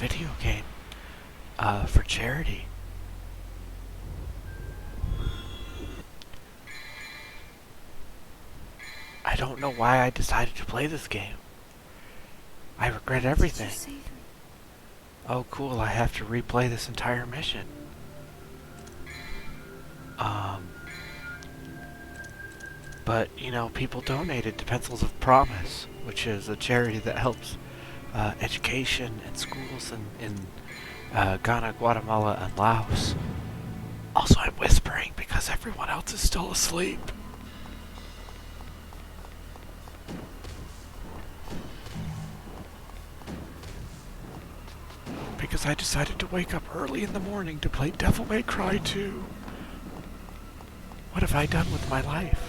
video game for charity. I don't know why I decided to play this game. I regret everything. Oh cool, I have to replay this entire mission. But, you know, people donated to Pencils of Promise, which is a charity that helps education and schools in Ghana, Guatemala, and Laos. Also, I'm whispering because everyone else is still asleep. Because I decided to wake up early in the morning to play Devil May Cry 2. What have I done with my life?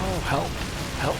Oh, help. Help me.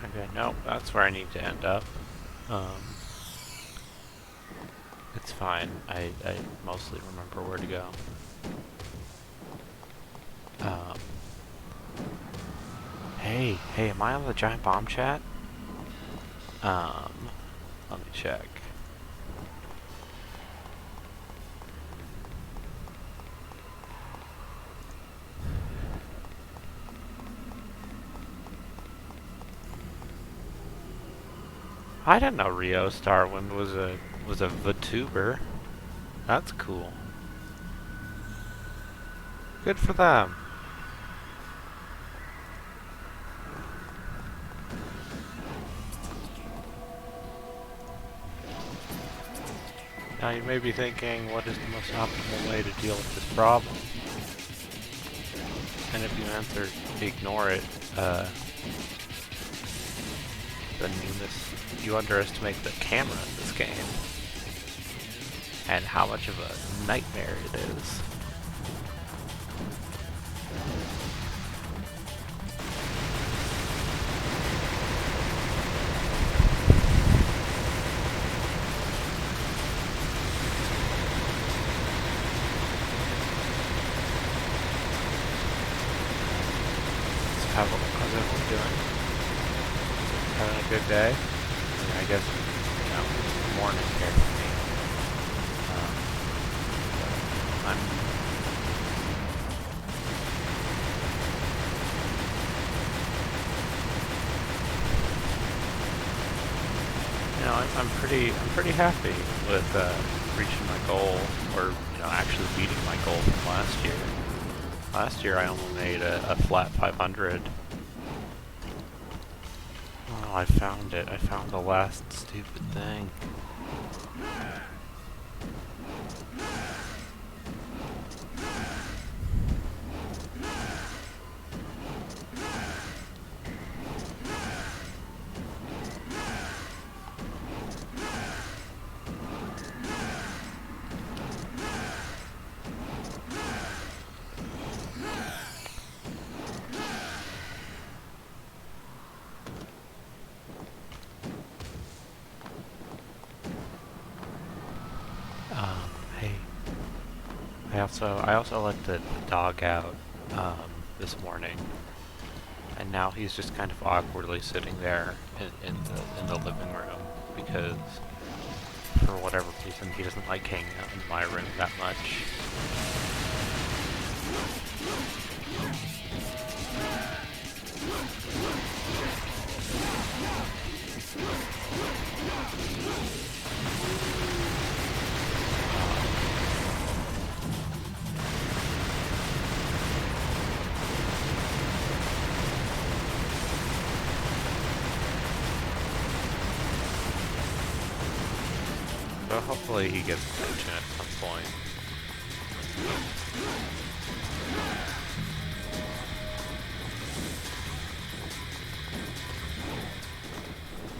Okay, nope, that's where I need to end up. It's fine. I mostly remember where to go. Hey, am I on the giant bomb chat? Let me check. I didn't know Rio Starwind was a VTuber. That's cool. Good for them. Now you may be thinking, what is the most optimal way to deal with this problem? And if you answer, ignore it, then you underestimate the camera in this game. And how much of a nightmare it is. How's everyone doing? Having a good day? I guess, you know, it's morning here for me. I'm pretty happy with reaching my goal, or you know, actually beating my goal from last year. Last year I only made a flat 500. Oh, I found it. I found the last stupid thing. I also let the dog out this morning, and now he's just kind of awkwardly sitting there in the living room because for whatever reason he doesn't like hanging out in my room that much. So hopefully he gets attention at some point.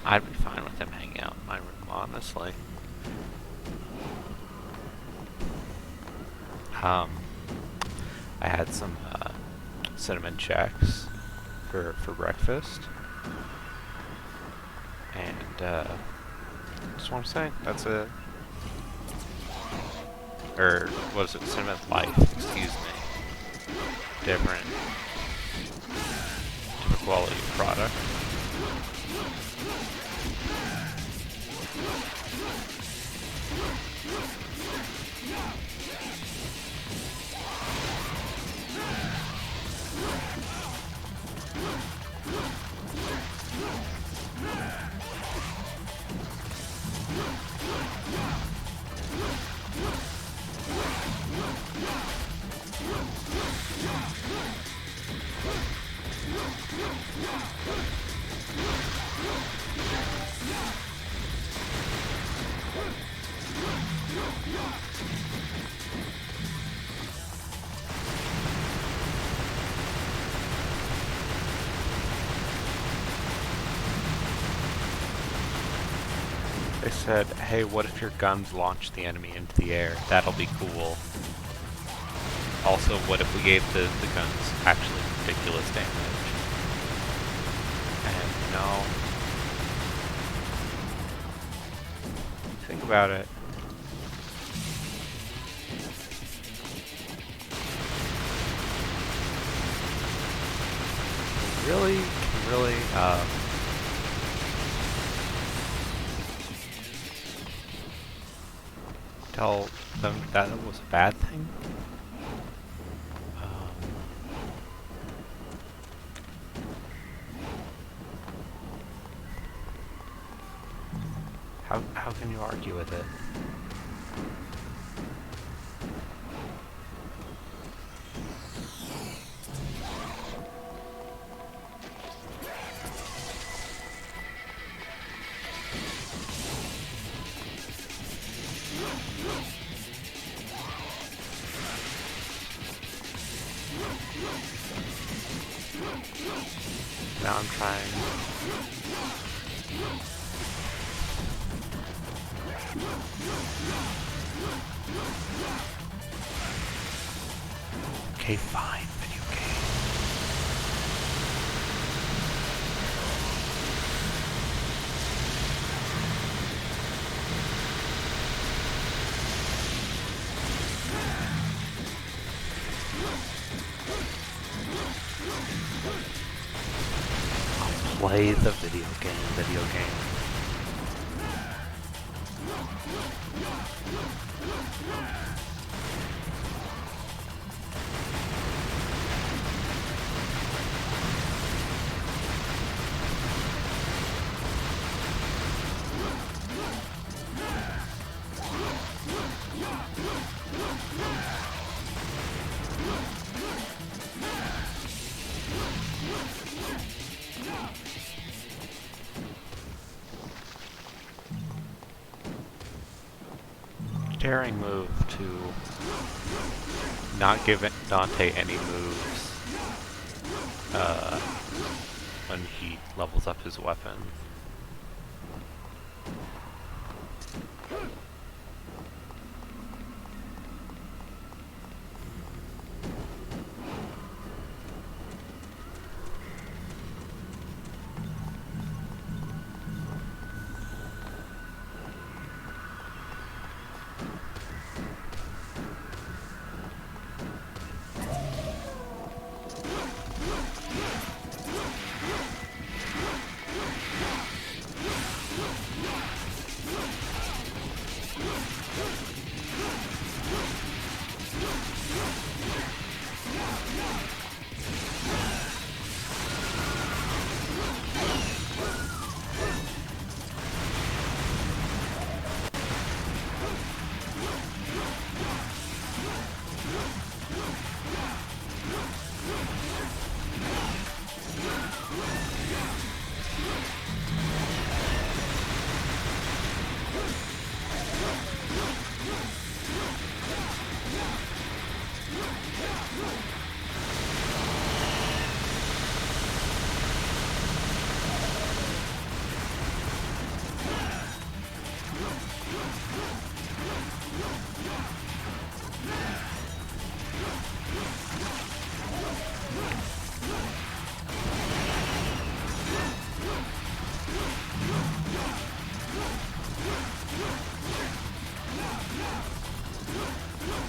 I'd be fine with him hanging out in my room, honestly. I had some cinnamon checks for breakfast, and just want to say that's a, or what is it, cinnamon life? Excuse me. Different quality product. They said, hey, what if your guns launch the enemy into the air? That'll be cool. Also, what if we gave the guns actually ridiculous damage? And, you know, think about it. Really, tell them that was a bad thing? How can you argue with it? Now I'm trying. Okay, fine, video game. I'll play the video game. Daring move to not give Dante any moves when he levels up his weapon.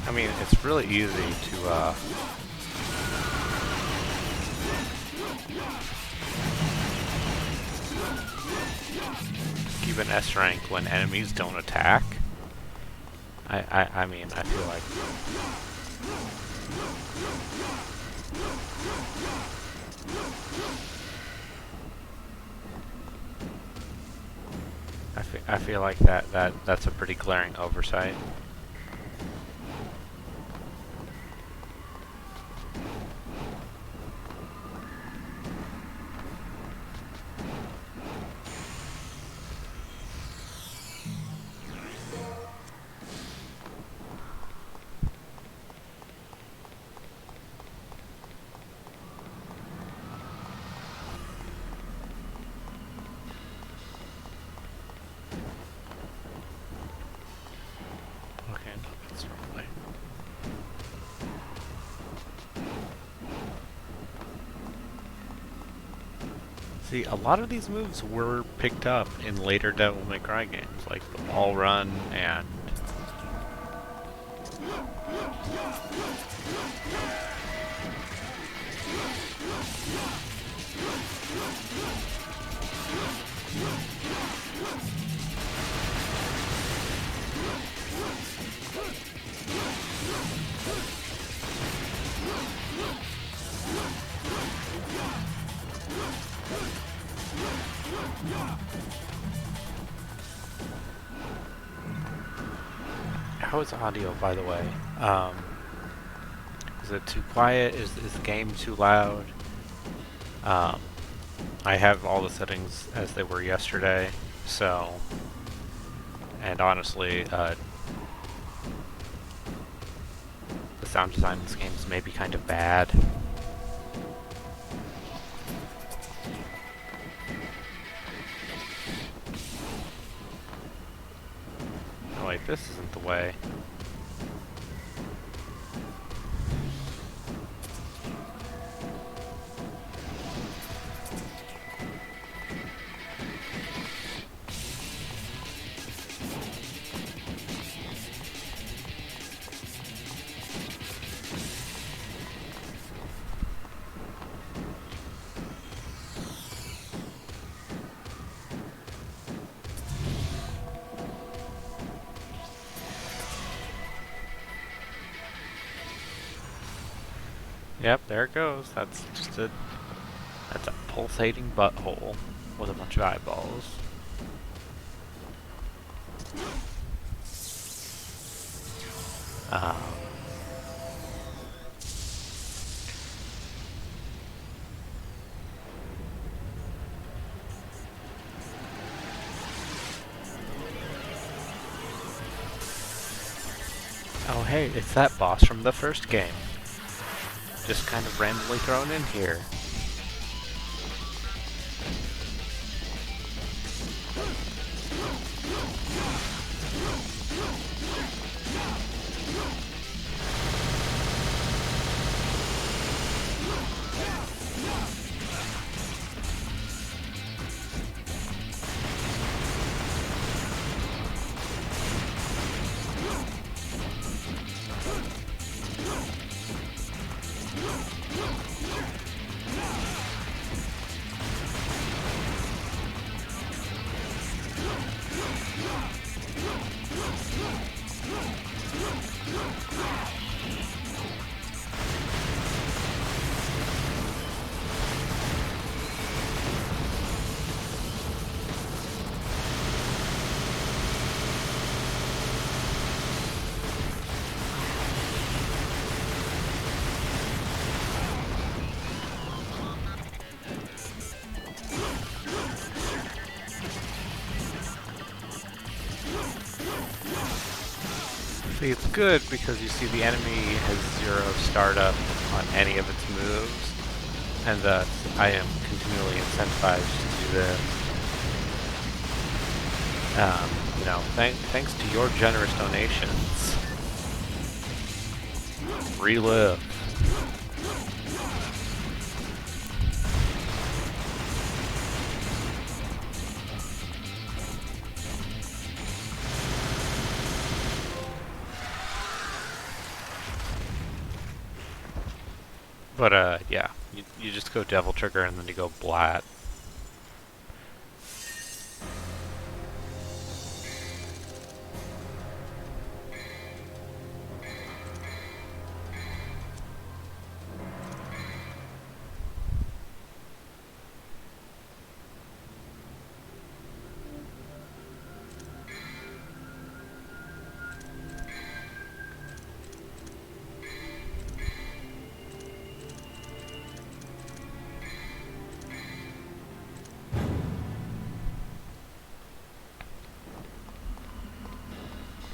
I mean, it's really easy to keep an S rank when enemies don't attack. I mean, I feel like I feel like that's a pretty glaring oversight. Okay, no, that's the wrong way. See, a lot of these moves were picked up in later Devil May Cry games, like the wall run and how is audio, by the way? Is it too quiet? Is the game too loud? I have all the settings as they were yesterday, so... And honestly, the sound design in this game is maybe kind of bad. Oh wait, this isn't the way. Yep, there it goes. That's just that's a pulsating butthole with a bunch of eyeballs. Oh hey, it's that boss from the first game. Just kind of randomly thrown in here. See, it's good because you see the enemy has 0 startup on any of its moves, and thus I am continually incentivized to do this. You know, thanks to your generous donations. Relive. But yeah, you just go Devil Trigger and then you go Blat.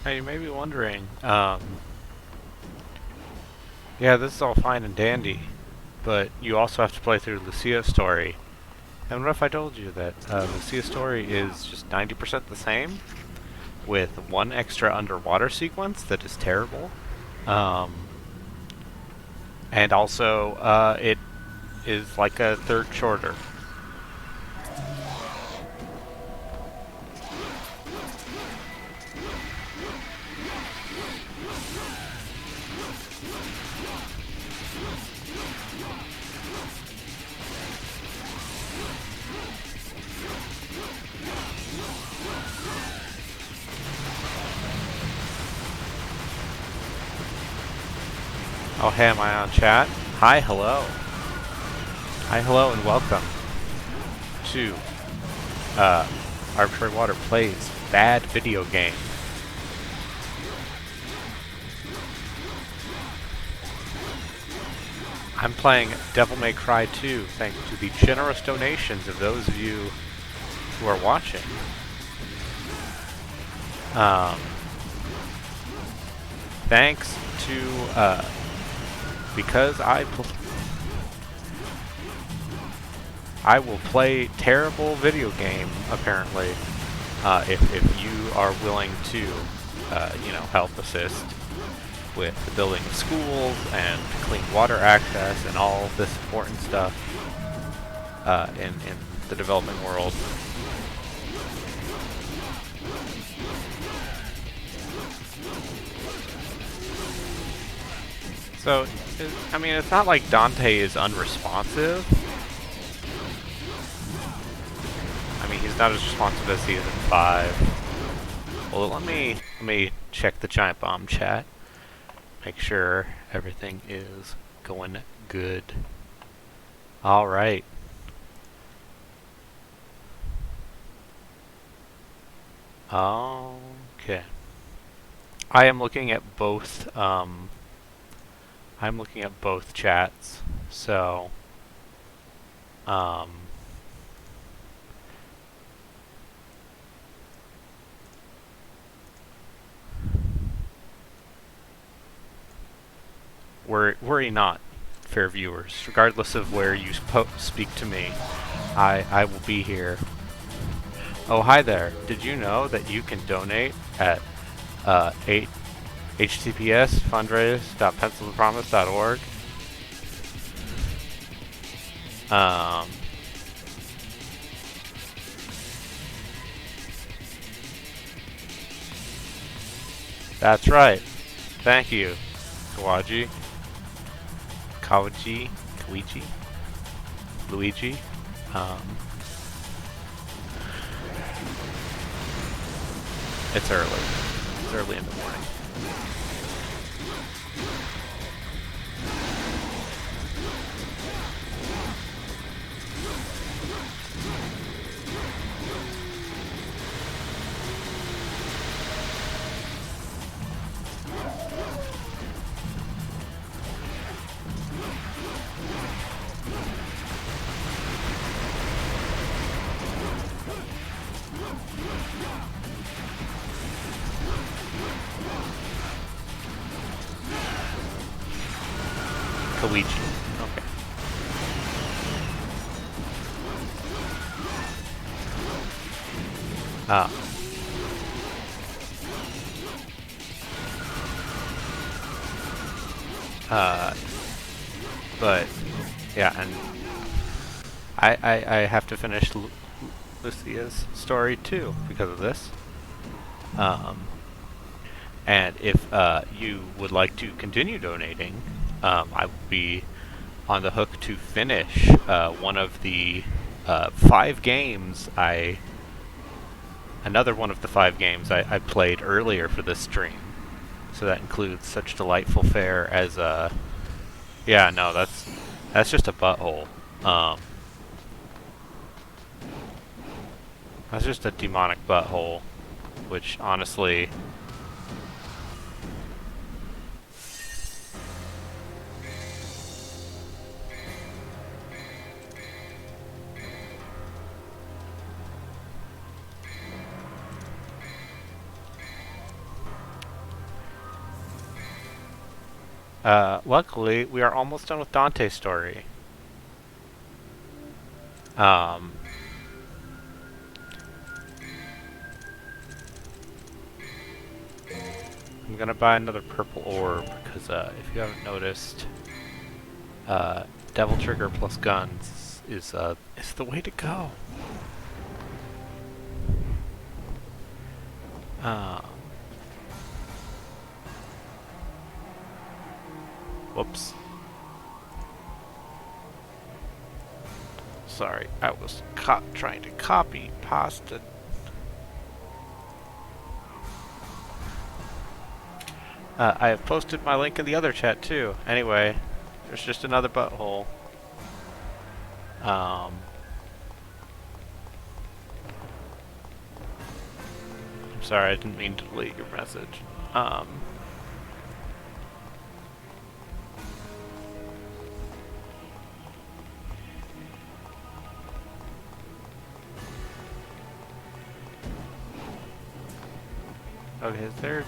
Now you may be wondering, yeah, this is all fine and dandy, but you also have to play through Lucia's story. And what if I told you that Lucia's story is just 90% the same, with one extra underwater sequence that is terrible, and also it is like a third shorter. Oh, hey, am I on chat? Hi, hello. Hi, hello, and welcome to Arbitrary Water Plays Bad Video Game. I'm playing Devil May Cry 2 thanks to the generous donations of those of you who are watching. Thanks to, because I will play terrible video game, apparently, if you are willing to, you know, help assist with the building of schools and clean water access and all this important stuff in the developing world. So, I mean, it's not like Dante is unresponsive. I mean, he's not as responsive as he is in 5. Well, let me check the Giant Bomb chat. Make sure everything is going good. Alright. Okay. I am looking at both, I'm looking at both chats, so, worry not, fair viewers. Regardless of where you speak to me, I will be here. Oh, hi there. Did you know that you can donate at https://fundraise.pencilsofpromise.org? That's right. Thank you, Kawaji. Luigi. It's early. It's early in the morning. Luigi. Okay. But yeah, and I have to finish Lucia's story too because of this. And if you would like to continue donating, I will be on the hook to finish one of the 5 games another one of the 5 games I played earlier for this stream. So that includes such delightful fare as yeah, no, that's just a butthole. That's just a demonic butthole, which honestly. Luckily, we are almost done with Dante's story. I'm gonna buy another purple orb, because if you haven't noticed, Devil Trigger plus guns is the way to go. Whoops. Sorry, I was trying to copy pasta. I have posted my link in the other chat too. Anyway, there's just another butthole. I'm sorry, I didn't mean to delete your message. Okay, is there...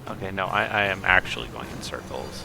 Okay, no, I am actually going in circles.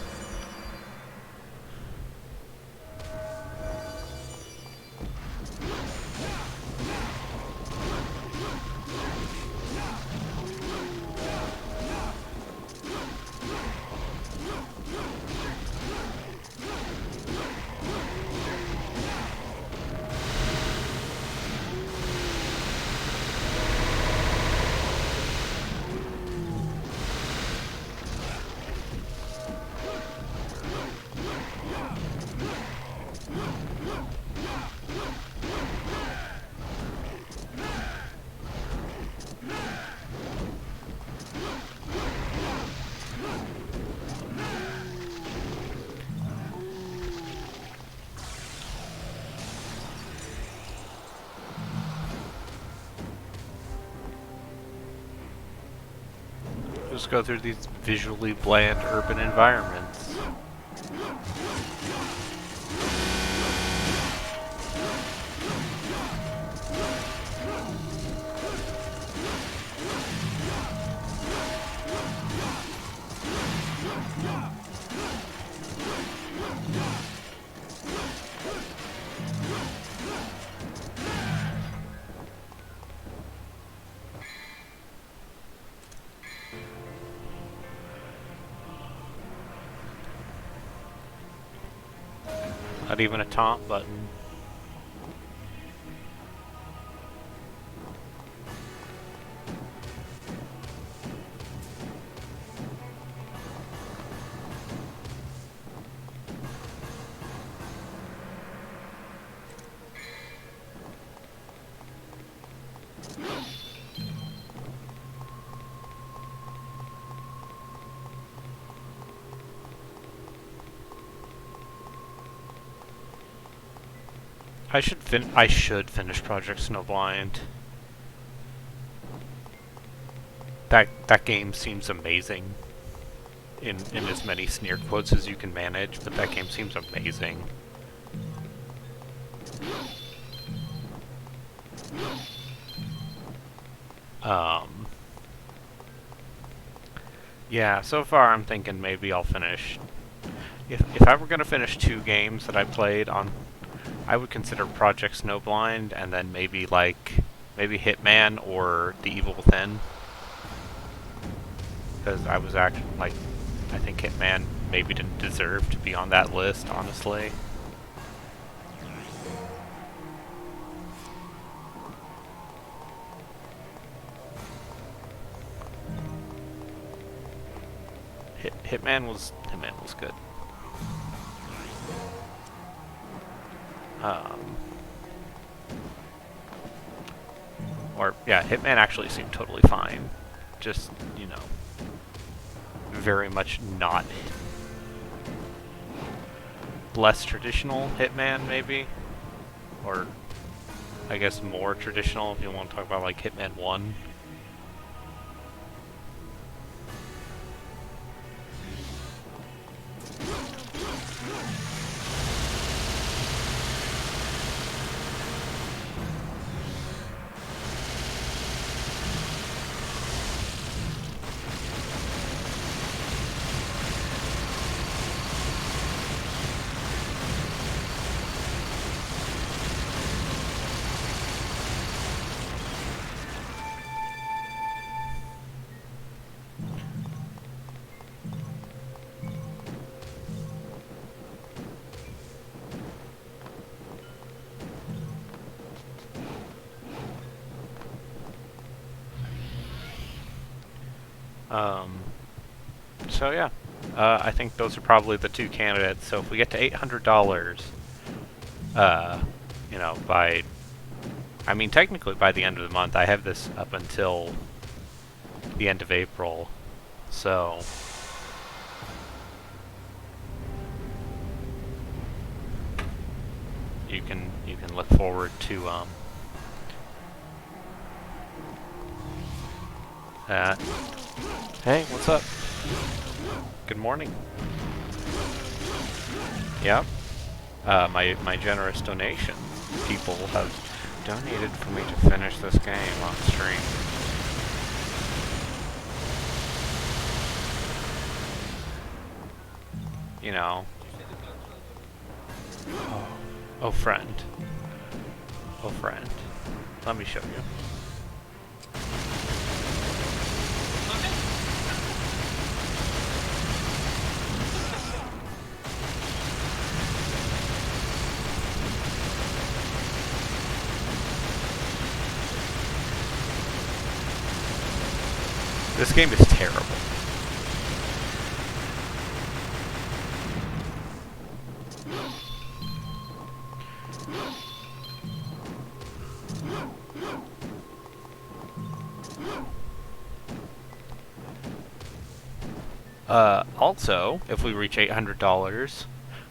Just go through these visually bland urban environments. Not even a taunt button. I should finish Project Snowblind. That game seems amazing. In as many sneer quotes as you can manage, but that game seems amazing. Yeah, so far I'm thinking maybe I'll finish. If I were gonna finish 2 games that I played on, I would consider Project Snowblind, and then maybe maybe Hitman or The Evil Within. Because I was actually I think Hitman maybe didn't deserve to be on that list, honestly. Hitman was good. Or, yeah, Hitman actually seemed totally fine. Just, you know, very much not less traditional Hitman, maybe? Or, I guess more traditional if you want to talk about, like, Hitman 1. So yeah, I think those are probably the two candidates. So if we get to $800, you know, I mean, technically by the end of the month, I have this up until the end of April, so you can look forward to that. Hey, what's up? Good morning. Yep. My generous donation. People have donated for me to finish this game on stream. You know. Oh, friend. Oh, friend. Let me show you. This game is terrible. Also, if we reach $800,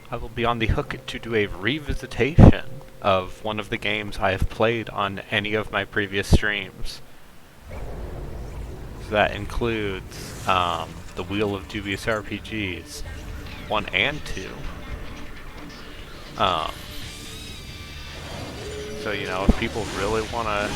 I will be on the hook to do a revisitation of one of the games I have played on any of my previous streams. So that includes the Wheel of Dubious RPGs 1 and 2. So, you know, if people really want to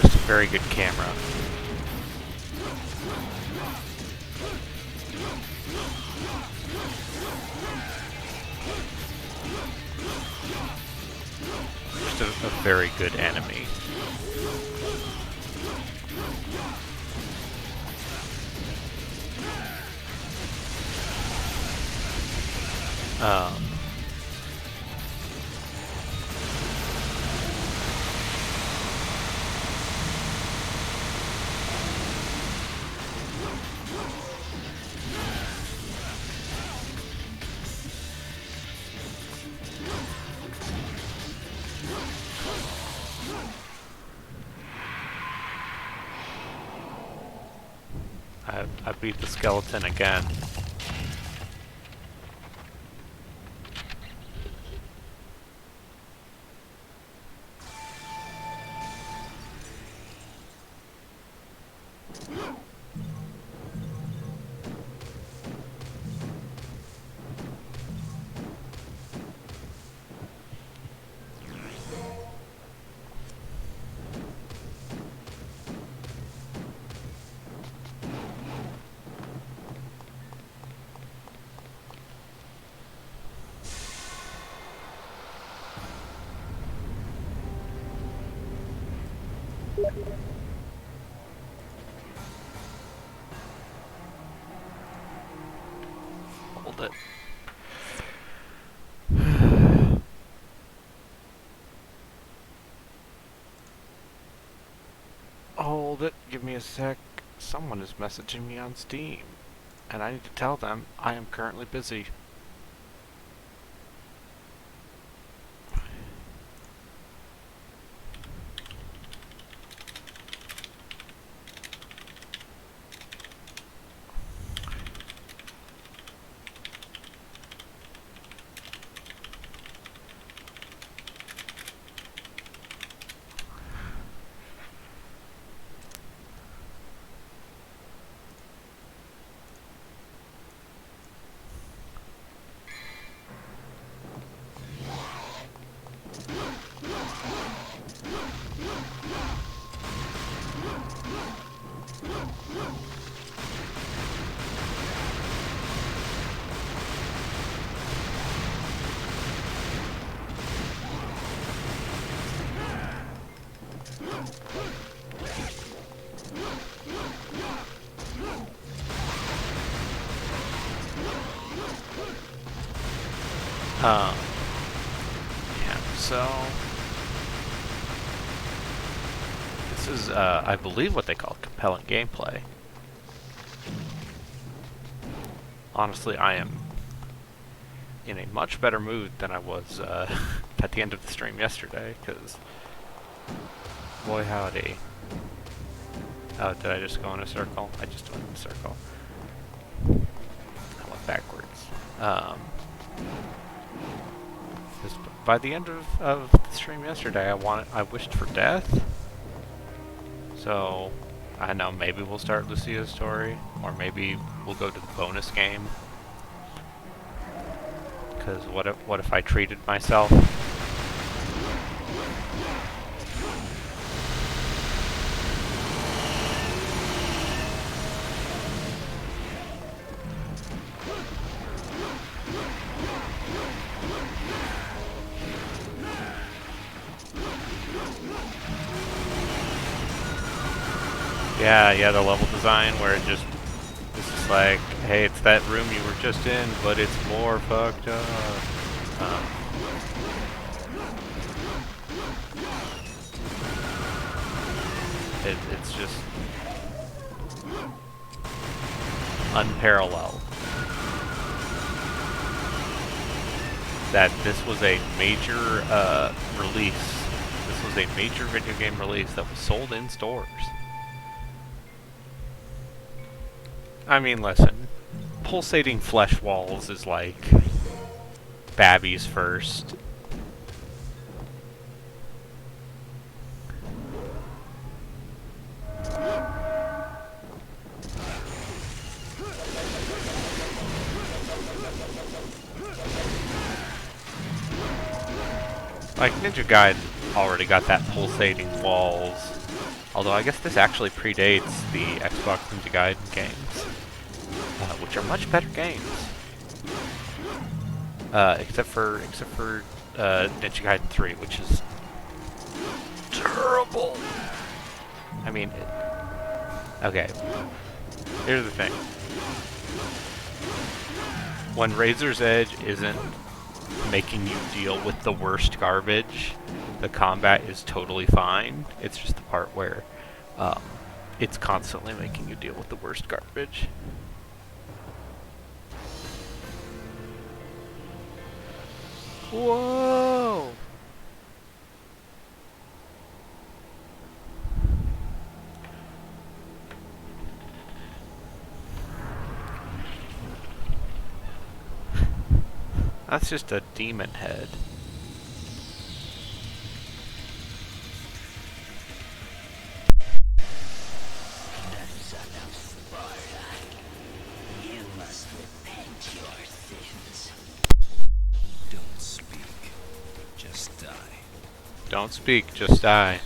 just a very good camera. Just a very good enemy. I beat the skeleton again. Hold it. Hold it. Give me a sec. Someone is messaging me on Steam, and I need to tell them I am currently busy. Yeah, so this is, I believe, what they call compelling gameplay. Honestly, I am in a much better mood than I was at the end of the stream yesterday, because boy howdy. Oh, did I just go in a circle? I just went in a circle. I went backwards. 'Cause by the end of the stream yesterday, I wished for death. So, I know maybe we'll start Lucia's story, or maybe we'll go to the bonus game. Because what if I treated myself? Yeah, the level design where it's just like, hey, it's that room you were just in, but it's more fucked up. It's just unparalleled. That this was a major release. This was a major video game release that was sold in stores. I mean, listen, pulsating flesh walls is like Babby's first. Like, Ninja Gaiden already got that pulsating walls. Although I guess this actually predates the Xbox Ninja Gaiden games, which are much better games. Except for Ninja Gaiden 3, which is terrible. I mean, okay. Here's the thing. When Razor's Edge isn't making you deal with the worst garbage, the combat is totally fine. It's just the part where it's constantly making you deal with the worst garbage. Whoa! That's just a demon head. Don't speak, just die.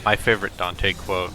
My favorite Dante quote.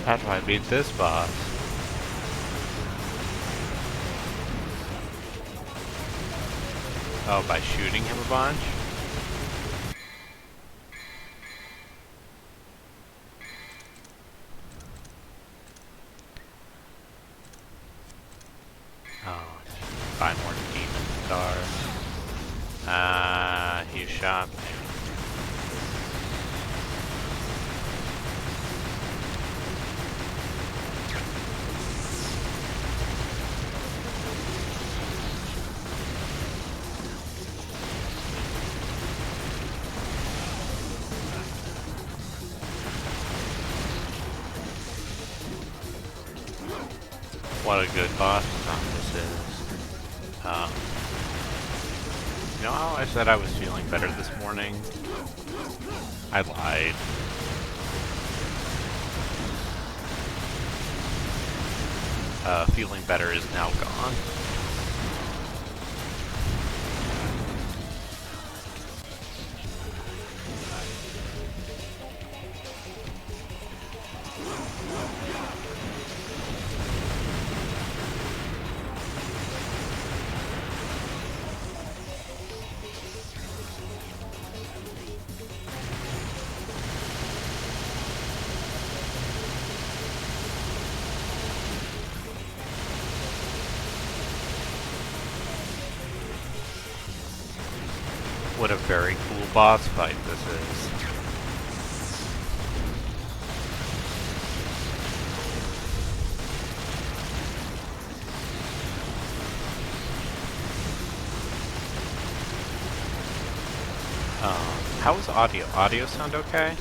How do I beat this boss? Oh, by shooting him a bunch? Oh, buy more demon stars. He shot me. What a good boss this is. You know how I said I was feeling better this morning? I lied. Feeling better is now gone. What a very cool boss fight this is. How's audio? Audio sound okay?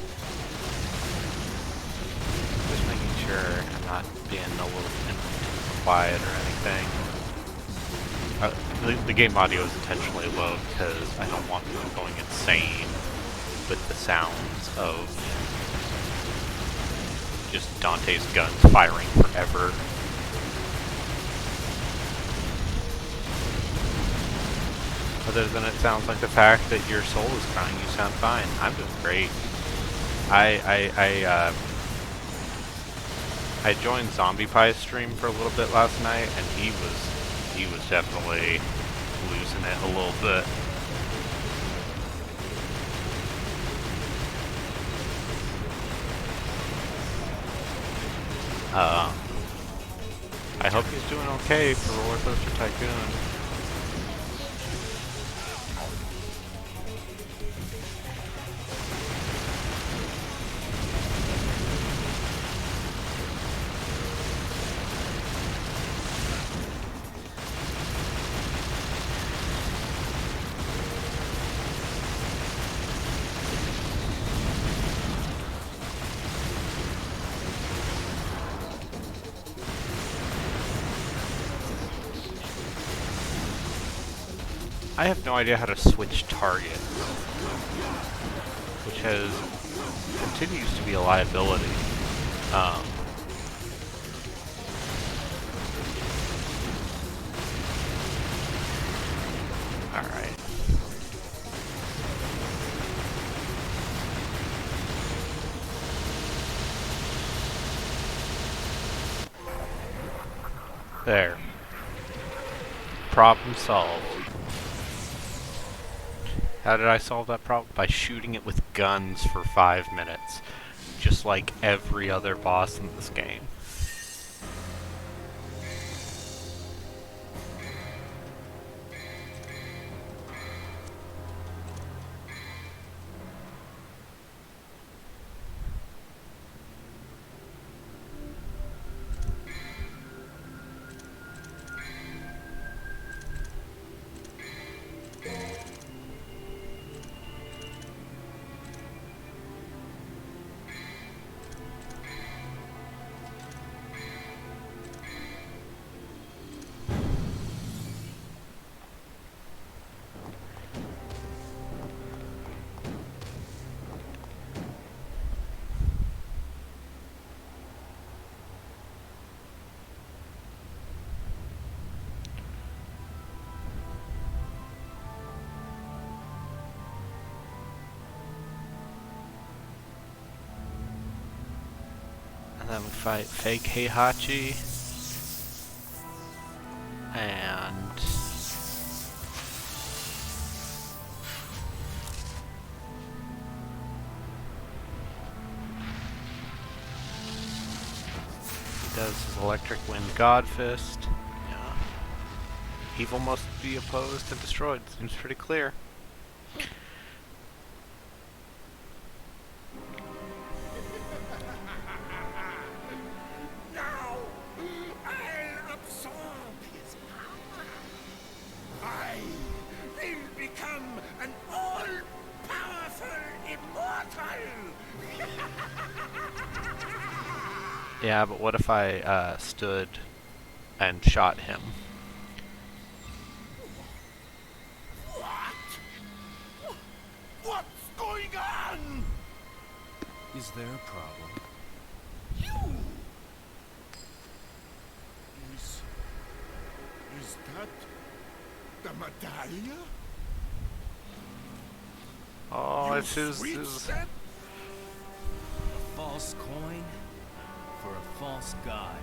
Just making sure I'm not being a little quiet or anything. The game audio is intentionally low because I don't want people going insane with the sounds of just Dante's guns firing forever. Other than it sounds like the fact that your soul is crying, you sound fine. I'm doing great. I joined Zombie Pie's stream for a little bit last night, and he was definitely losing it a little bit. I hope he's doing okay for Roller Coaster Tycoon. I have no idea how to switch targets, which continues to be a liability. Alright. There. Problem solved. How did I solve that problem? By shooting it with guns for 5 minutes. Just like every other boss in this game. then we fight fake Heihachi. And he does his electric wind god fist. Yeah. Evil must be opposed and destroyed. Seems pretty clear. Now I'll absorb his power. I will become an all-powerful immortal. Yeah, but what if I stood and shot him? What? What's going on? Is there a problem? You? Is that the medallion? Oh, You it's his. switched that? A false coin for a false god.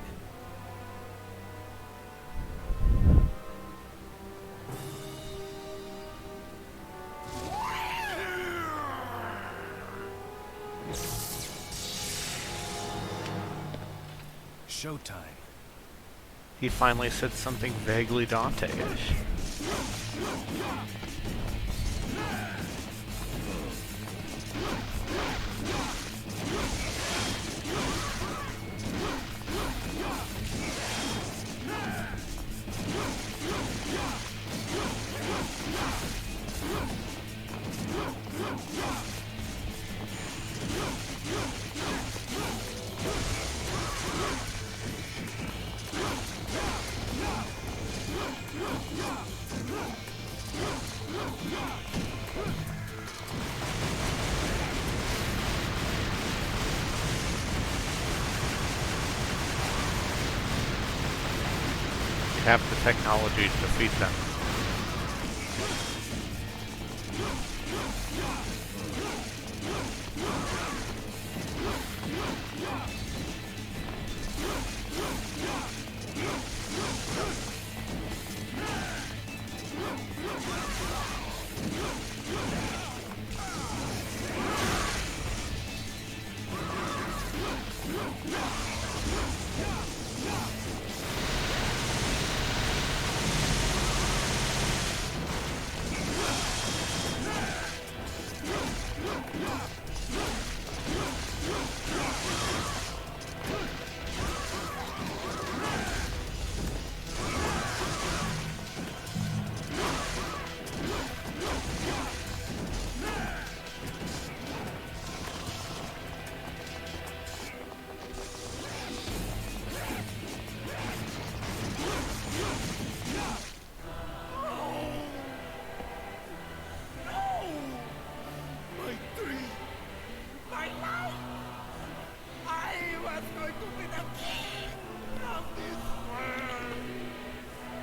Showtime. He finally said something vaguely Dante-ish. You have the technology to defeat them.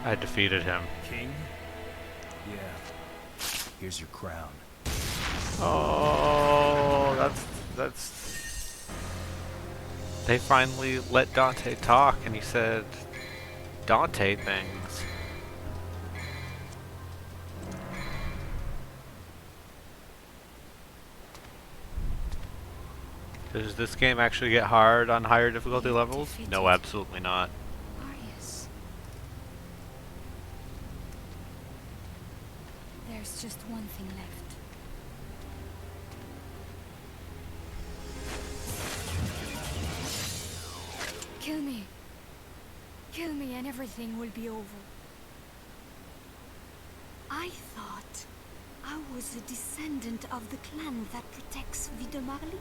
I defeated him. King? Yeah. Here's your crown. Oh, that's... They finally let Dante talk, and he said Dante things. Does this game actually get hard on higher difficulty levels? No, absolutely not. There's just one thing left. Kill me. Kill me and everything will be over. I thought I was a descendant of the clan that protects Vida Marley.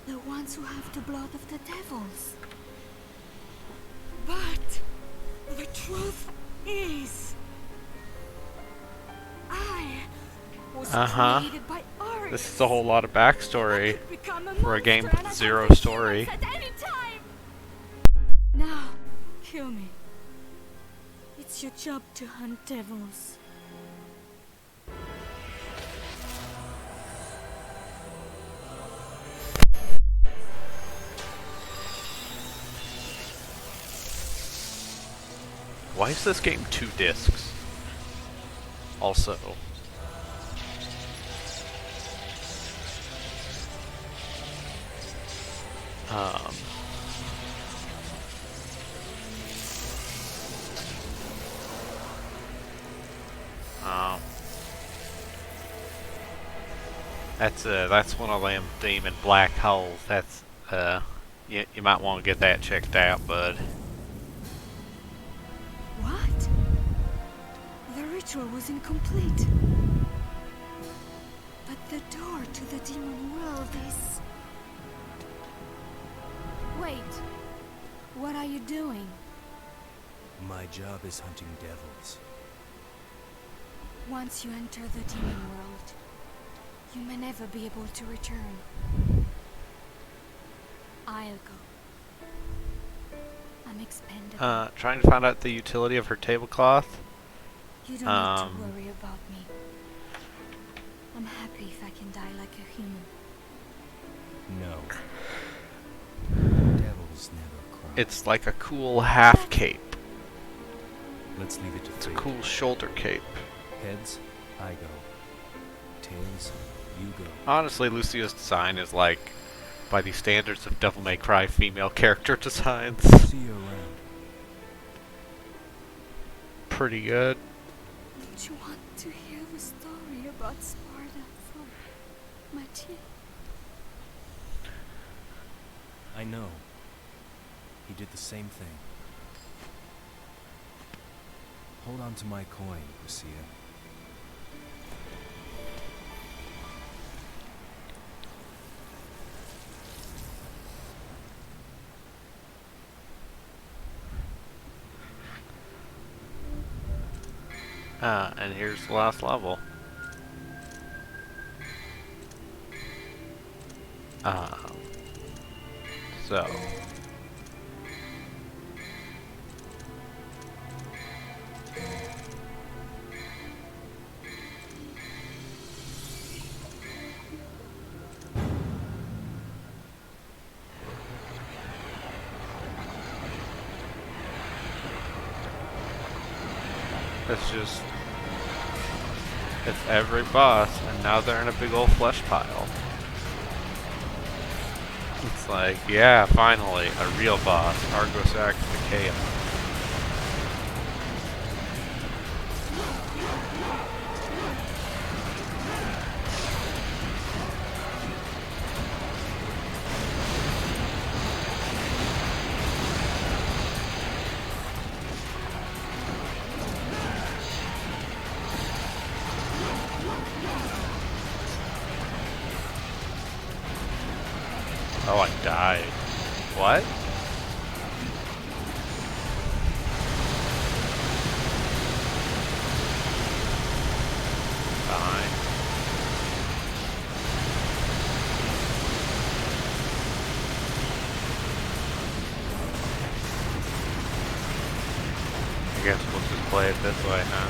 The ones who have the blood of the devils. But the truth is, I was created by Ares. This is a whole lot of backstory for a game with zero story. Now, kill me. It's your job to hunt devils. Why is this game 2 discs? Also. Um. Oh. That's one of them demon black holes. That's you might want to get that checked out, bud. What? The ritual was incomplete. But the door to the demon world is... Wait. What are you doing? My job is hunting devils. Once you enter the demon world, you may never be able to return. I'll go. I'm expendable. Trying to find out the utility of her tablecloth. You don't need to worry about me. I'm happy if I can die like a human. No. Devils never cry. It's like a cool half cape. Let's leave it to It's a fate. cool shoulder cape. Heads, I go. Tails, you go. Honestly, Lucio's design is like, by the standards of Devil May Cry female character designs, See you around. pretty good. Don't you want to hear the story about Sparta from Mathieu? I know. He did the same thing. Hold on to my coin, Lucia. And here's the last level. So. It's every boss, and now they're in a big old flesh pile. It's like, yeah, finally, a real boss, Argosax the Chaos. Oh, I died. What? Fine. I guess we'll just play it this way, huh?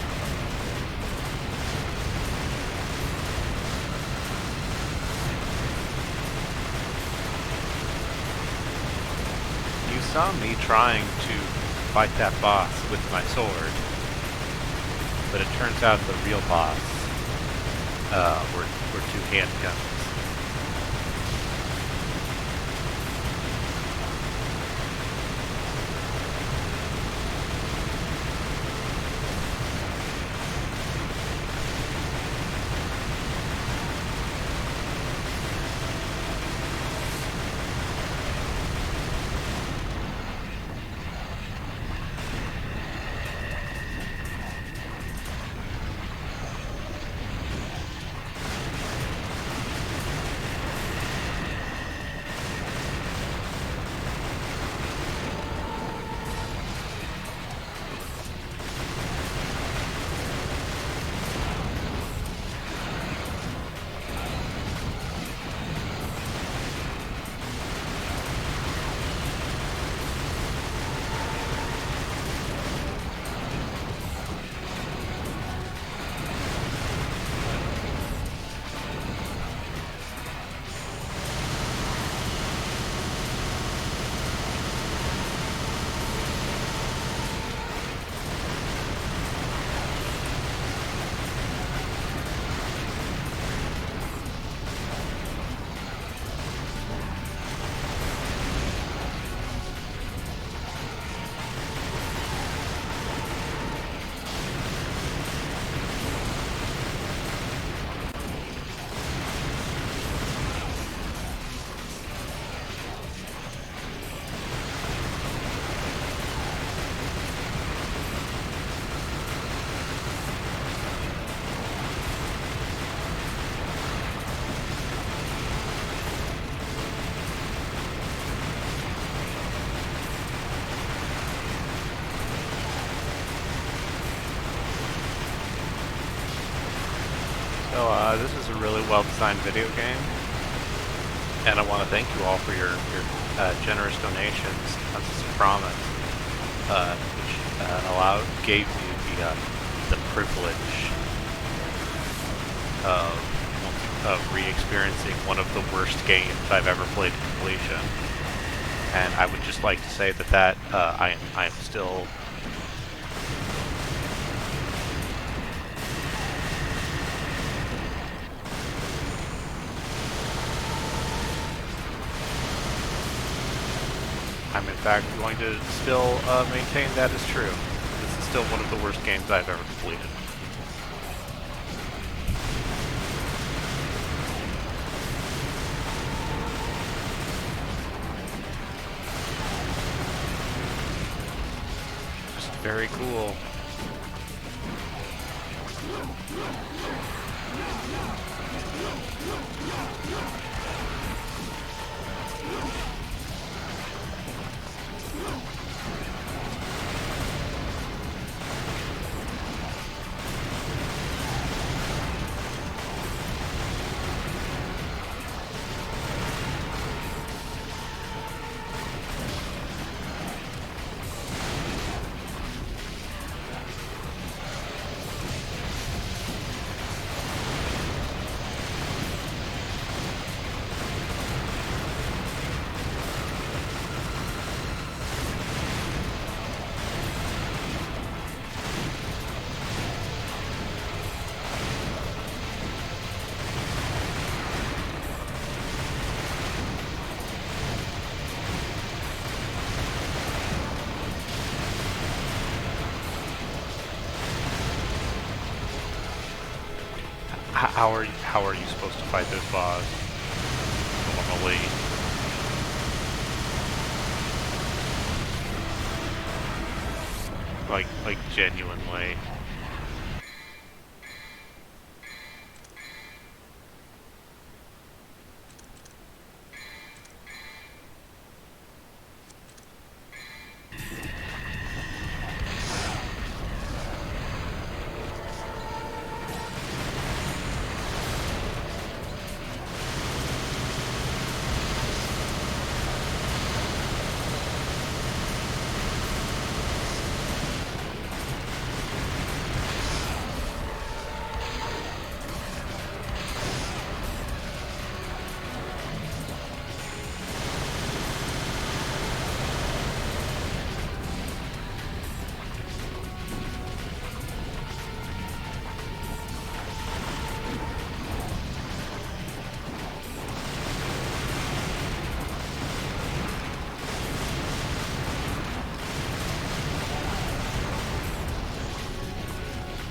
You saw me trying to fight that boss with my sword, but it turns out the real boss were two handguns. This is a really well-designed video game, and I want to thank you all for your generous donations to Pencils of Promise, which gave me the privilege of re-experiencing one of the worst games I've ever played to completion. And I would just like to say that I am still I'm in fact going to still maintain that is true. This is still one of the worst games I've ever completed. Just very cool. How are you supposed to fight this boss normally? Like genuinely.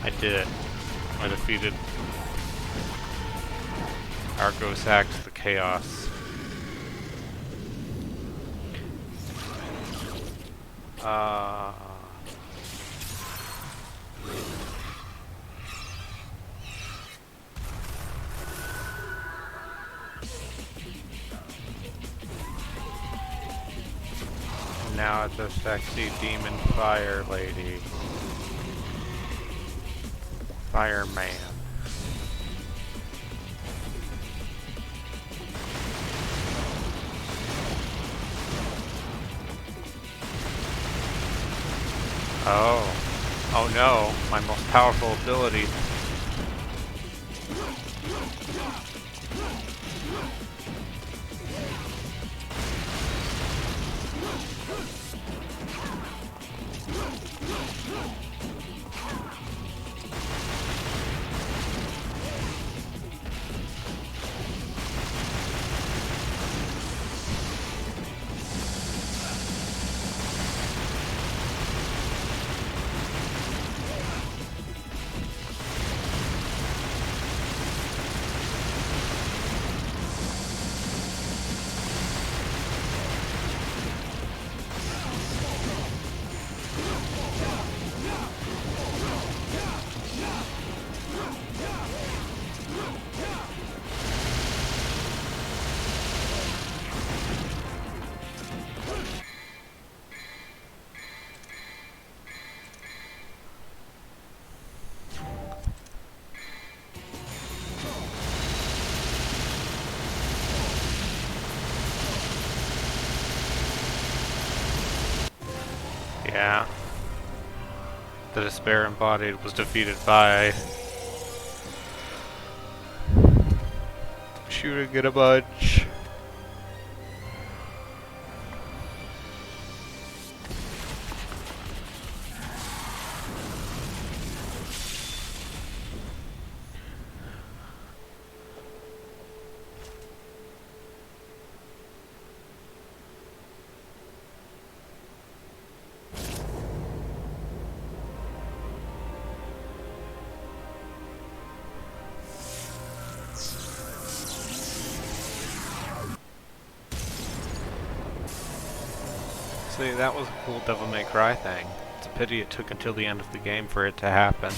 I did it. I defeated Argosax the Chaos. Now it's a sexy demon fire lady. Fireman. Oh no, my most powerful ability. Yeah. The despair embodied was defeated by shooting in a bunch. See, that was a cool Devil May Cry thing. It's a pity it took until the end of the game for it to happen.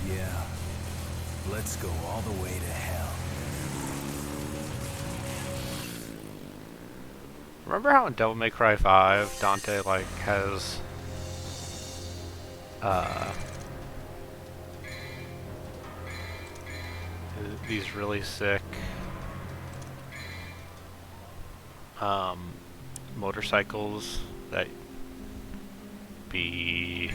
Yeah. Let's go all the way to hell. Remember how in Devil May Cry 5, Dante, like, has... these really sick motorcycles that be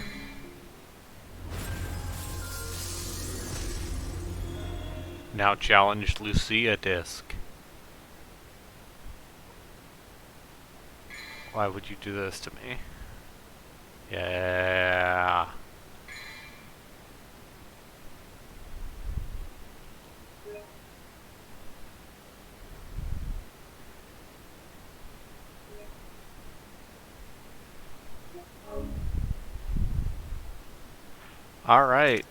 now challenged Lucia disc. Why would you do this to me? Yeah. Alright,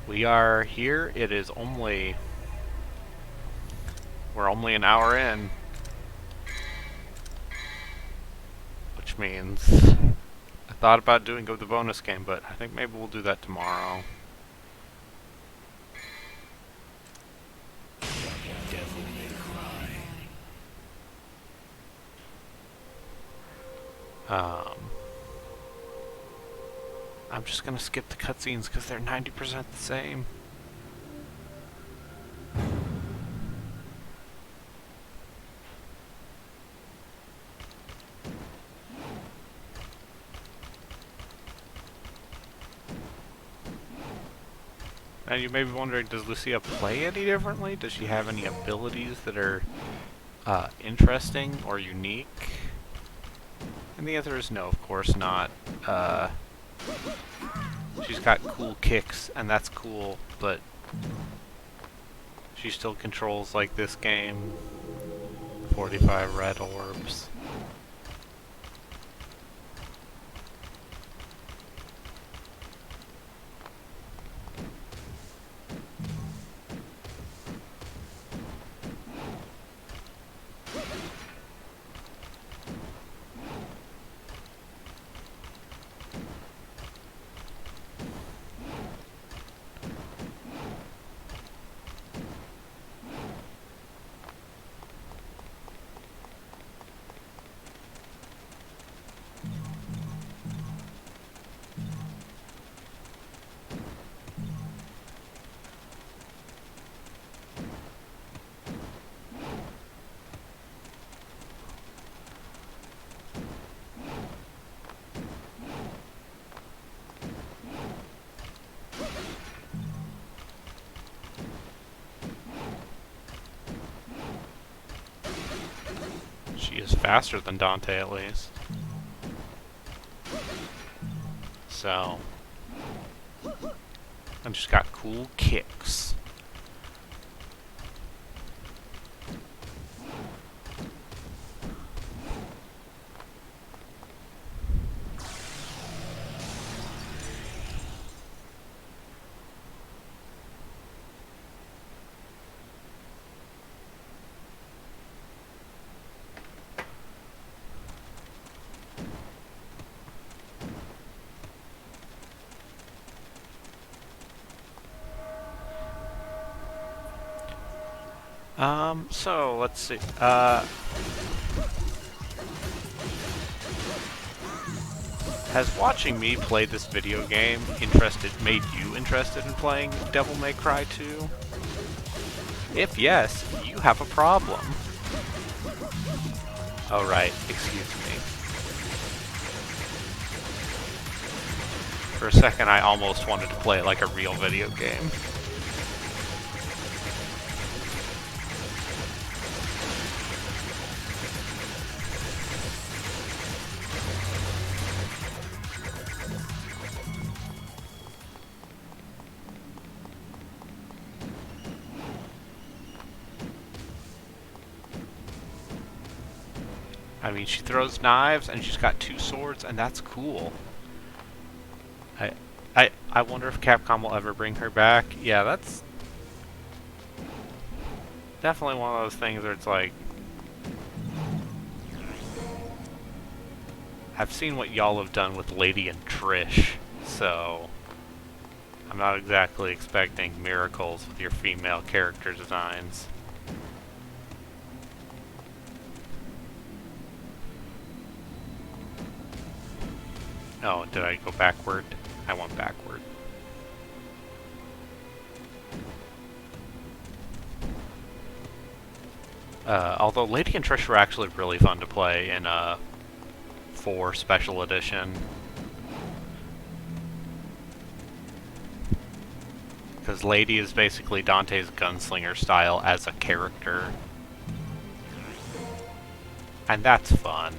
we are here. It is only... we're only an hour in. Which means... I thought about doing the bonus game, but I think maybe we'll do that tomorrow. Devil May Cry. I'm just gonna skip the cutscenes because they're 90% the same. And you may be wondering, does Lucia play any differently? Does she have any abilities that are interesting or unique? And the answer is no, of course not. She's got cool kicks, and that's cool, but she still controls, like this game, 45 red orbs. She is faster than Dante, at least. So... and she's got cool kicks. So, let's see, has watching me play this video game made you interested in playing Devil May Cry 2? If yes, you have a problem. Oh right, excuse me. For a second I almost wanted to play it like a real video game. I mean, she throws knives and she's got 2 swords, and that's cool. I wonder if Capcom will ever bring her back. Yeah, that's definitely one of those things where it's like, I've seen what y'all have done with Lady and Trish, so I'm not exactly expecting miracles with your female character designs. Oh, did I go backward? I went backward. Although Lady and Trish were actually really fun to play in 4 Special Edition. Because Lady is basically Dante's gunslinger style as a character. And that's fun.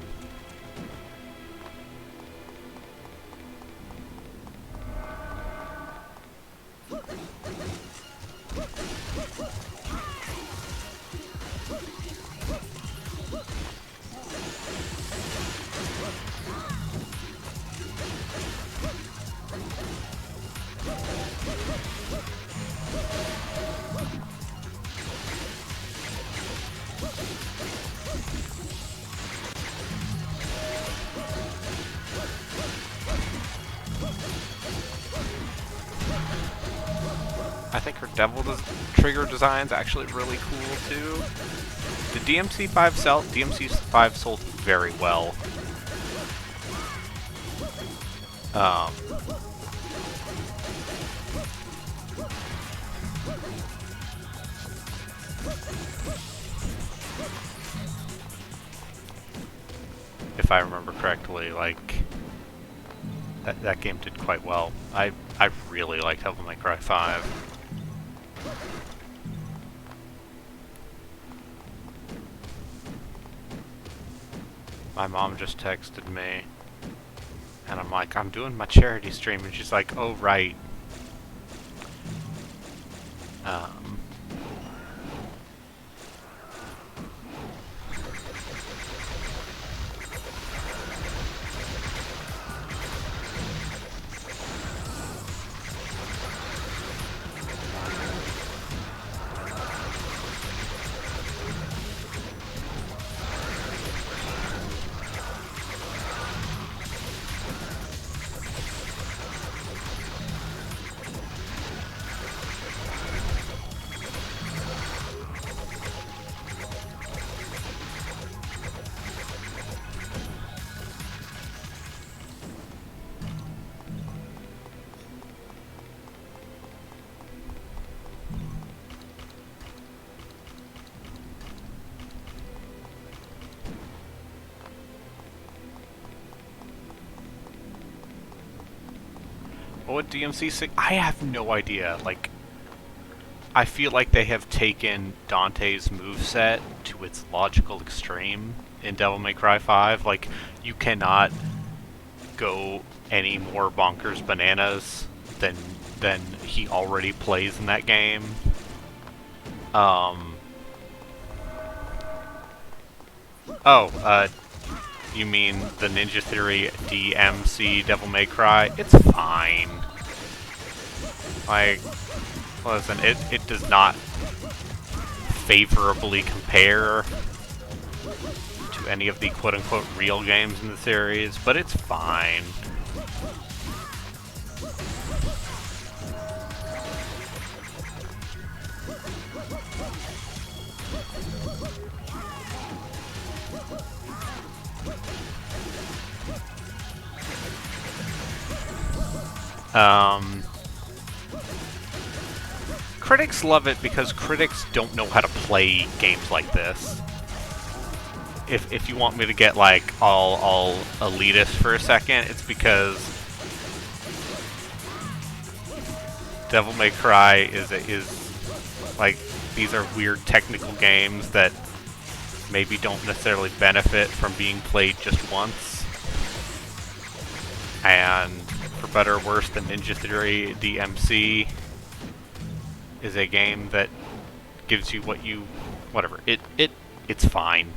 I think her devil trigger design's actually really cool too. Did DMC5 sell? DMC5 sold very well. If I remember correctly, like that game did quite well. I really liked Devil May Cry 5. My mom just texted me, and I'm like, I'm doing my charity stream, and she's like, oh, right. What would DMC6? I have no idea. Like, I feel like they have taken Dante's moveset to its logical extreme in Devil May Cry 5. Like, you cannot go any more bonkers bananas than he already plays in that game. You mean the Ninja Theory DMC Devil May Cry? It's fine. Like, listen, it does not favorably compare to any of the quote-unquote real games in the series, but it's fine. critics love it because critics don't know how to play games like this. If you want me to get like all elitist for a second, it's because Devil May Cry is like, these are weird technical games that maybe don't necessarily benefit from being played just once. And for better or worse, the Ninja Theory DMC is a game that gives you what you, whatever. It's fine.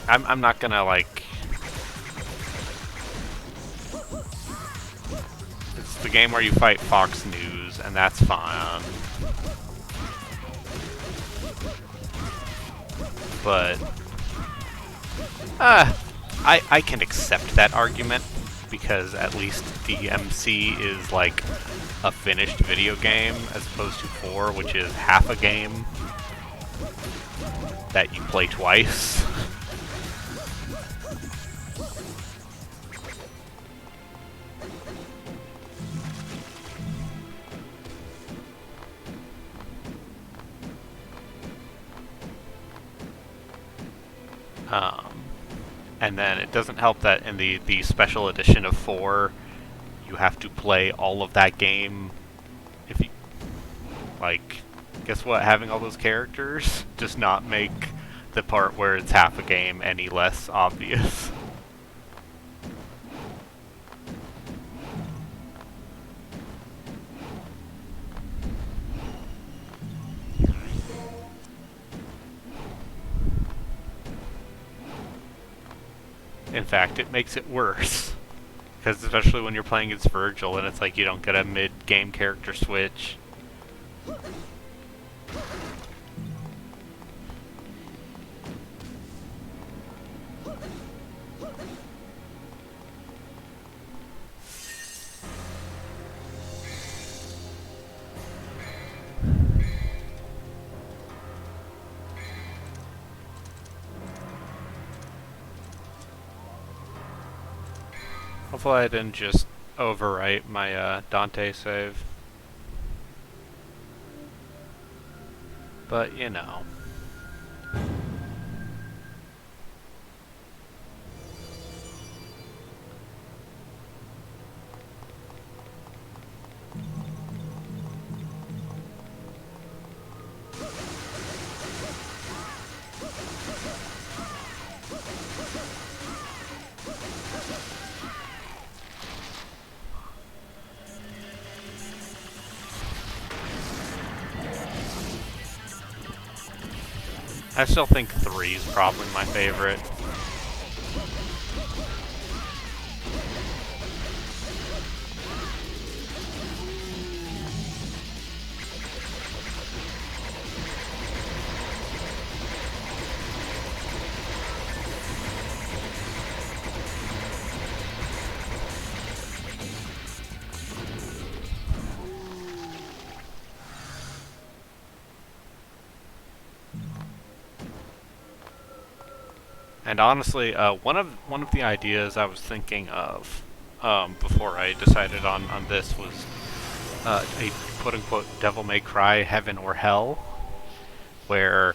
I'm not gonna, like... It's the game where you fight Fox News, and that's fine. But... I can accept that argument, because at least DMC is, like, a finished video game, as opposed to 4, which is half a game that you play twice. And then it doesn't help that in the special edition of 4, you have to play all of that game. If you, like, guess what? Having all those characters does not make the part where it's half a game any less obvious. In fact, it makes it worse. Because especially when you're playing against Virgil and it's like you don't get a mid-game character switch. Hopefully I didn't just overwrite my Dante save. But, you know. I still think 3 is probably my favorite. And honestly, one of the ideas I was thinking of before I decided on this was a quote-unquote Devil May Cry Heaven or Hell, where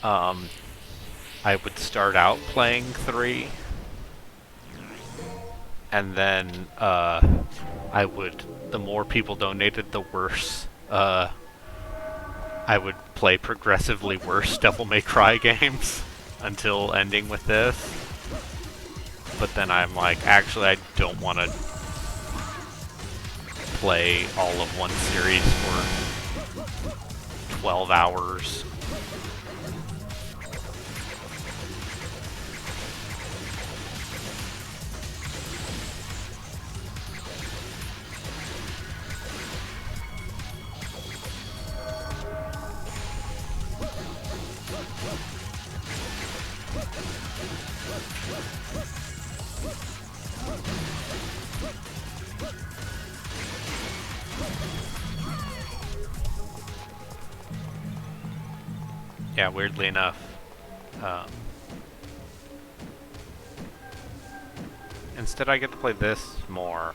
I would start out playing 3, and then I would, the more people donated, the worse. I would play progressively worse Devil May Cry games until ending with this. But then I'm like, actually, I don't want to play all of one series for 12 hours. Yeah, weirdly enough, um, instead I get to play this more,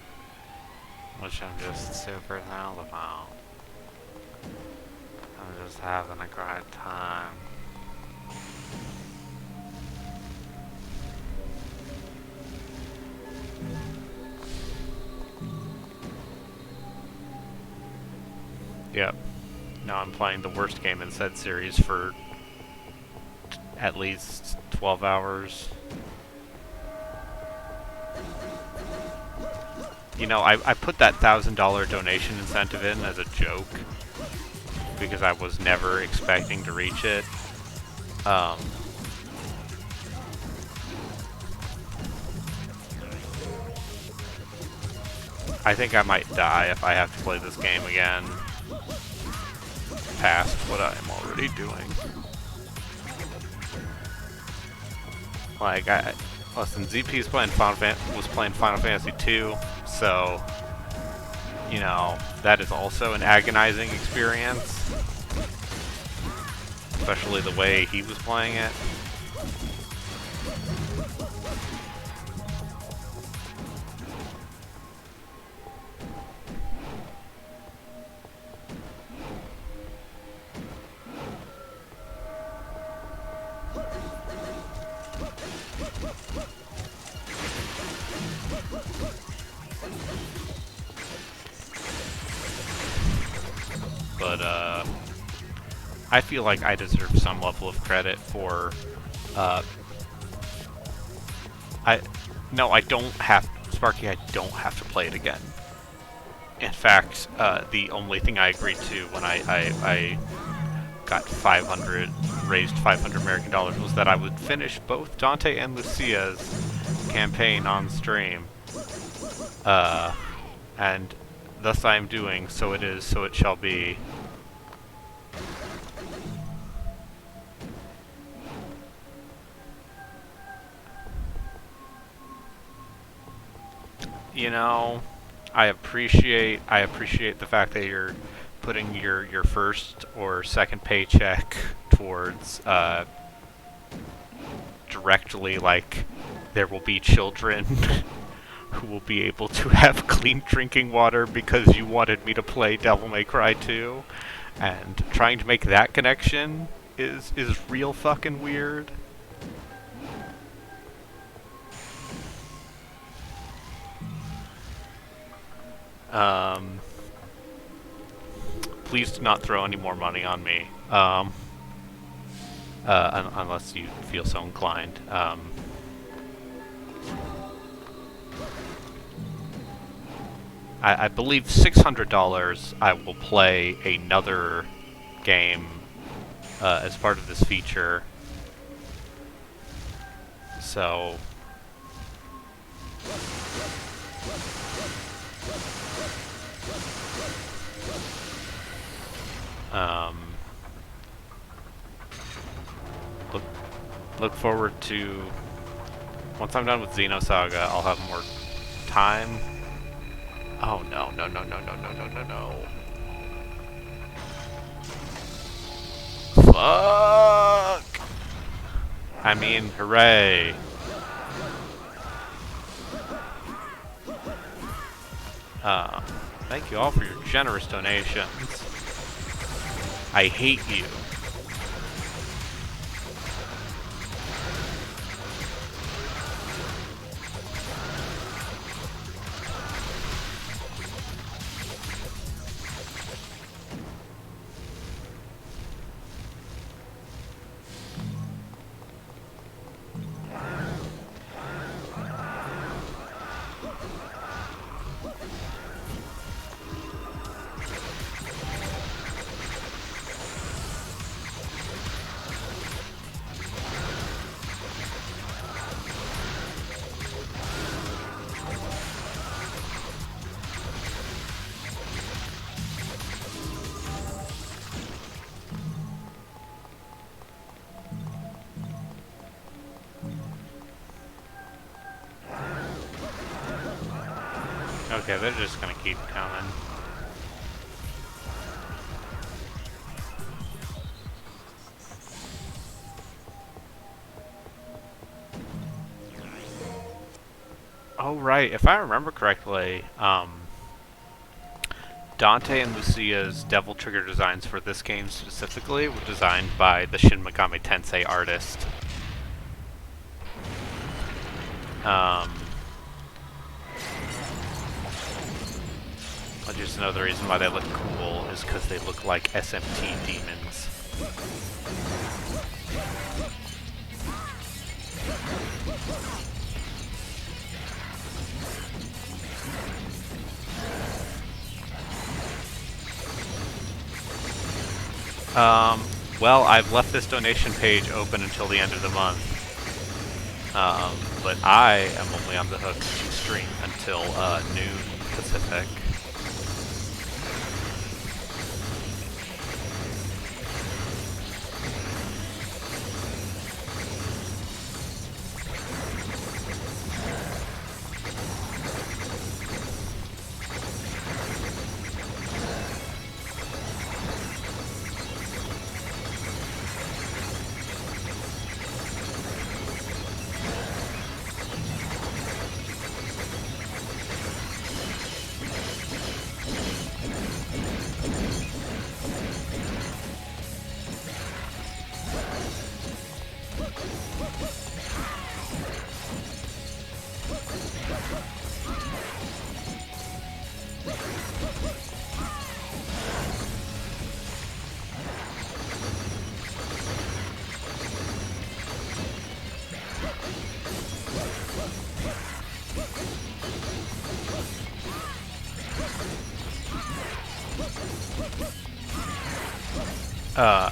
which I'm just super thrilled about. I'm just having a great time. Yep. Now I'm playing the worst game in said series for at least 12 hours. You know, I put that $1,000 donation incentive in as a joke because I was never expecting to reach it. I think I might die if I have to play this game again past what I'm already doing. Like, listen, ZP's was playing Final Fantasy 2, so, you know, that is also an agonizing experience. Especially the way he was playing it. But, I feel like I deserve some level of credit for, no, I don't have, Sparky, I don't have to play it again. In fact, the only thing I agreed to when I got raised 500 American dollars was that I would finish both Dante and Lucia's campaign on stream. And thus I am doing, so it is, so it shall be. You know, I appreciate the fact that you're putting your first or second paycheck towards directly, like, there will be children who will be able to have clean drinking water because you wanted me to play Devil May Cry 2, and trying to make that connection is real fucking weird. Please do not throw any more money on me, unless you feel so inclined. I believe $600 I will play another game as part of this feature. So... look forward to... Once I'm done with Xenosaga, I'll have more time. Oh no, no, no, no, no, no, no, no, no. Fuck! I mean, hooray. Thank you all for your generous donations. I hate you. Okay, they're just gonna keep coming. Oh, right. If I remember correctly, Dante and Lucia's Devil Trigger designs for this game specifically were designed by the Shin Megami Tensei artist. Just another reason why they look cool is because they look like SMT demons. Well, I've left this donation page open until the end of the month. But I am only on the hook to stream until noon Pacific.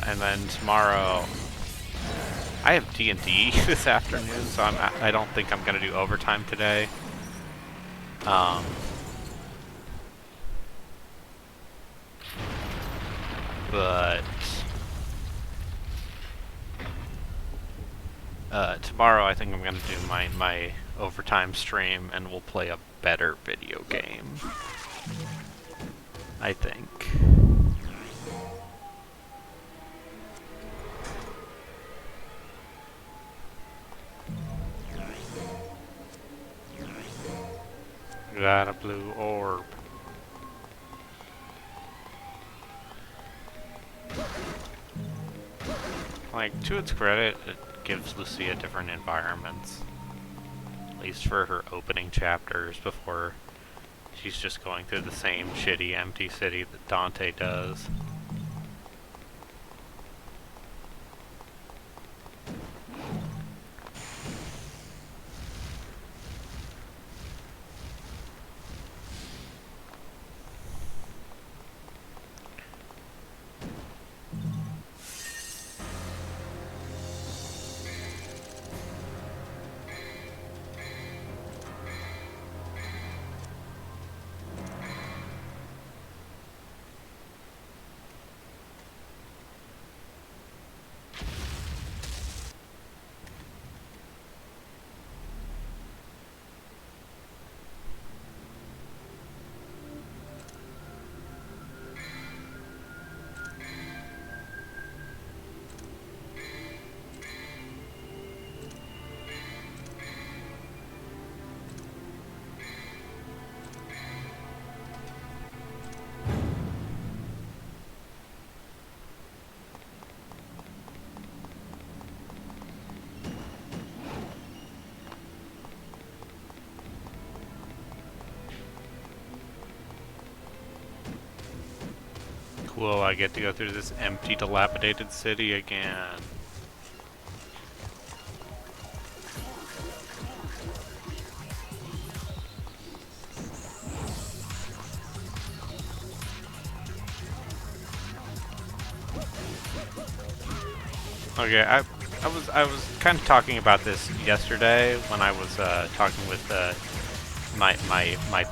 And then tomorrow, I have D&D this afternoon, so I don't think I'm gonna do overtime today. But tomorrow I think I'm gonna do my overtime stream, and we'll play a better video game. I think. Got a blue orb. Like, to its credit, it gives Lucia different environments. At least for her opening chapters before she's just going through the same shitty empty city that Dante does. Cool, I get to go through this empty, dilapidated city again. Okay, I was kind of talking about this yesterday when I was talking with my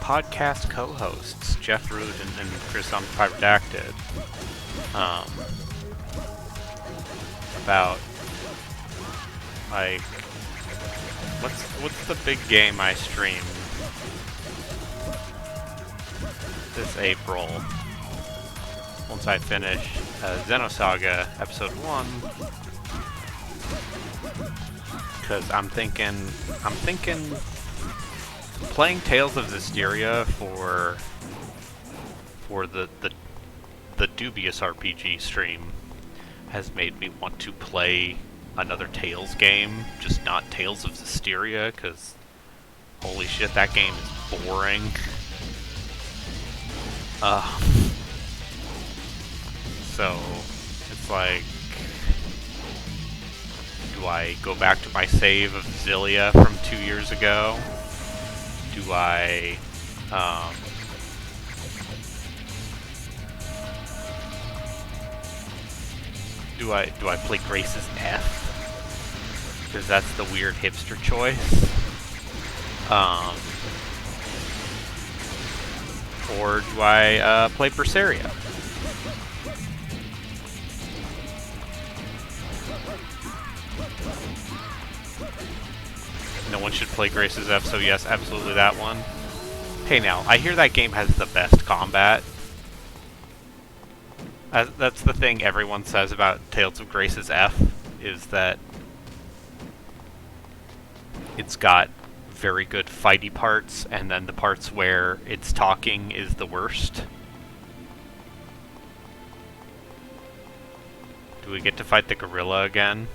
podcast co-hosts, Jeff Root and Chris Unredacted, about like what's the big game I streamed this April once I finish Xenosaga Episode 1, because I'm thinking Playing Tales of Zestiria for the dubious RPG stream has made me want to play another Tales game, just not Tales of Zestiria, because holy shit, that game is boring. So it's like, do I go back to my save of Zilia from 2 years ago? Do I do I play Grace's F? Because that's the weird hipster choice. Or do I play Berseria? No one should play Grace's F, so yes, absolutely that one. Hey now, I hear that game has the best combat. That's the thing everyone says about Tales of Grace's F, is that it's got very good fighty parts, and then the parts where it's talking is the worst. Do we get to fight the gorilla again?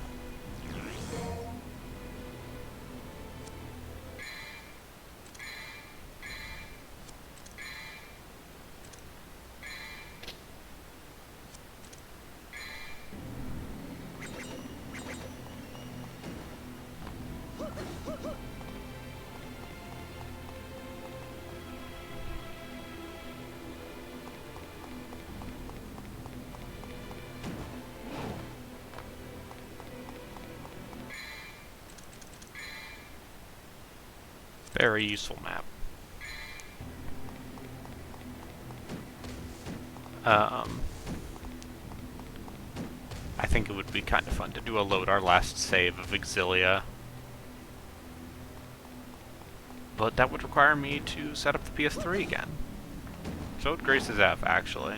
Very useful map. I think it would be kind of fun to do a load our last save of Exilia. But that would require me to set up the PS3 again. So would Grace's F, actually.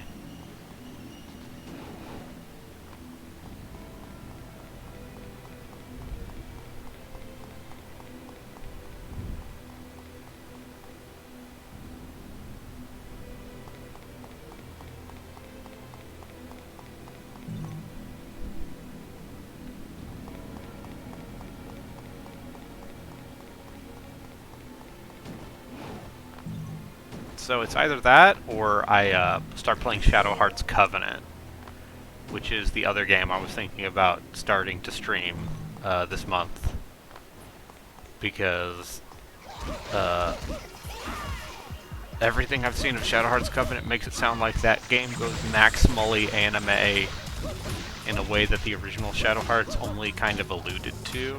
So it's either that, or I start playing Shadow Hearts Covenant, which is the other game I was thinking about starting to stream this month. Because everything I've seen of Shadow Hearts Covenant makes it sound like that game goes maximally anime in a way that the original Shadow Hearts only kind of alluded to.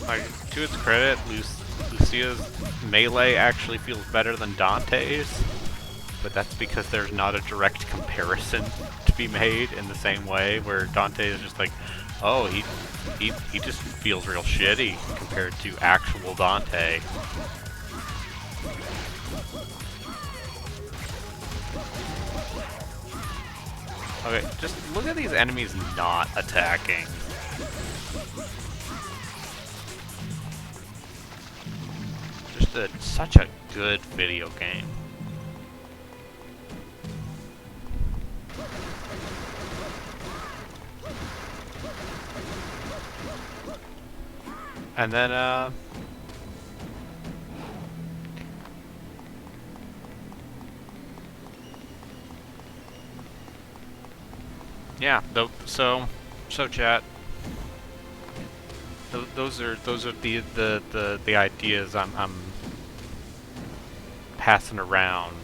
Like, to its credit, Lucia's melee actually feels better than Dante's, but that's because there's not a direct comparison to be made in the same way, where Dante is just like, oh, he just feels real shitty compared to actual Dante. Okay, just look at these enemies not attacking. Such a good video game. And then, Yeah. So chat. Those are the ideas I'm passing around.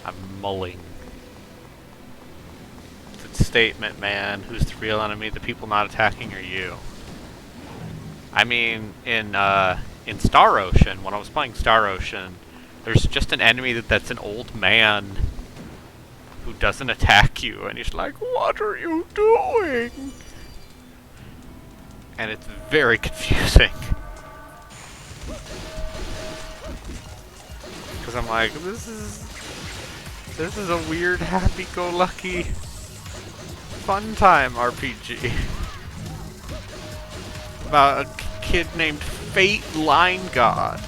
I'm mulling. It's a statement, man. Who's the real enemy? The people not attacking, or you? I mean, in Star Ocean, when I was playing Star Ocean, there's just an enemy that's an old man who doesn't attack you, and he's like, "What are you doing?" And it's very confusing. Because I'm like, this is a weird, happy-go-lucky, fun time RPG. About a kid named Fate Line God.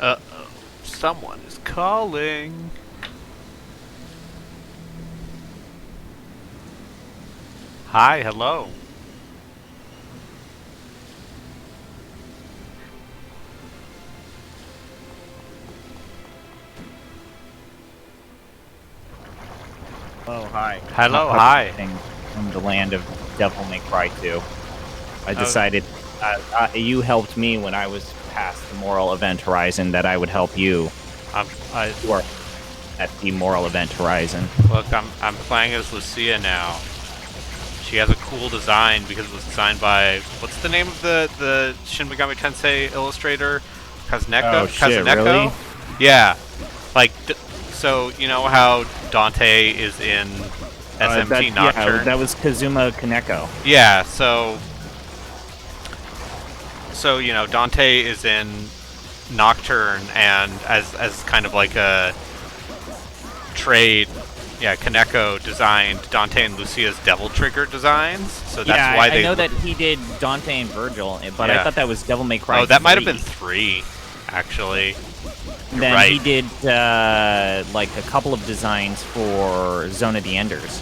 Uh-oh. Someone is calling. Hi, hello. Oh, hi. Hello, hi. From the land of Devil May Cry 2. I decided you helped me when I was past the moral event horizon, that I would help you. Or at the moral event horizon. Look, I'm playing as Lucia now. She has a cool design because it was designed by, what's the name of the Shin Megami Tensei illustrator? Kazneko? Oh shit, Kazneko? really? Yeah. Like, so you know how Dante is in SMT Nocturne? Yeah, that was Kazuma Kaneko. Yeah, so you know, Dante is in Nocturne, and as kind of like a trade, yeah, Kaneko designed Dante and Lucia's Devil Trigger designs. So that's why I know that he did Dante and Virgil, but Yeah. I thought that was Devil May Cry. Oh, that 3. might have been 3, actually. You're Then right. he did like a couple of designs for Zone of the Enders.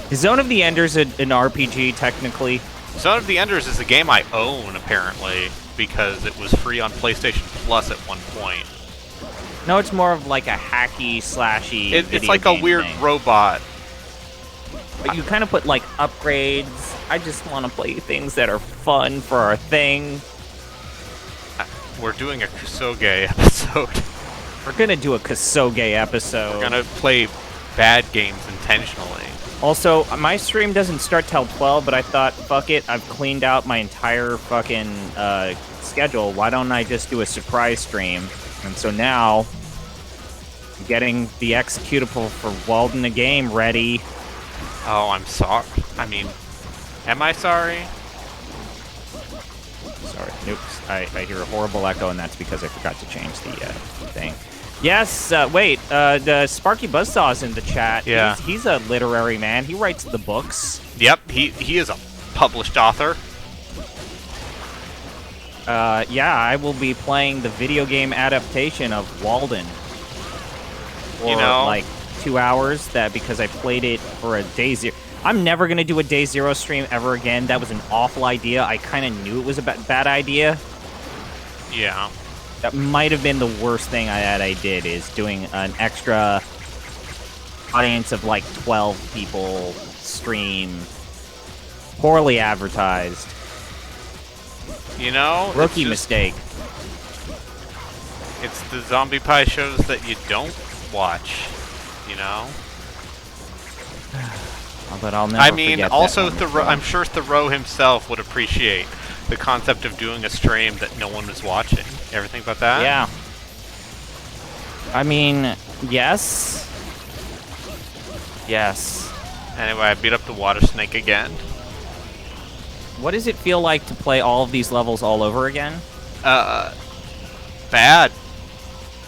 Is Zone of the Enders an RPG technically? Zone of the Enders is a game I own, apparently, because it was free on PlayStation Plus at one point. No, it's more of like a hacky slashy. It's video like a game weird thing. robot. But you kind of put like upgrades. I just want to play things that are fun for our thing. We're doing a Kusoge episode. We're gonna do a Kosoge episode. We're gonna play bad games intentionally. Also, my stream doesn't start till 12, but I thought, fuck it, I've cleaned out my entire fucking schedule. Why don't I just do a surprise stream? And so now, I'm getting the executable for Walden the game ready. Oh, I'm sorry. I mean, am I sorry? Sorry. Oops. I hear a horrible echo, and that's because I forgot to change the thing. Yes, wait, the Sparky Buzzsaw's in the chat. Yeah. He's a literary man. He writes the books. Yep, he is a published author. Yeah, I will be playing the video game adaptation of Walden. For, You know, like 2 hours, because I played it for a day zero. I'm never going to do a day zero stream ever again. That was an awful idea. I kind of knew it was a bad idea. Yeah. That might have been the worst thing I did, is doing an extra audience of like 12 people stream, poorly advertised. You know, Rookie mistake. It's the zombie pie shows that you don't watch, you know? But I'll never I mean, forget also, that one. I'm sure Thoreau himself would appreciate the concept of doing a stream that no one was watching. You ever think about that? Yeah. I mean, yes. Yes. Anyway, I beat up the water snake again. What does it feel like to play all of these levels all over again? Bad.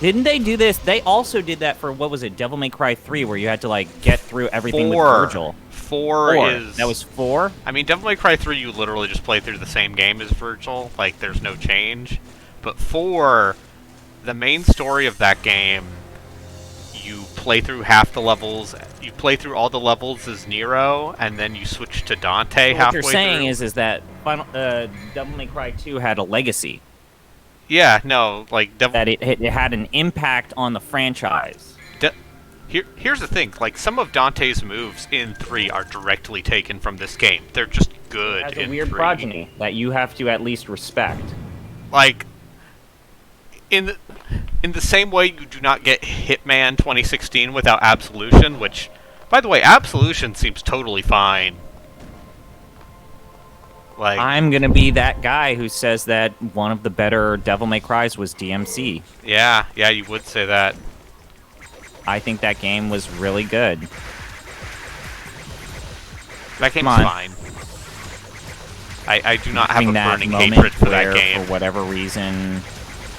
Didn't they do this? They also did that for, what was it, Devil May Cry 3, where you had to, like, get through everything with Virgil. Four is... That was 4? I mean, Devil May Cry 3, you literally just play through the same game as Virgil. Like, there's no change. But 4, the main story of that game, you play through half the levels, you play through all the levels as Nero, and then you switch to Dante halfway through. What you're saying is that Devil May Cry 2 had a legacy. Yeah, no, like... That it had an impact on the franchise. Here's the thing, like, some of Dante's moves in 3 are directly taken from this game. They're just good in 3. It has a weird progeny that you have to at least respect. Like, in the same way you do not get Hitman 2016 without Absolution, which, by the way, Absolution seems totally fine. Like, I'm gonna be that guy who says that one of the better Devil May Cries was DMC. Yeah, you would say that. I think that game was really good. That game's fine. I do not have a burning moment hatred for that game. For whatever reason,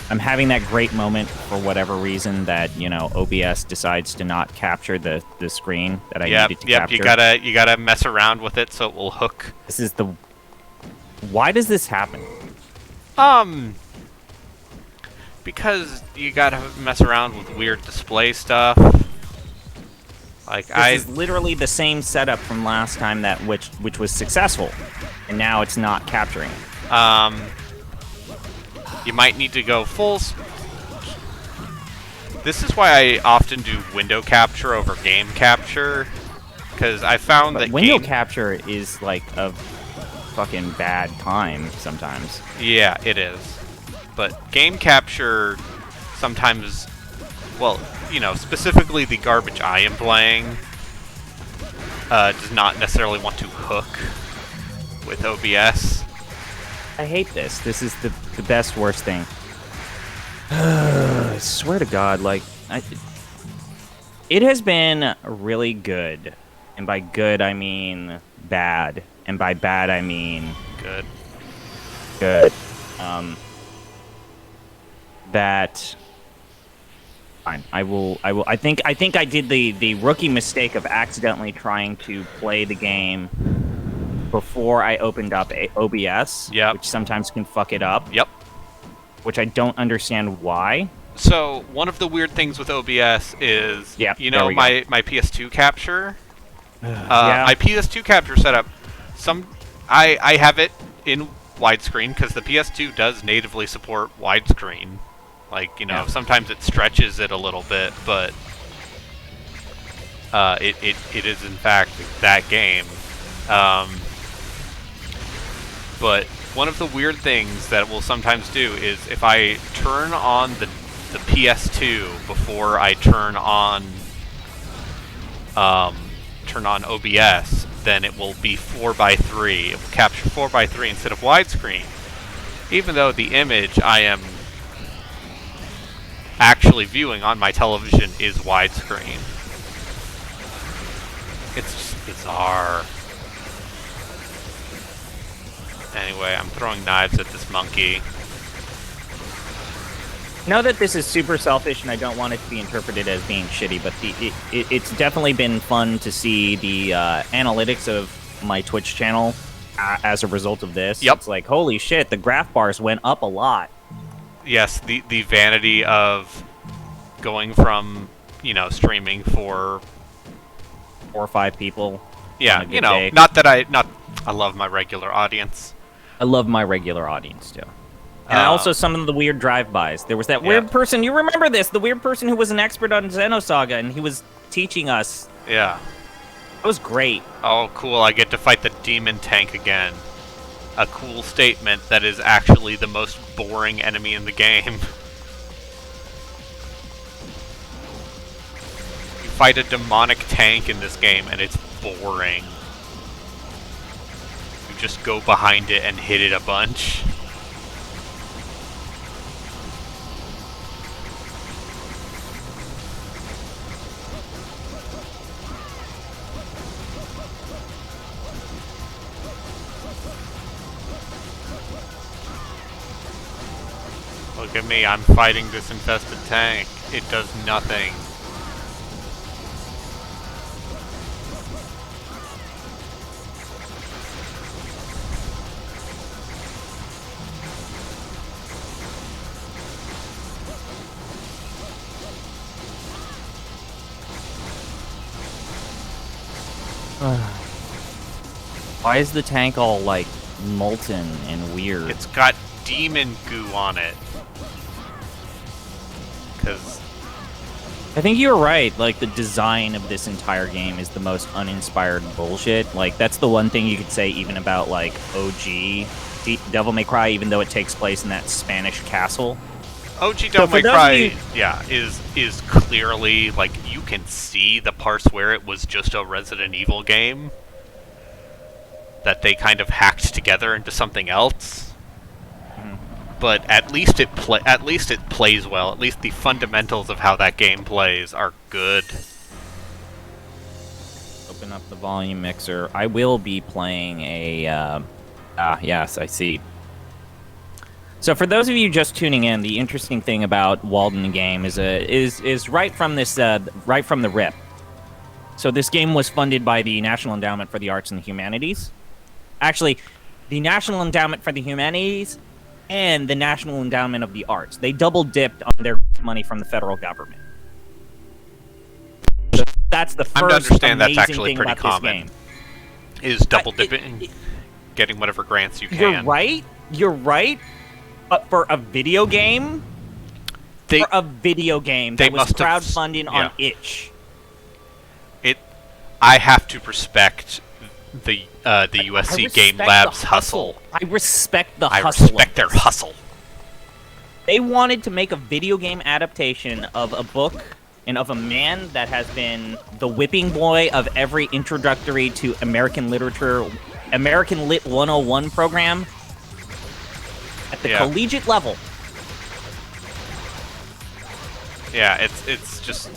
I'm having that great moment for whatever reason that, you know, OBS decides to not capture the screen that I needed to capture. You gotta mess around with it so it will hook. This is the... Why does this happen? Because you gotta mess around with weird display stuff. Like, this is literally the same setup from last time that which was successful, and now it's not capturing it. You might need to go full. This is why I often do window capture over game capture, because I found that window capture is like a fucking bad time sometimes. Yeah, it is. But game capture sometimes, well, you know, specifically the garbage I am playing does not necessarily want to hook with OBS. I hate this. This is the best, worst thing. I swear to God, like, it has been really good. And by good, I mean bad. And by bad, I mean... Good. Good. That... Fine. I think I did the rookie mistake of accidentally trying to play the game before I opened up OBS, which sometimes can fuck it up. Yep. Which I don't understand why. So, one of the weird things with OBS is, you know, my PS2 capture? My PS2 capture setup, I have it in widescreen, because the PS2 does natively support widescreen. Like, you know, sometimes it stretches it a little bit, but it is, in fact, that game. But one of the weird things that it will sometimes do is if I turn on the PS2 before I turn on OBS, then it will be 4:3. It will capture 4:3 instead of widescreen, even though the image I am actually viewing on my television is widescreen. It's just bizarre. Anyway, I'm throwing knives at this monkey. Know that this is super selfish, and I don't want it to be interpreted as being shitty, but it's definitely been fun to see the analytics of my Twitch channel as a result of this. Yep. It's like, holy shit, the graph bars went up a lot. Yes, the vanity of going from, you know, streaming for 4 or 5 people. Yeah, you know, day. I love my regular audience. I love my regular audience too. And also some of the weird drive-bys. There was that weird person. You remember this? The weird person who was an expert on Xenosaga, and he was teaching us. Yeah. That was great. Oh, cool. I get to fight the demon tank again. A cool statement that is actually the most boring enemy in the game. You fight a demonic tank in this game, and it's boring. You just go behind it and hit it a bunch. Look at me, I'm fighting this infested tank. It does nothing. Why is the tank all, like, molten and weird? It's got demon goo on it. Because I think you're right. Like, the design of this entire game is the most uninspired bullshit. Like, that's the one thing you could say even about, like, OG Devil May Cry, even though it takes place in that Spanish castle. OG Devil May Cry, yeah, is clearly, like, you can see the parts where it was just a Resident Evil game that they kind of hacked together into something else. But at least it plays well. At least the fundamentals of how that game plays are good. Open up the volume mixer. I will be playing a. Yes, I see. So for those of you just tuning in, the interesting thing about Walden game is right from this right from the rip. So this game was funded by the National Endowment for the Arts and the Humanities. Actually, the National Endowment for the Humanities and the National Endowment of the Arts. They double-dipped on their money from the federal government. So that's the first I'm to understand amazing that's actually thing pretty about common. This game. Is double-dipping, getting whatever grants you can. You're right. But for a video game, that was crowdfunding on itch. I have to respect the USC Game Labs hustle. I respect the hustle. I respect their hustle. They wanted to make a video game adaptation of a book and of a man that has been the whipping boy of every introductory to American literature, American Lit 101 program at the collegiate level. Yeah, it's just...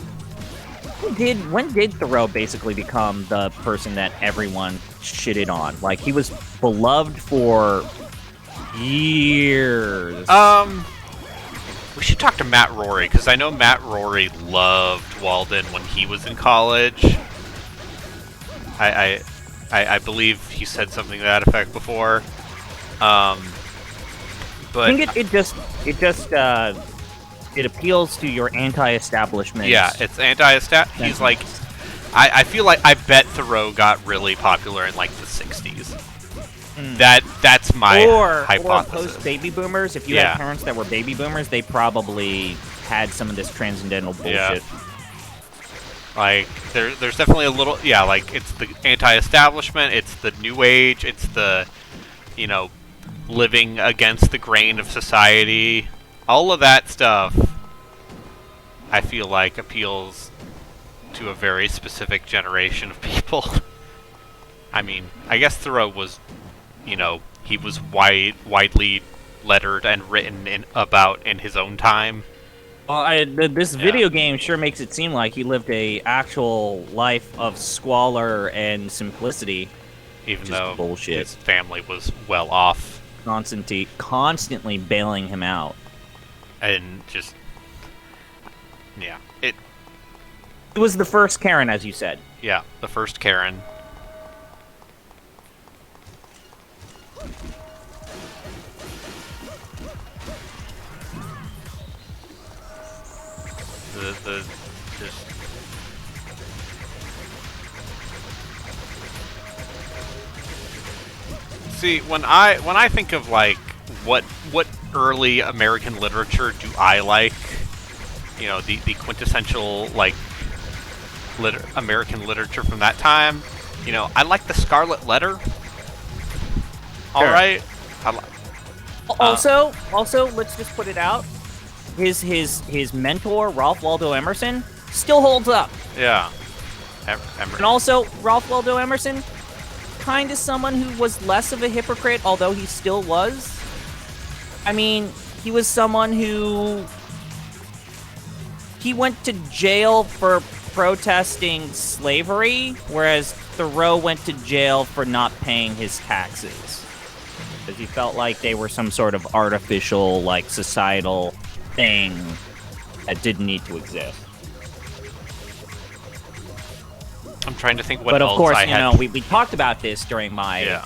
When did Thoreau basically become the person that everyone shitted on? Like, he was beloved for years. We should talk to Matt Rory, because I know Matt Rory loved Walden when he was in college. I believe he said something to that effect before. But I think it appeals to your anti-establishment. Yeah, it's anti-establishment. He's like, I feel like, I bet Thoreau got really popular in, like, the 60s. That's my hypothesis. Or post-baby boomers. If you had parents that were baby boomers, they probably had some of this transcendental bullshit. Yeah. Like, there's definitely a little, like, it's the anti-establishment, it's the new age, it's the, living against the grain of society. All of that stuff, I feel like, appeals to a very specific generation of people. I mean, I guess Thoreau was, he was widely lettered and written about in his own time. Well, this video game sure makes it seem like he lived a actual life of squalor and simplicity. Even though bullshit. His family was well off. Constantly bailing him out. And just... Yeah. It was the first Karen, as you said. Yeah, the first Karen. See, when I think of, like, what early American literature do I like? You know, the quintessential, like, American literature from that time. You know, I like the Scarlet Letter. All right. Also, let's just put it out. His mentor, Ralph Waldo Emerson, still holds up. Yeah. And also, Ralph Waldo Emerson, kind of someone who was less of a hypocrite, although he still was. I mean, he was someone who... He went to jail for protesting slavery, whereas Thoreau went to jail for not paying his taxes. Because he felt like they were some sort of artificial, like, societal thing that didn't need to exist. I'm trying to think what but of else course, I you had. know, we talked about this during my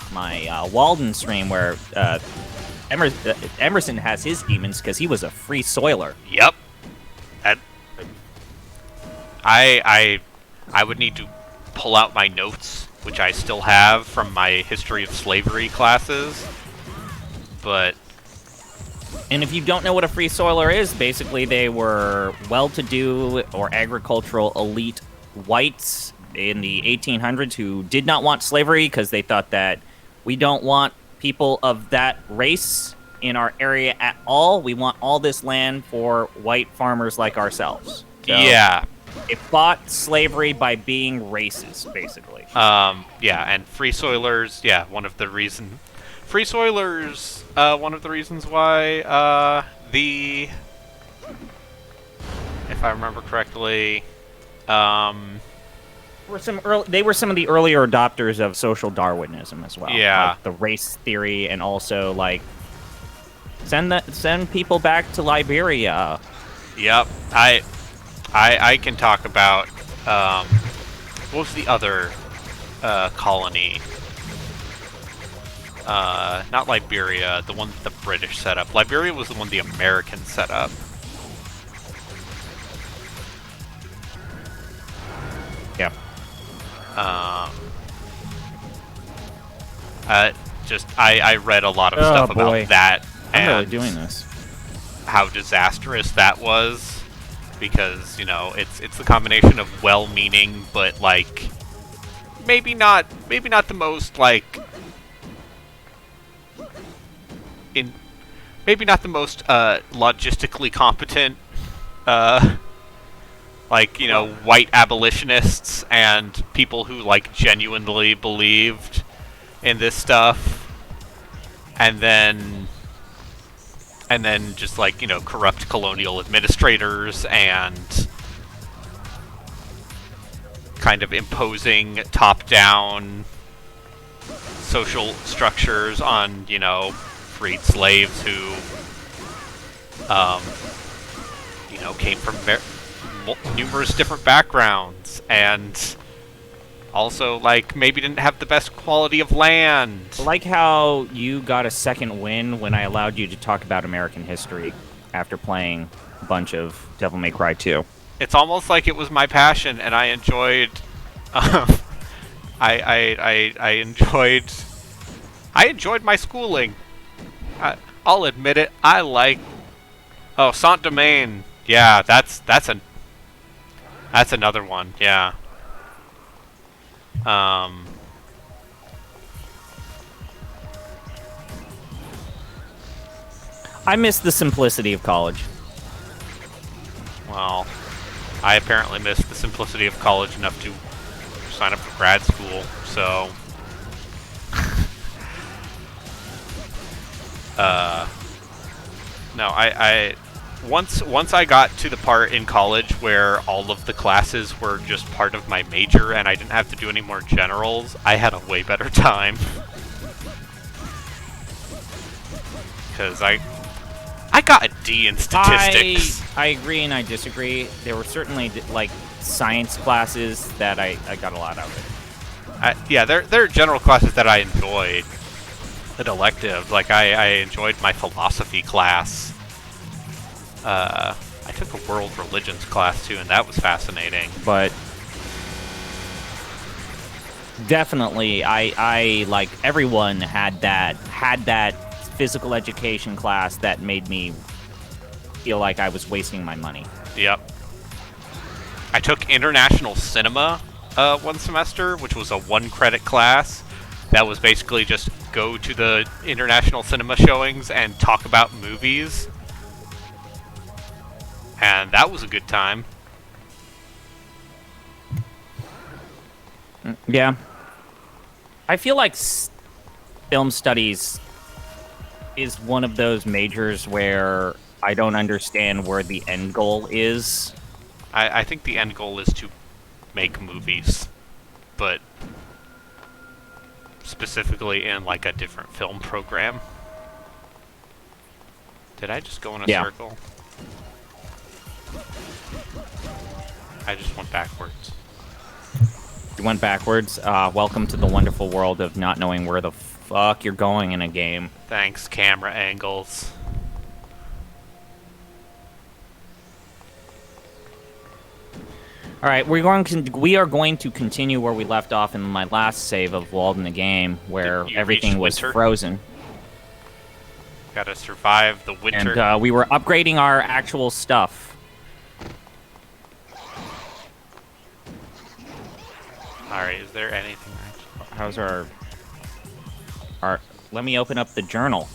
Walden stream where Emerson has his demons because he was a free soiler. Yep. I would need to pull out my notes, which I still have from my history of slavery classes. But and if you don't know what a free soiler is, basically they were well-to-do or agricultural elite whites in the 1800s who did not want slavery because they thought that we don't want people of that race in our area at all. We want all this land for white farmers like ourselves. So yeah. It fought slavery by being racist, basically. Yeah, and free soilers, one of the reasons why, if I remember correctly, they were some of the earlier adopters of social Darwinism as well. Yeah. Like the race theory, and also like send people back to Liberia. Yep. I can talk about what was the other colony? Not Liberia, the one the British set up. Liberia was the one the Americans set up. Yeah. I read a lot of stuff about that. I'm really doing this. How disastrous that was, because, you know, it's the combination of well-meaning, but, like, maybe not the most, like, maybe not the most logistically competent, like, you know, white abolitionists and people who, like, genuinely believed in this stuff, and then just, like, you know, corrupt colonial administrators and kind of imposing top-down social structures on, you know, freed slaves who, you know, came from numerous different backgrounds, and also, like, maybe didn't have the best quality of land. I like how you got a second win when I allowed you to talk about American history after playing a bunch of Devil May Cry 2. It's almost like it was my passion, and I enjoyed. I enjoyed my schooling. I'll admit it. I like. Oh, Saint Domain. Yeah, that's another one. Yeah. I miss the simplicity of college. Well, I apparently missed the simplicity of college enough to sign up for grad school, so... No, once I got to the part in college where all of the classes were just part of my major and I didn't have to do any more generals, I had a way better time. Because I got a D in statistics. I agree and I disagree. There were certainly, like, science classes that I got a lot out of. Yeah, there are general classes that I enjoyed. An elective. Like, I enjoyed my philosophy class. I took a world religions class, too, and that was fascinating. But definitely, I like, everyone had that physical education class that made me feel like I was wasting my money. Yep. I took international cinema one semester, which was a 1-credit class. That was basically just go to the international cinema showings and talk about movies. And that was a good time. Yeah. I feel like film studies is one of those majors where I don't understand where the end goal is. I think the end goal is to make movies, but specifically in like a different film program. Did I just go in a circle? I just went backwards. You went backwards? Welcome to the wonderful world of not knowing where the fuck you're going in a game. Thanks, camera angles. All right, we are going to continue where we left off in my last save of Walden the game, where everything was frozen. Gotta survive the winter. And we were upgrading our actual stuff. Alright, is there anything? How's our... Let me open up the journal.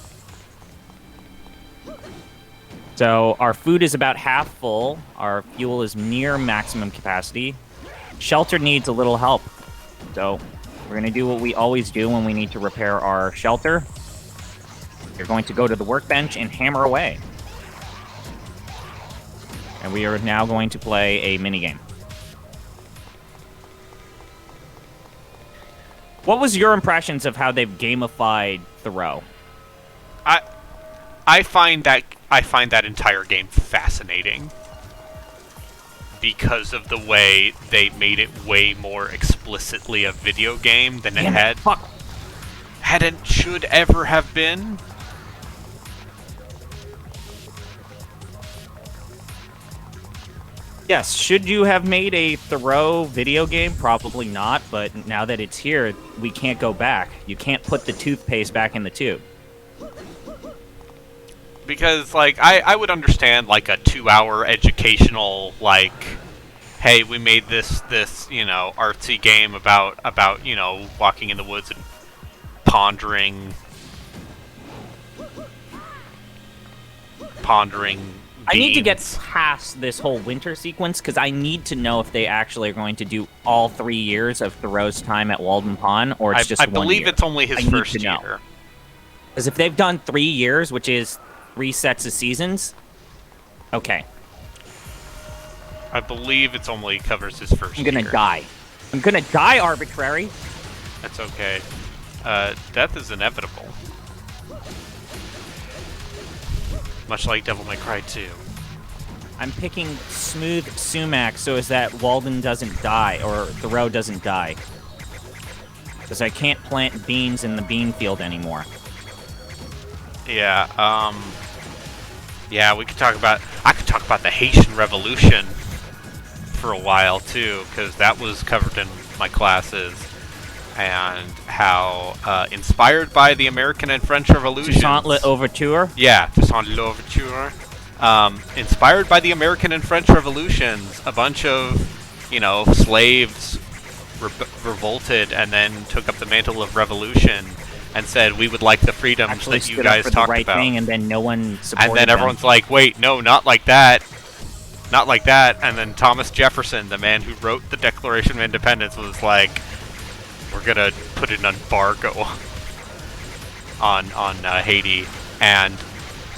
So, our food is about half full. Our fuel is near maximum capacity. Shelter needs a little help. So, we're going to do what we always do when we need to repair our shelter. You're going to go to the workbench and hammer away. And we are now going to play a minigame. What was your impressions of how they've gamified Thoreau? I find that entire game fascinating because of the way they made it way more explicitly a video game than it should ever have been. Yes, should you have made a Thoreau video game? Probably not, but now that it's here, we can't go back. You can't put the toothpaste back in the tube. Because, like, I would understand, like, a 2-hour educational, like, hey, we made this, you know, artsy game about, you know, walking in the woods and pondering I need to get past this whole winter sequence, because I need to know if they actually are going to do all 3 years of Thoreau's time at Walden Pond, or it's just 1 year. I believe it's only his first year. Because if they've done 3 years, which is 3 sets of seasons, okay. I believe it's only covers his first year. I'm gonna die. I'm gonna die, Arbitrary! That's okay. Death is inevitable. Much like Devil May Cry 2. I'm picking smooth sumac so as that Walden doesn't die, or Thoreau doesn't die. Because I can't plant beans in the bean field anymore. Yeah, yeah, I could talk about the Haitian Revolution for a while, too, because that was covered in my classes. And how, inspired by the American and French Revolutions... Toussaint L'Ouverture? Yeah, Toussaint L'Ouverture. Inspired by the American and French Revolutions, a bunch of, you know, slaves revolted and then took up the mantle of revolution and said, we would like the freedoms that you guys talked about. Thing, and then no one supported And then everyone's like, wait, no, not like that. Not like that. And then Thomas Jefferson, the man who wrote the Declaration of Independence, was like, we're gonna put an embargo on Haiti. And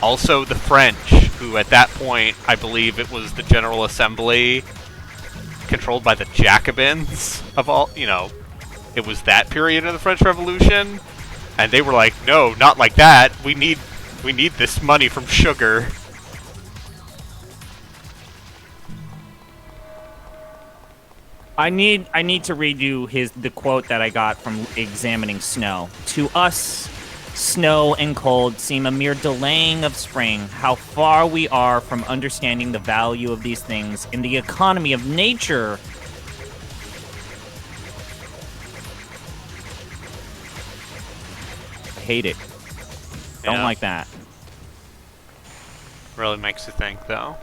also the French, who at that point, I believe it was the General Assembly controlled by the Jacobins of all, you know, it was that period of the French Revolution. And they were like, no, not like that. We need this money from sugar. I need to read you the quote that I got from examining snow. To us, snow and cold seem a mere delaying of spring. How far we are from understanding the value of these things in the economy of nature. I hate it. Don't Yeah. like that. Really makes you think, though.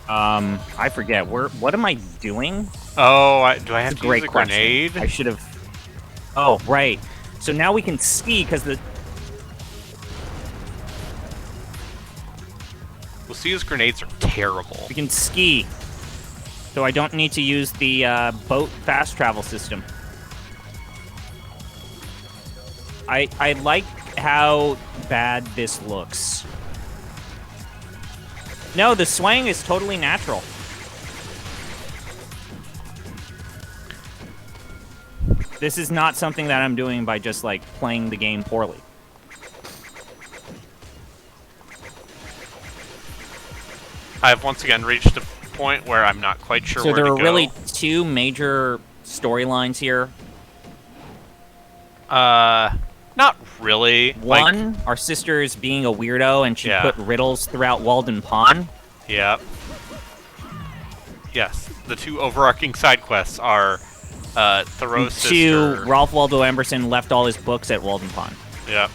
I forget. What am I doing? Oh, do I have That's a to use great a question. grenade? I should have. Oh, right. So now we can ski because the. Lucia's grenades are terrible. We can ski. So I don't need to use the boat fast travel system. I like how bad this looks. No, the swaying is totally natural. This is not something that I'm doing by just, like, playing the game poorly. I've once again reached a point where I'm not quite sure So where there to are go. really two major storylines here. Not really. One, our sister is being a weirdo, and she Yeah. put riddles throughout Walden Pond. Yep. Yes, the two overarching side quests are Thoreau's sister. Two, Ralph Waldo Emerson left all his books at Walden Pond. Yep.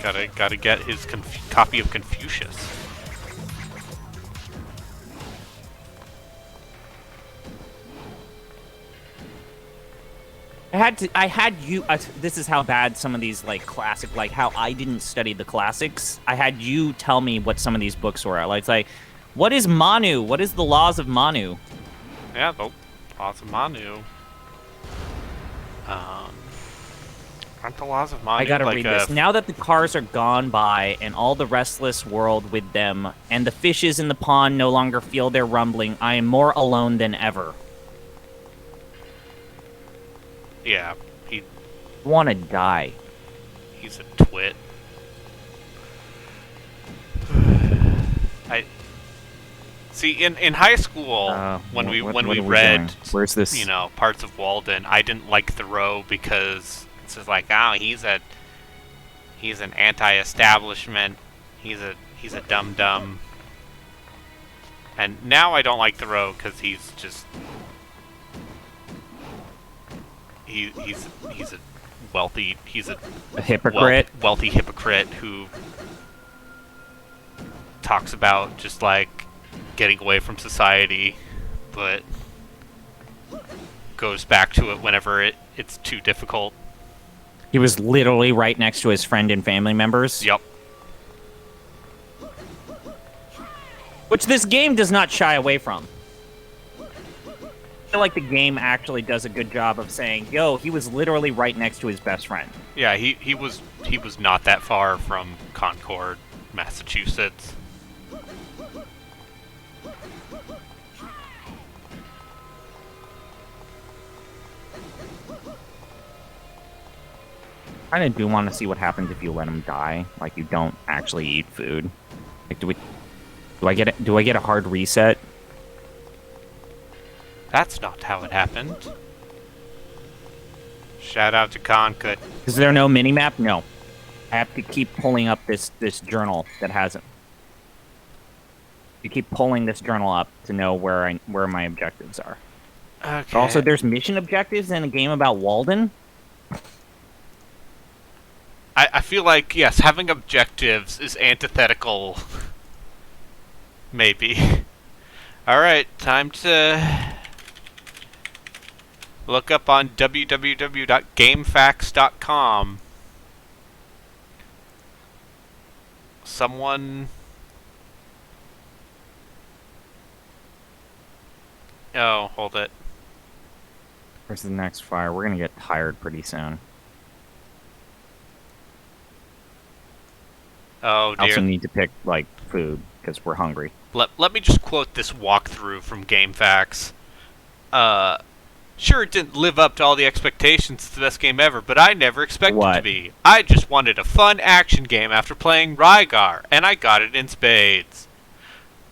Gotta get his copy of Confucius. I had you. This is how bad some of these like classic, like how I didn't study the classics. I had you tell me what some of these books were. Like, what is Manu? What is the laws of Manu? Yeah, the laws of Manu. Aren't the laws of Manu I gotta like read this. Now that the cars are gone by and all the restless world with them, and the fishes in the pond no longer feel their rumbling, I am more alone than ever. Yeah, Wanna die. he's a twit. See, in high school, when we what are we read, doing? Where's this? you know, parts of Walden, I didn't like Thoreau because it's just like, oh, he's an anti-establishment, he's a dum-dum. And now I don't like Thoreau because he's just he's a wealthy A hypocrite. wealthy hypocrite who talks about just like getting away from society, but goes back to it whenever it's too difficult. He was literally right next to his friend and family members. Yep. Which this game does not shy away from. I feel like the game actually does a good job of saying, yo, he was literally right next to his best friend. Yeah, he was not that far from Concord, Massachusetts. I kinda do want to see what happens if you let him die. Like, you don't actually eat food. Like, do I get a hard reset? That's not how it happened. Shout out to Concord. Is there no minimap? No. I have to keep pulling up this journal that hasn't. You keep pulling this journal up to know where my objectives are. Okay. But also, there's mission objectives in a game about Walden. I feel like, yes, having objectives is antithetical. Maybe. Alright, time to look up on www.gamefacts.com. Someone... Oh, hold it. Where's the next fire? We're gonna get tired pretty soon. Oh, I also dear. need to pick, like, food, because we're hungry. Let me just quote this walkthrough from GameFAQs. Sure, it didn't live up to all the expectations. It's the best game ever, but I never expected it to What? be. I just wanted a fun action game after playing Rygar, and I got it in spades.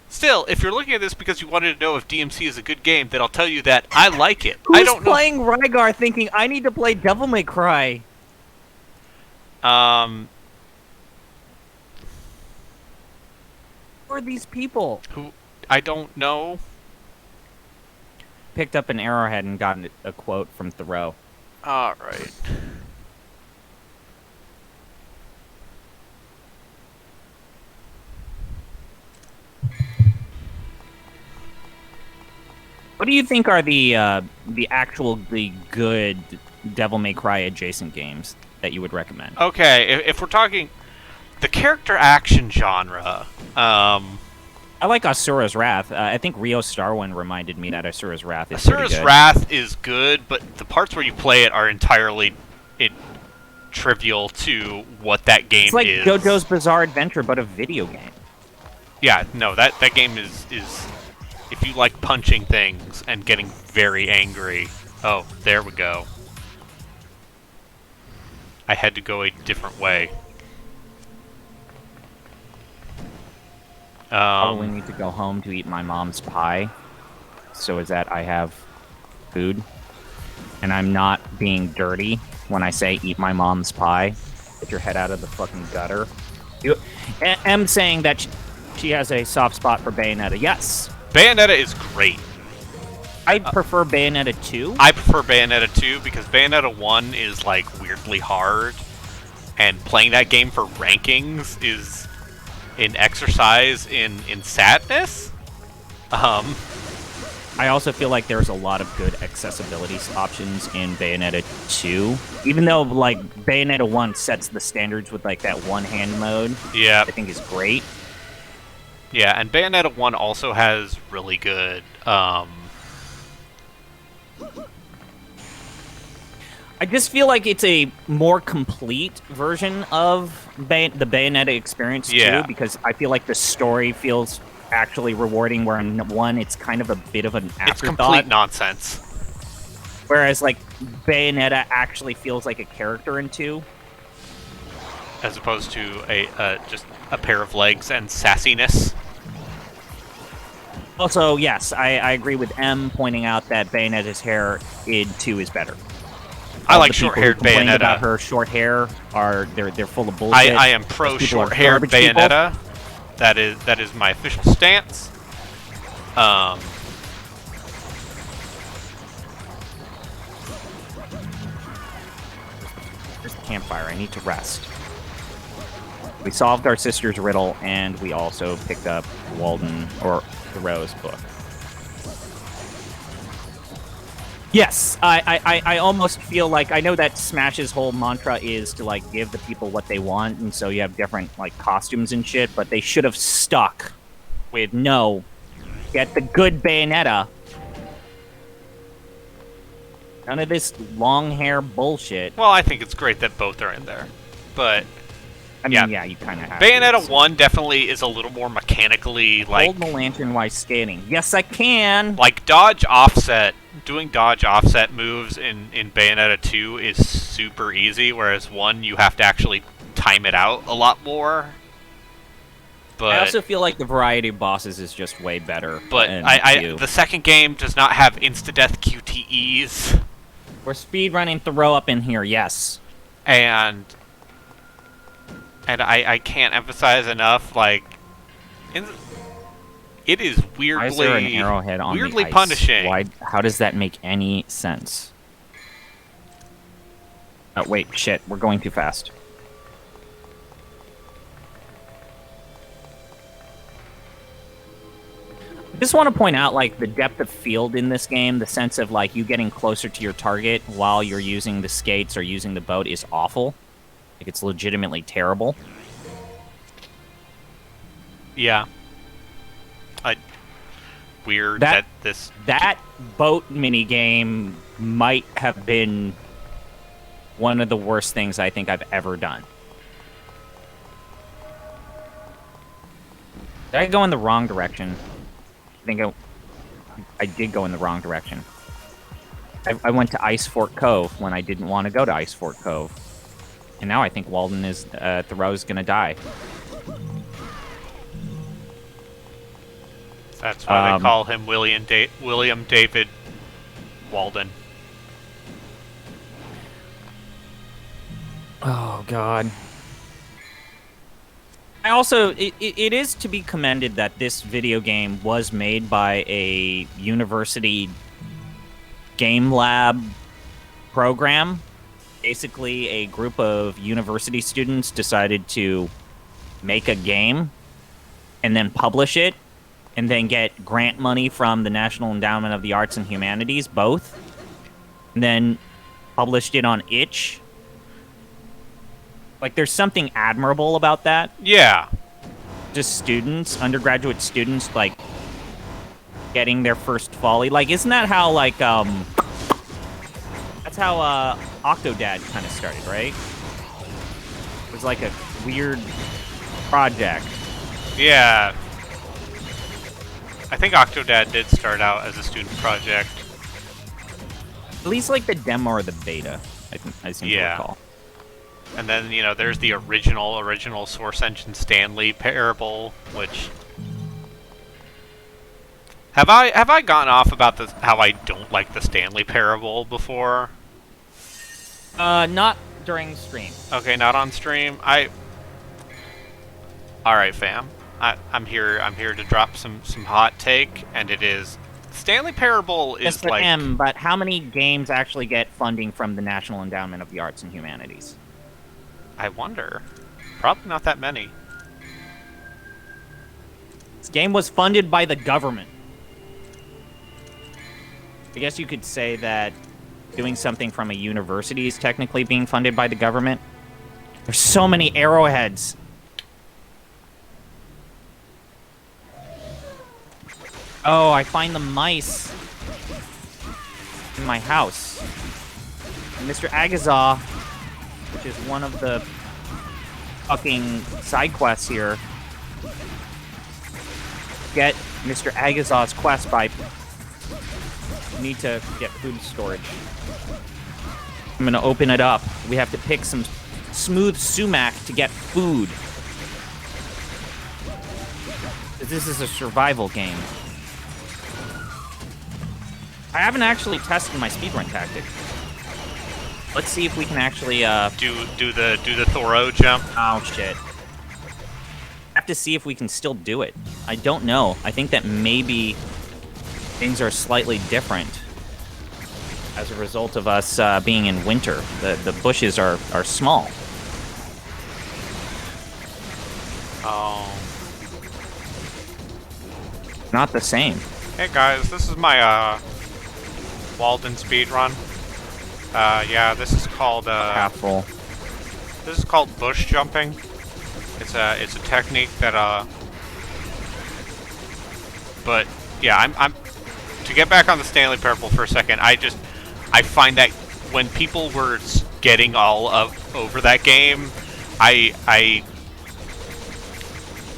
Still, if you're looking at this because you wanted to know if DMC is a good game, then I'll tell you that I like it. I don't know. playing Rygar thinking, I need to play Devil May Cry? Who Who are these people? I don't know. picked up an arrowhead and got a quote from Thoreau. All right. What do you think are the actually good Devil May Cry adjacent games that you would recommend? Okay, if we're talking the character action genre, I like Asura's Wrath. I think Rio Starwind reminded me that Asura's Wrath is pretty Asura's good. Wrath is good, but the parts where you play it are entirely trivial to what that game It's like is. JoJo's Bizarre Adventure, but a video game. Yeah, no, that game is if you like punching things and getting very angry. Oh, there we go. I had to go a different way. Probably need to go home to eat my mom's pie, so is that I have food, and I'm not being dirty when I say eat my mom's pie. Get your head out of the fucking gutter. I'm saying that she has a soft spot for Bayonetta. Yes, Bayonetta is great. I prefer Bayonetta 2. I prefer Bayonetta 2 because Bayonetta 1 is like weirdly hard, and playing that game for rankings is an exercise in sadness. I also feel like there's a lot of good accessibility options in Bayonetta 2. Even though, like, Bayonetta 1 sets the standards with, like, that one-hand mode. Yeah. I think is great. Yeah, and Bayonetta 1 also has really good, I just feel like it's a more complete version of the Bayonetta experience, too, because I feel like the story feels actually rewarding, where in 1, it's kind of a bit of an afterthought. It's complete nonsense. Whereas, like, Bayonetta actually feels like a character in 2. As opposed to just a pair of legs and sassiness. Also, yes, I agree with M pointing out that Bayonetta's hair in 2 is better. I like short-haired Bayonetta. Bayonetta. About her short hair they're full of bullshit. I am pro short-haired Bayonetta. That is my official stance. There's the campfire. I need to rest. We solved our sister's riddle, and we also picked up Walden or Thoreau's book. Yes, I almost feel like, I know that Smash's whole mantra is to, like, give the people what they want, and so you have different, like, costumes and shit, but they should have stuck with, no, get the good Bayonetta. None of this long hair bullshit. Well, I think it's great that both are in there, but I mean, yeah, you kind of have Bayonetta to. 1 definitely is a little more mechanically, like... Hold the lantern while skating. Yes, I can! Like, dodge offset, doing dodge offset moves in Bayonetta 2 is super easy, whereas 1, you have to actually time it out a lot more. But I also feel like the variety of bosses is just way better. But the second game does not have insta-death QTEs. We're speedrunning Thoreau up in here, yes. And I can't emphasize enough, like, it is weirdly, Why is there an arrowhead on weirdly the ice? punishing. How does that make any sense? Oh, wait, shit, we're going too fast. I just want to point out, like, the depth of field in this game, the sense of, like, you getting closer to your target while you're using the skates or using the boat is awful. Like, it's legitimately terrible. Yeah. Weird that this... That boat minigame might have been one of the worst things I think I've ever done. Did I go in the wrong direction? I think I did go in the wrong direction. I went to Ice Fork Cove when I didn't want to go to Ice Fork Cove. And now I think Walden is... Thoreau's gonna die. That's why they call him William David Walden. Oh, God. I also... It is to be commended that this video game was made by a university game lab program. Basically, a group of university students decided to make a game and then publish it and then get grant money from the National Endowment of the Arts and Humanities, both. And then published it on itch. Like, there's something admirable about that. Yeah. Just students, undergraduate students, like, getting their first folly. Like, isn't that how, like, that's how, Octodad kind of started, right? It was like a weird project. Yeah. I think Octodad did start out as a student project. At least, like, the demo or the beta, I seem to recall. And then, you know, there's the original Source Engine Stanley parable, which... Have I gone off about how I don't like the Stanley parable before? Not during stream. Okay, not on stream. Alright, fam. I'm here to drop some hot take, and it is... Stanley Parable is yes, like... but how many games actually get funding from the National Endowment of the Arts and Humanities? I wonder. Probably not that many. This game was funded by the government. I guess you could say that doing something from a university is technically being funded by the government. There's so many arrowheads. Oh, I find the mice in my house. And Mr. Agazaw, which is one of the fucking side quests here, get Mr. Agazaw's quest by... need to get food storage. I'm gonna open it up. We have to pick some smooth sumac to get food. This is a survival game. I haven't actually tested my speedrun tactic. Let's see if we can actually do the Thoreau jump. Oh shit. Have to see if we can still do it. I don't know. I think that maybe things are slightly different as a result of us being in winter. The bushes are small. Oh. Not the same. Hey guys, this is my Walden speedrun. Yeah, this is called Half roll. This is called bush jumping. It's a technique that but yeah, I'm to get back on the Stanley Parable for a second. I find that when people were getting all over that game,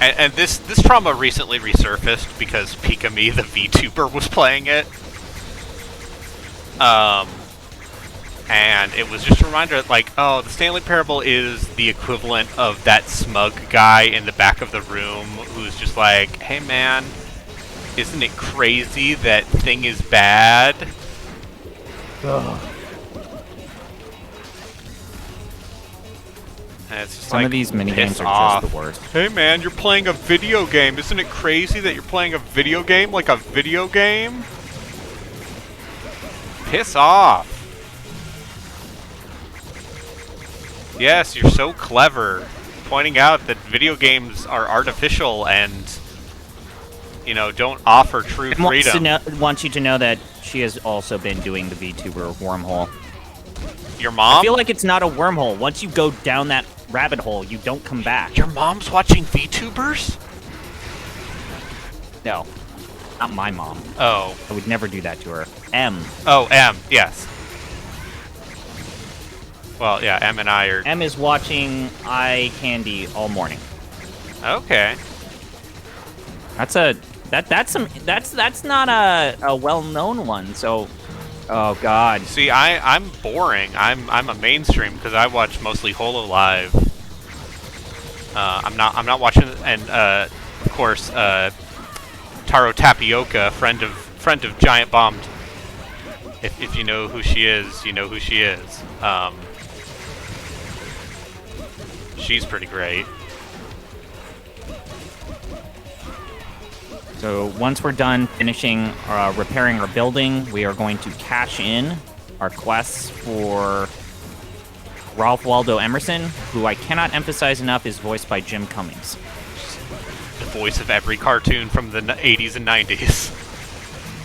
and this trauma recently resurfaced because Pika-Me, the VTuber, was playing it. And it was just a reminder, like, oh, the Stanley Parable is the equivalent of that smug guy in the back of the room who's just like, hey man, isn't it crazy that thing is bad? Ugh. And it's just Some like, of these minigames are off. just the worst. Hey man, you're playing a video game. Isn't it crazy that you're playing a video game like a video game? Piss off. Yes, you're so clever, pointing out that video games are artificial and, you know, don't offer true freedom. Wants you to know that she has also been doing the VTuber wormhole. Your mom? I feel like it's not a wormhole. Once you go down that rabbit hole, you don't come back. Your mom's watching VTubers? No, not my mom. Oh. I would never do that to her. M. Oh, M, yes. Well, yeah, M and I are... M is watching Eye Candy all morning. Okay. That's not a well-known one, so... Oh, God. See, I'm boring. I'm a mainstream because I watch mostly HoloLive. I'm not watching... And, of course, Taro Tapioca, friend of Giant Bombed. If you know who she is, you know who she is. She's pretty great. So once we're done finishing repairing our building, we are going to cash in our quests for Ralph Waldo Emerson, who I cannot emphasize enough is voiced by Jim Cummings. The voice of every cartoon from the 80s and 90s.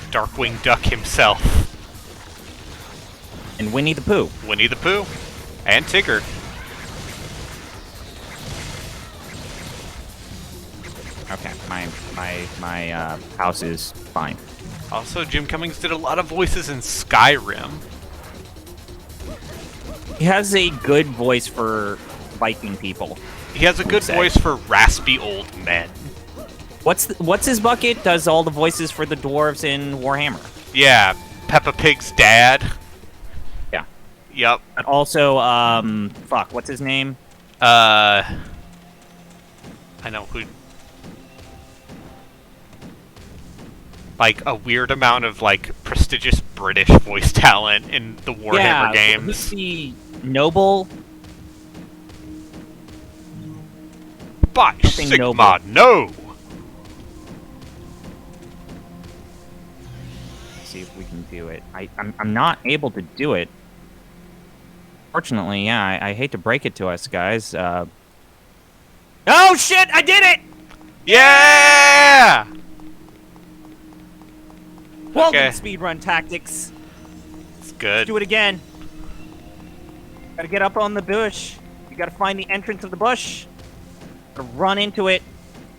Darkwing Duck himself. And Winnie the Pooh. Winnie the Pooh. And Tigger. Okay, my house is fine. Also, Jim Cummings did a lot of voices in Skyrim. He has a good voice for Viking people. He has a good voice for raspy old men. What's his bucket? Does all the voices for the dwarves in Warhammer? Yeah, Peppa Pig's dad. Yeah. Yep. And also, fuck, what's his name? I know who. Like a weird amount of like prestigious British voice talent in the Warhammer games. Who's the noble? By Something Sigma, noble. no! Let's see if we can do it. I'm not able to do it. Fortunately, yeah, I hate to break it to us, guys. Oh shit! I did it! Yeah! Well Okay. done, speedrun tactics. It's good. Do it again. Gotta get up on the bush. You gotta find the entrance of the bush. Gotta run into it,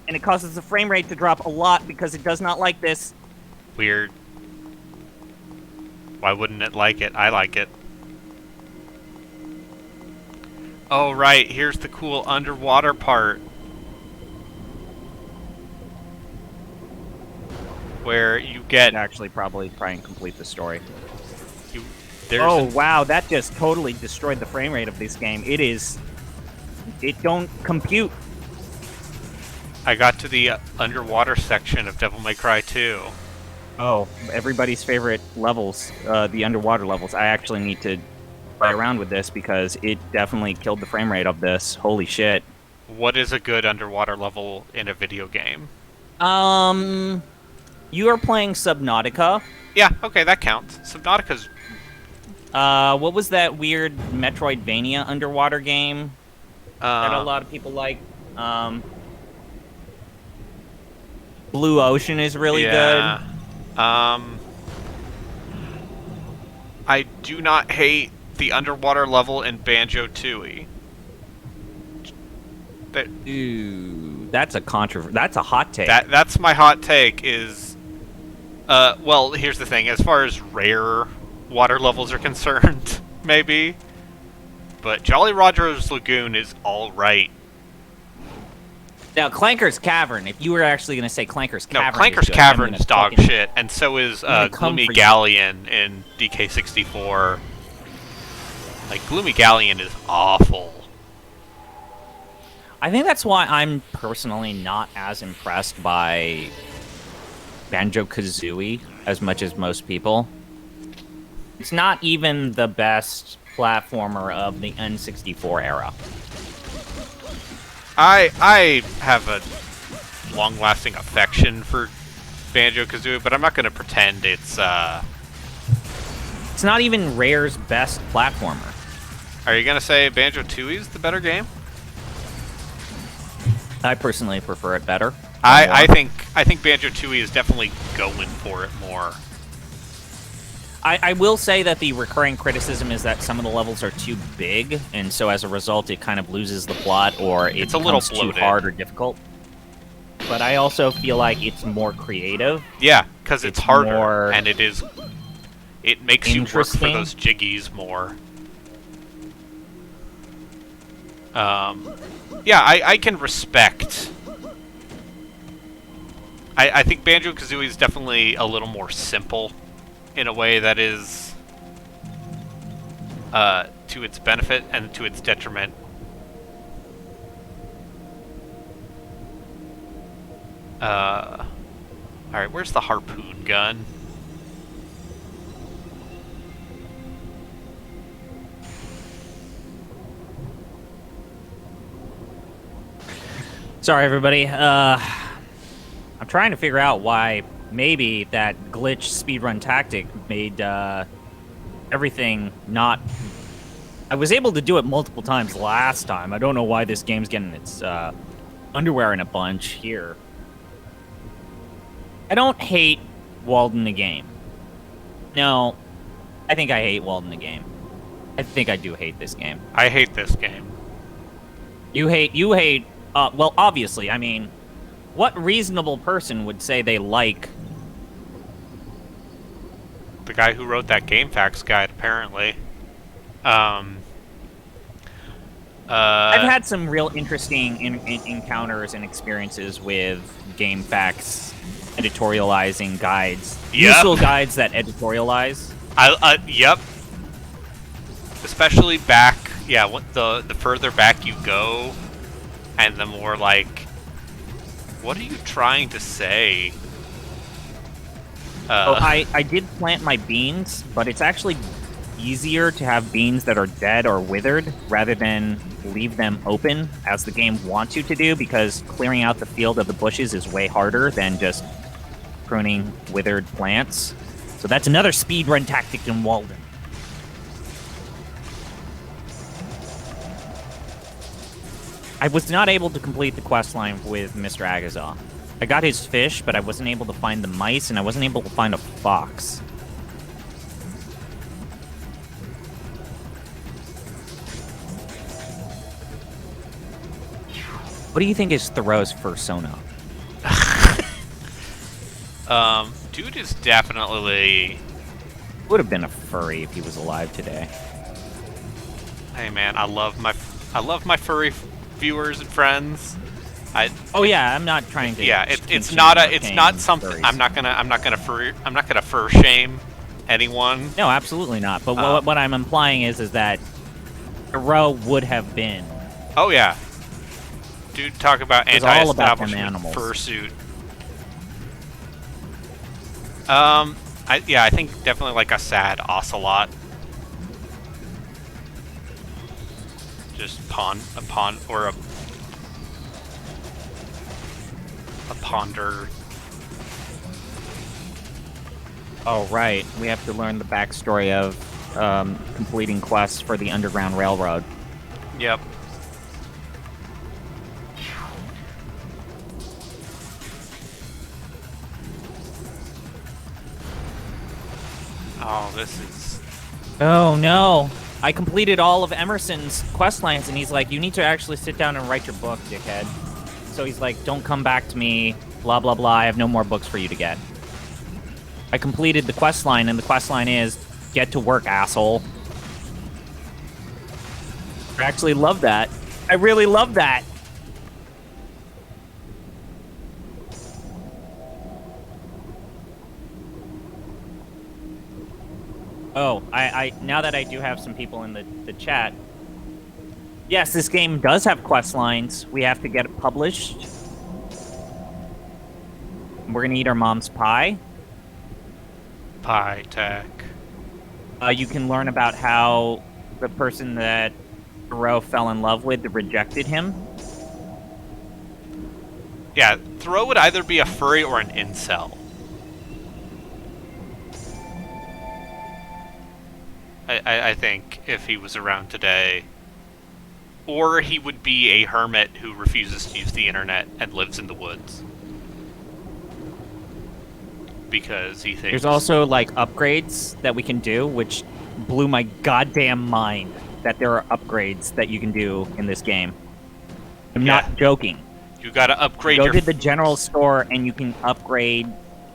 and it causes the frame rate to drop a lot because it does not like this. Weird. Why wouldn't it like it? I like it. Oh, right. Here's the cool underwater part. Where you get... Actually, probably try and complete the story. There's Wow, that just totally destroyed the frame rate of this game. It don't compute. I got to the underwater section of Devil May Cry 2. Oh, everybody's favorite levels, the underwater levels. I actually need to play around with this because it definitely killed the frame rate of this. Holy shit. What is a good underwater level in a video game? You are playing Subnautica. Yeah, okay, that counts. Subnautica's... What was that weird Metroidvania underwater game that a lot of people like? Blue Ocean is really good. I do not hate the underwater level in Banjo-Tooie. Ooh, that's a hot take. That's my hot take is... well, here's the thing. As far as rare water levels are concerned, maybe. But Jolly Roger's Lagoon is alright. Now, Clanker's Cavern, if you were actually going to say Clanker's Cavern... No, Clanker's Cavern's dog shit, and so is Gloomy Galleon in DK64. Like, Gloomy Galleon is awful. I think that's why I'm personally not as impressed by Banjo-Kazooie as much as most people. It's not even the best platformer of the N64 era. I have a long-lasting affection for Banjo-Kazooie, but I'm not going to pretend it's not even Rare's best platformer. Are you going to say Banjo-Tooie is the better game? I personally prefer it better. I think Banjo-Tooie is definitely going for it more. I will say that the recurring criticism is that some of the levels are too big, and so as a result, it kind of loses the plot, or It's a little becomes too bloated. hard or difficult. But I also feel like it's more creative. Yeah, because it's harder, more and it makes you work for interesting. those jiggies more. Yeah, I can respect... I think Banjo-Kazooie is definitely a little more simple in a way that is to its benefit and to its detriment. Alright, where's the harpoon gun? Sorry, everybody. I'm trying to figure out why maybe that glitch speedrun tactic made everything not... I was able to do it multiple times last time. I don't know why this game's getting its underwear in a bunch here. I don't hate Walden the game. No, I think I hate Walden the game. I think I do hate this game. I hate this game. You hate, well, obviously, I mean, what reasonable person would say they like... The guy who wrote that GameFAQs guide, apparently. I've had some real interesting encounters and experiences with GameFAQs editorializing guides. Yep. Useful guides that editorialize. Yep. Especially back, yeah, the further back you go, and the more like, what are you trying to say? I did plant my beans, but it's actually easier to have beans that are dead or withered rather than leave them open, as the game wants you to do, because clearing out the field of the bushes is way harder than just pruning withered plants. So that's another speedrun tactic in Walden. I was not able to complete the questline with Mr. Agazaw. I got his fish, but I wasn't able to find the mice, and I wasn't able to find a fox. What do you think is Thoreau's persona? Dude is definitely... Would have been a furry if he was alive today. Hey man, I love my furry viewers and friends. Oh yeah, I'm not trying to. Yeah, it's not something. Furries. I'm not gonna fur shame anyone. No, absolutely not. But what I'm implying is that Thoreau would have been. Oh yeah, dude, talk about It's all about them anti-establishment animals. fursuit. I think definitely like a sad ocelot. Just a ponder. Oh right, we have to learn the backstory of completing quests for the Underground Railroad. Yep. Oh, this is... Oh no! I completed all of Emerson's quest lines, and he's like, "You need to actually sit down and write your book, dickhead." So he's like, "Don't come back to me, blah blah blah, I have no more books for you to get." I completed the quest line, and the quest line is, "Get to work, asshole." I actually love that. I really love that. Oh, I now that I do have some people in the chat, yes, this game does have quest lines. We have to get it published. We're gonna eat our mom's pie. Pie tech. You can learn about how the person that Thoreau fell in love with rejected him. Yeah, Thoreau would either be a furry or an incel. I think if he was around today. Or he would be a hermit who refuses to use the internet and lives in the woods. Because he thinks... There's also, like, upgrades that we can do, which blew my goddamn mind that there are upgrades that you can do in this game. I'm not joking. You gotta upgrade Go your... to the general store and you can upgrade...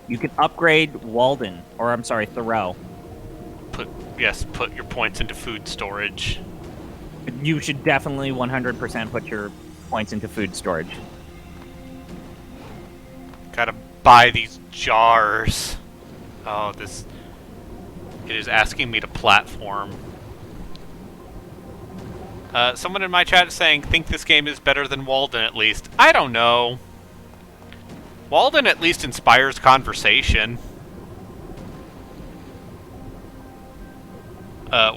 You can upgrade Walden, or I'm sorry, Thoreau. Put your points into food storage. You should definitely 100% put your points into food storage. Gotta buy these jars. Oh, this... It is asking me to platform. Someone in my chat is saying, think this game is better than Walden at least. I don't know. Walden at least inspires conversation.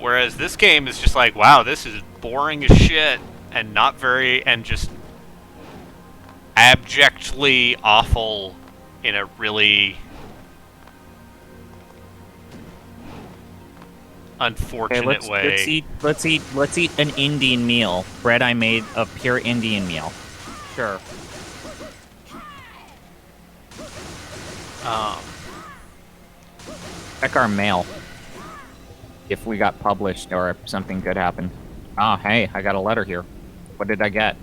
Whereas this game is just like, wow, this is boring as shit, and not very, and just abjectly awful in a really unfortunate way. Let's eat an Indian meal. Bread I made of pure Indian meal. Sure. Check our mail. If we got published or if something good happened. Oh, hey, I got a letter here. What did I get?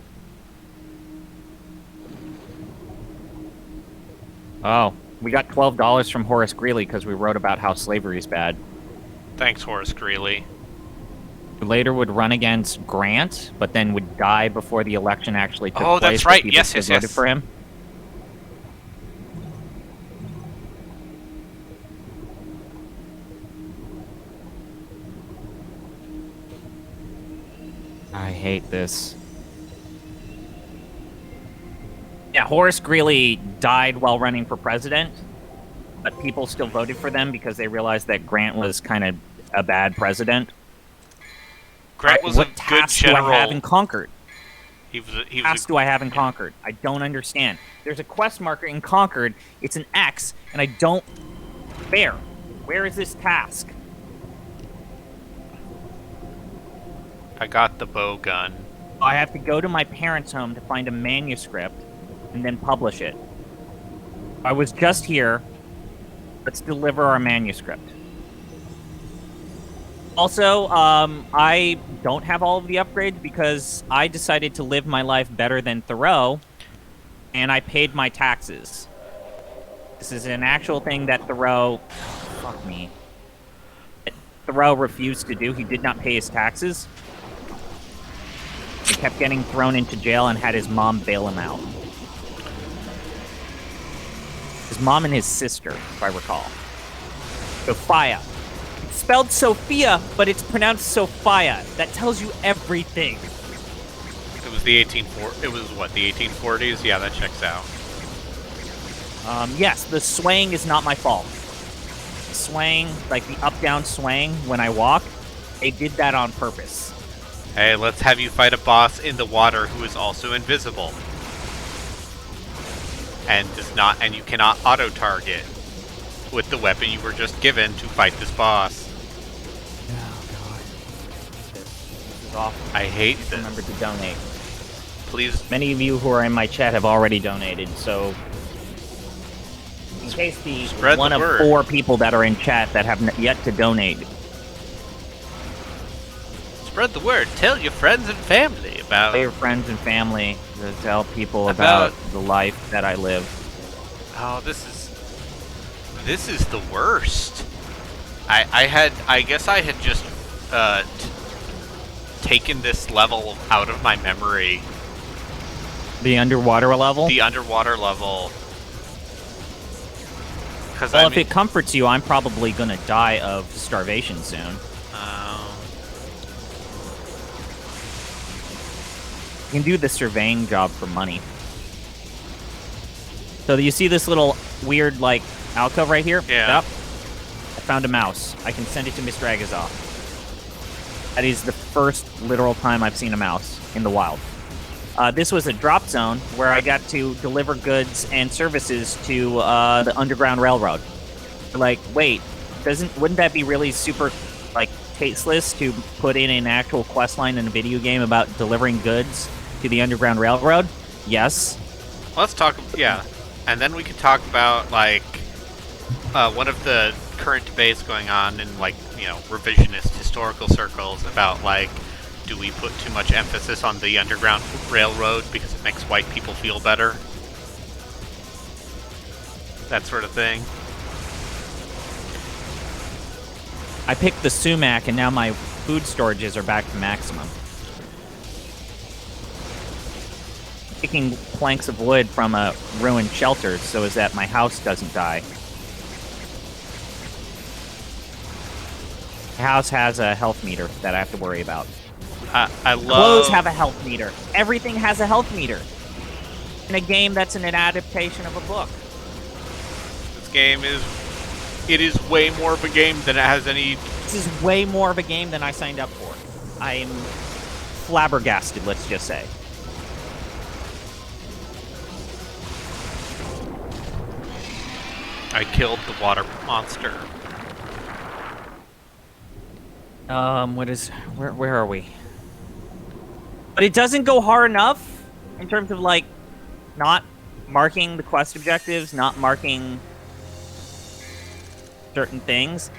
Oh, we got $12 from Horace Greeley because we wrote about how slavery is bad. Thanks, Horace Greeley. Who later would run against Grant, but then would die before the election actually took place. Oh, that's right. People Yes, still yes, voted yes. for him. I hate this. Yeah, Horace Greeley died while running for president, but people still voted for them because they realized that Grant was kind of a bad president. Grant was a what good task general. do I have in Concord? He was Task do I have in Concord? I don't understand. There's a quest marker in Concord. It's an X, and I don't... Where is this task? I got the bow gun. I have to go to my parents' home to find a manuscript and then publish it. I was just here. Let's deliver our manuscript. Also, I don't have all of the upgrades because I decided to live my life better than Thoreau, and I paid my taxes. This is an actual thing that Thoreau... Fuck me. Thoreau refused to do. He did not pay his taxes. He kept getting thrown into jail and had his mom bail him out. His mom and his sister, if I recall. Sophia. It's spelled Sophia, but it's pronounced Sophia. That tells you everything. It was the 1840s? Yeah, that checks out. Yes, the swaying is not my fault. The swaying, like the up-down swaying when I walk, they did that on purpose. Hey, let's have you fight a boss in the water who is also invisible. And you cannot auto-target with the weapon you were just given to fight this boss. Oh, God. This is awful. I hate this. Remember to donate. Please. Many of you who are in my chat have already donated, so... In case the Spread one the of word. 4 people that are in chat that have yet to donate... Spread the word. Tell your friends and family about... Tell your friends and family to tell people about the life that I live. Oh, this is the worst. I guess I had just taken this level out of my memory. The underwater level? The underwater level. Well, if it comforts you, I'm probably gonna die of starvation soon. You can do the surveying job for money. So you see this little weird, like, alcove right here? Yeah. Yep. I found a mouse. I can send it to Mr. Agazoff. That is the first literal time I've seen a mouse in the wild. This was a drop zone where I got to deliver goods and services to the Underground Railroad. Like, wait, wouldn't that be really super, like, tasteless to put in an actual quest line in a video game about delivering goods to the Underground Railroad? Yes. Let's talk, yeah. And then we could talk about, like, one of the current debates going on in, like, you know, revisionist historical circles about, like, do we put too much emphasis on the Underground Railroad because it makes white people feel better? That sort of thing. I picked the sumac, and now my food storages are back to maximum. Picking planks of wood from a ruined shelter so as that my house doesn't die. The house has a health meter that I have to worry about. I love... Clothes have a health meter. Everything has a health meter. In a game that's an adaptation of a book. This game is... It is way more of a game than it has any... This is way more of a game than I signed up for. I'm flabbergasted, let's just say. I killed the water monster. Where are we? But it doesn't go hard enough in terms of, like, not marking the quest objectives, not marking certain things.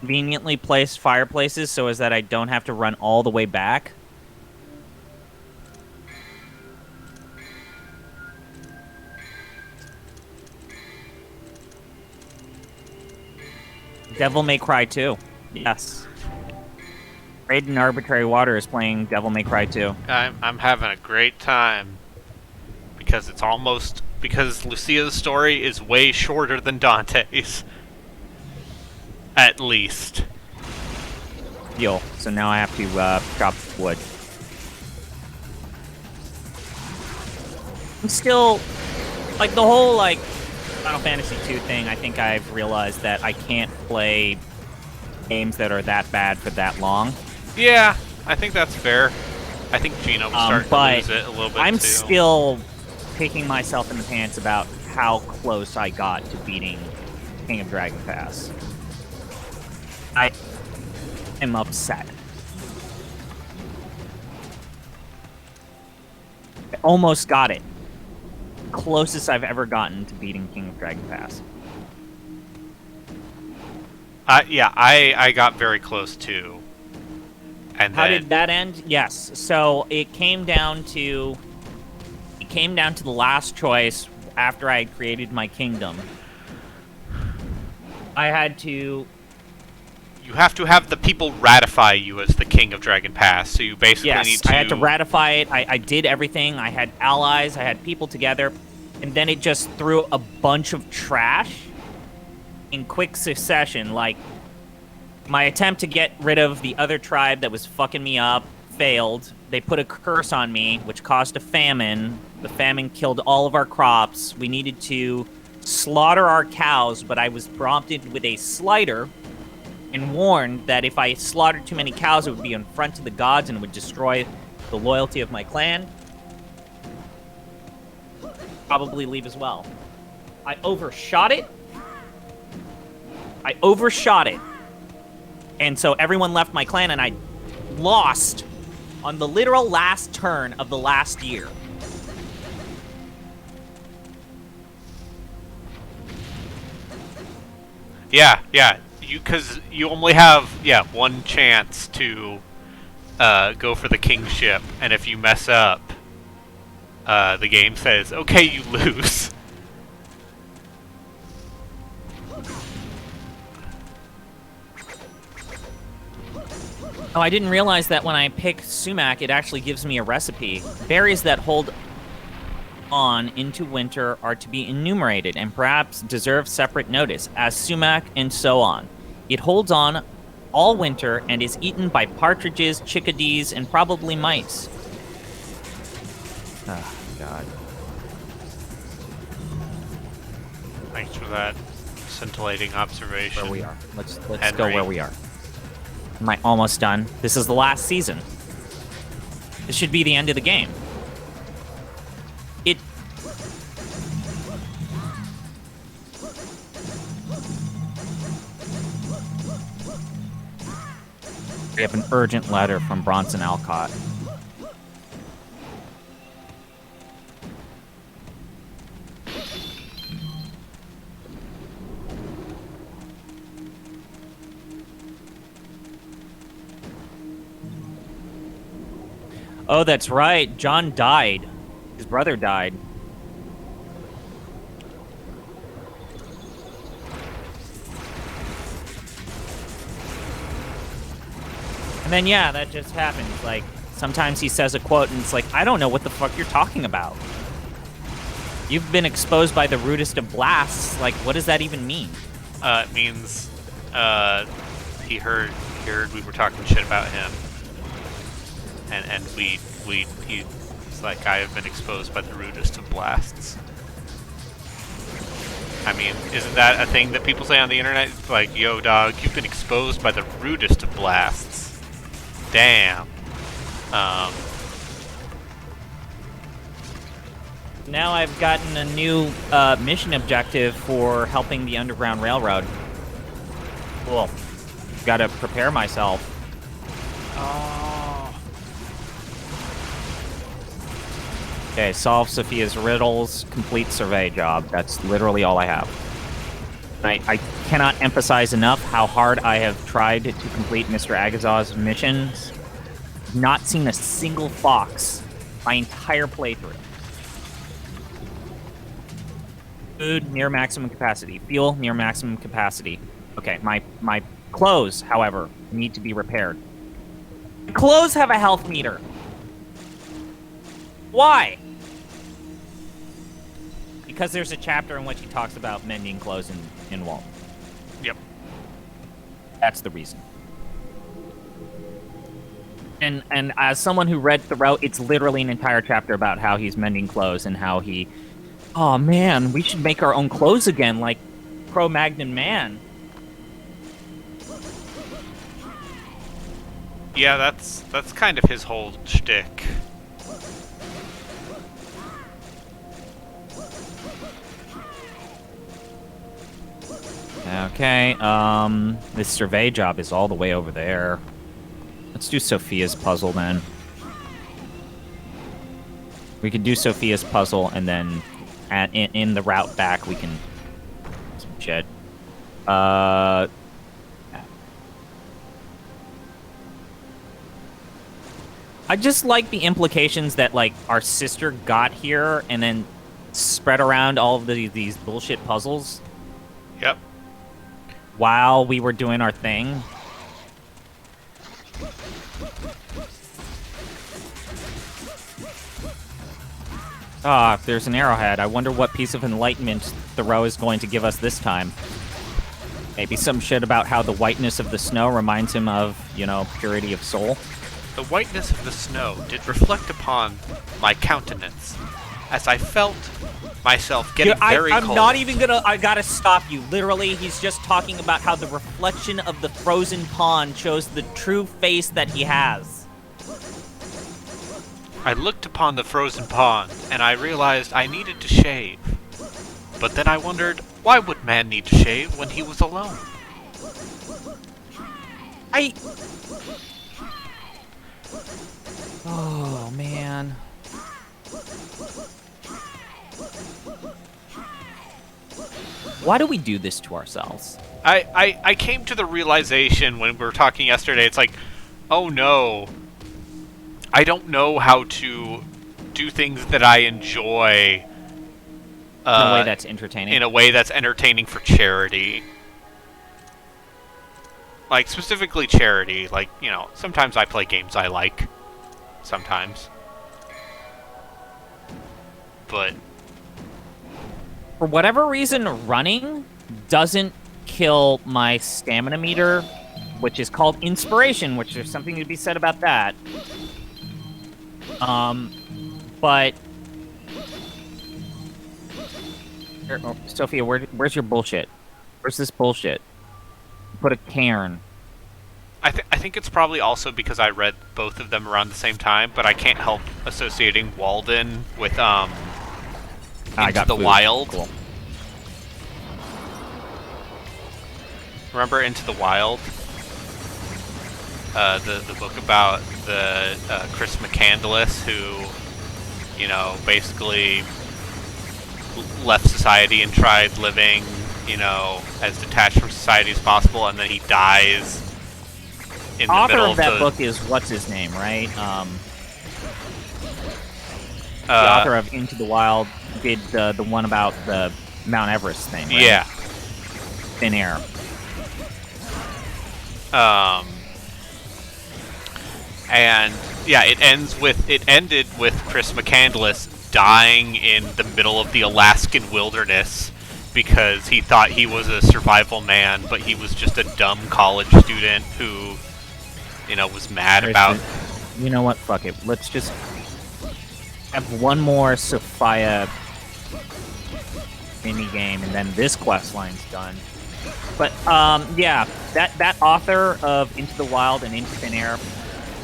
Conveniently placed fireplaces so as that I don't have to run all the way back. Devil May Cry 2. Yes. Raiden Arbitrary Water is playing Devil May Cry 2. I'm having a great time because because Lucia's story is way shorter than Dante's. At least. Deal. So now I have to chop wood. I'm still, like, the whole, like, Final Fantasy II thing, I think I've realized that I can't play games that are that bad for that long. Yeah, I think that's fair. I think Gino was starting to lose it a little bit I'm too. still kicking myself in the pants about how close I got to beating King of Dragon Pass. I am upset. I almost got it. Closest I've ever gotten to beating King of Dragon Pass. Yeah, I got very close too. And How then, did that end? Yes. So it came down to the last choice after I had created my kingdom. I had to. You have to have the people ratify you as the king of Dragon Pass, so you basically need to... I had to ratify it. I did everything. I had allies. I had people together. And then it just threw a bunch of trash in quick succession. Like, my attempt to get rid of the other tribe that was fucking me up failed. They put a curse on me, which caused a famine. The famine killed all of our crops. We needed to slaughter our cows, but I was prompted with a slider and warned that if I slaughtered too many cows, it would be in front of the gods and would destroy the loyalty of my clan. Probably leave as well. I overshot it. And so everyone left my clan, and I lost on the literal last turn of the last year. Yeah. Because you only have, one chance to go for the kingship, and if you mess up, the game says, okay, you lose. Oh, I didn't realize that when I pick sumac, it actually gives me a recipe. Berries that hold on into winter are to be enumerated and perhaps deserve separate notice, as sumac and so on. It holds on all winter and is eaten by partridges, chickadees, and probably mice. Oh, God. Thanks for that scintillating observation. Where we are. Let's Henry. go where we are. Am I almost done? This is the last season. This should be the end of the game. We have an urgent letter from Bronson Alcott. Oh, that's right. John died. His brother died. And then, yeah, that just happens. Like, sometimes he says a quote, and it's like, I don't know what the fuck you're talking about. You've been exposed by the rudest of blasts. Like, what does that even mean? It means, he heard we were talking shit about him. And he's like, I have been exposed by the rudest of blasts. I mean, isn't that a thing that people say on the internet? It's like, yo, dog, you've been exposed by the rudest of blasts. Damn. Now I've gotten a new mission objective for helping the Underground Railroad. Cool. Gotta prepare myself. Oh. Okay, solve Sophia's riddles, complete survey job. That's literally all I have. I cannot emphasize enough how hard I have tried to complete Mr. Agazaw's missions. Not seen a single fox my entire playthrough. Food near maximum capacity. Fuel near maximum capacity. Okay, my clothes, however, need to be repaired. Clothes have a health meter. Why? Because there's a chapter in which he talks about mending clothes in Walt. Yep. That's the reason. And as someone who read throughout, it's literally an entire chapter about how he's mending clothes and how he... Oh, man, we should make our own clothes again, like Cro-Magnon Man. Yeah, that's kind of his whole shtick. Okay, this survey job is all the way over there. Let's do Sophia's puzzle, then. We can do Sophia's puzzle, and then in the route back, we can... some shit. I just like the implications that, like, our sister got here and then spread around all of these bullshit puzzles. Yep. While we were doing our thing. Ah, there's an arrowhead. I wonder what piece of enlightenment Thoreau is going to give us this time. Maybe some shit about how the whiteness of the snow reminds him of, you know, purity of soul. The whiteness of the snow did reflect upon my countenance, as I felt myself getting very cold. I'm not even gonna... I gotta stop you. Literally, he's just talking about how the reflection of the frozen pond shows the true face that he has. I looked upon the frozen pond, and I realized I needed to shave. But then I wondered, why would man need to shave when he was alone? Oh, man. Why do we do this to ourselves? I came to the realization when we were talking yesterday, it's like, oh no, I don't know how to do things that I enjoy in a way that's entertaining. In a way that's entertaining for charity. Like, specifically charity. Like, you know, sometimes I play games I like. Sometimes. But... for whatever reason, running doesn't kill my stamina meter, which is called inspiration, which there's something to be said about that. But... oh, Sophia, where's your bullshit? Where's this bullshit? Put a cairn. I think it's probably also because I read both of them around the same time, but I can't help associating Walden with, Into the Wild. Cool. Remember Into the Wild? The book about the Chris McCandless who, you know, basically left society and tried living, you know, as detached from society as possible, and then he dies in the middle of the author of that book is what's his name, right? The author of Into the Wild did the one about the Mount Everest thing, right? Yeah. Thin Air. And yeah, it ended with Chris McCandless dying in the middle of the Alaskan wilderness because he thought he was a survival man, but he was just a dumb college student who, you know, was mad about... You know what? Fuck it. Let's just have one more Sophia mini-game, and then this quest line's done. But, yeah, that author of Into the Wild and Into Thin Air,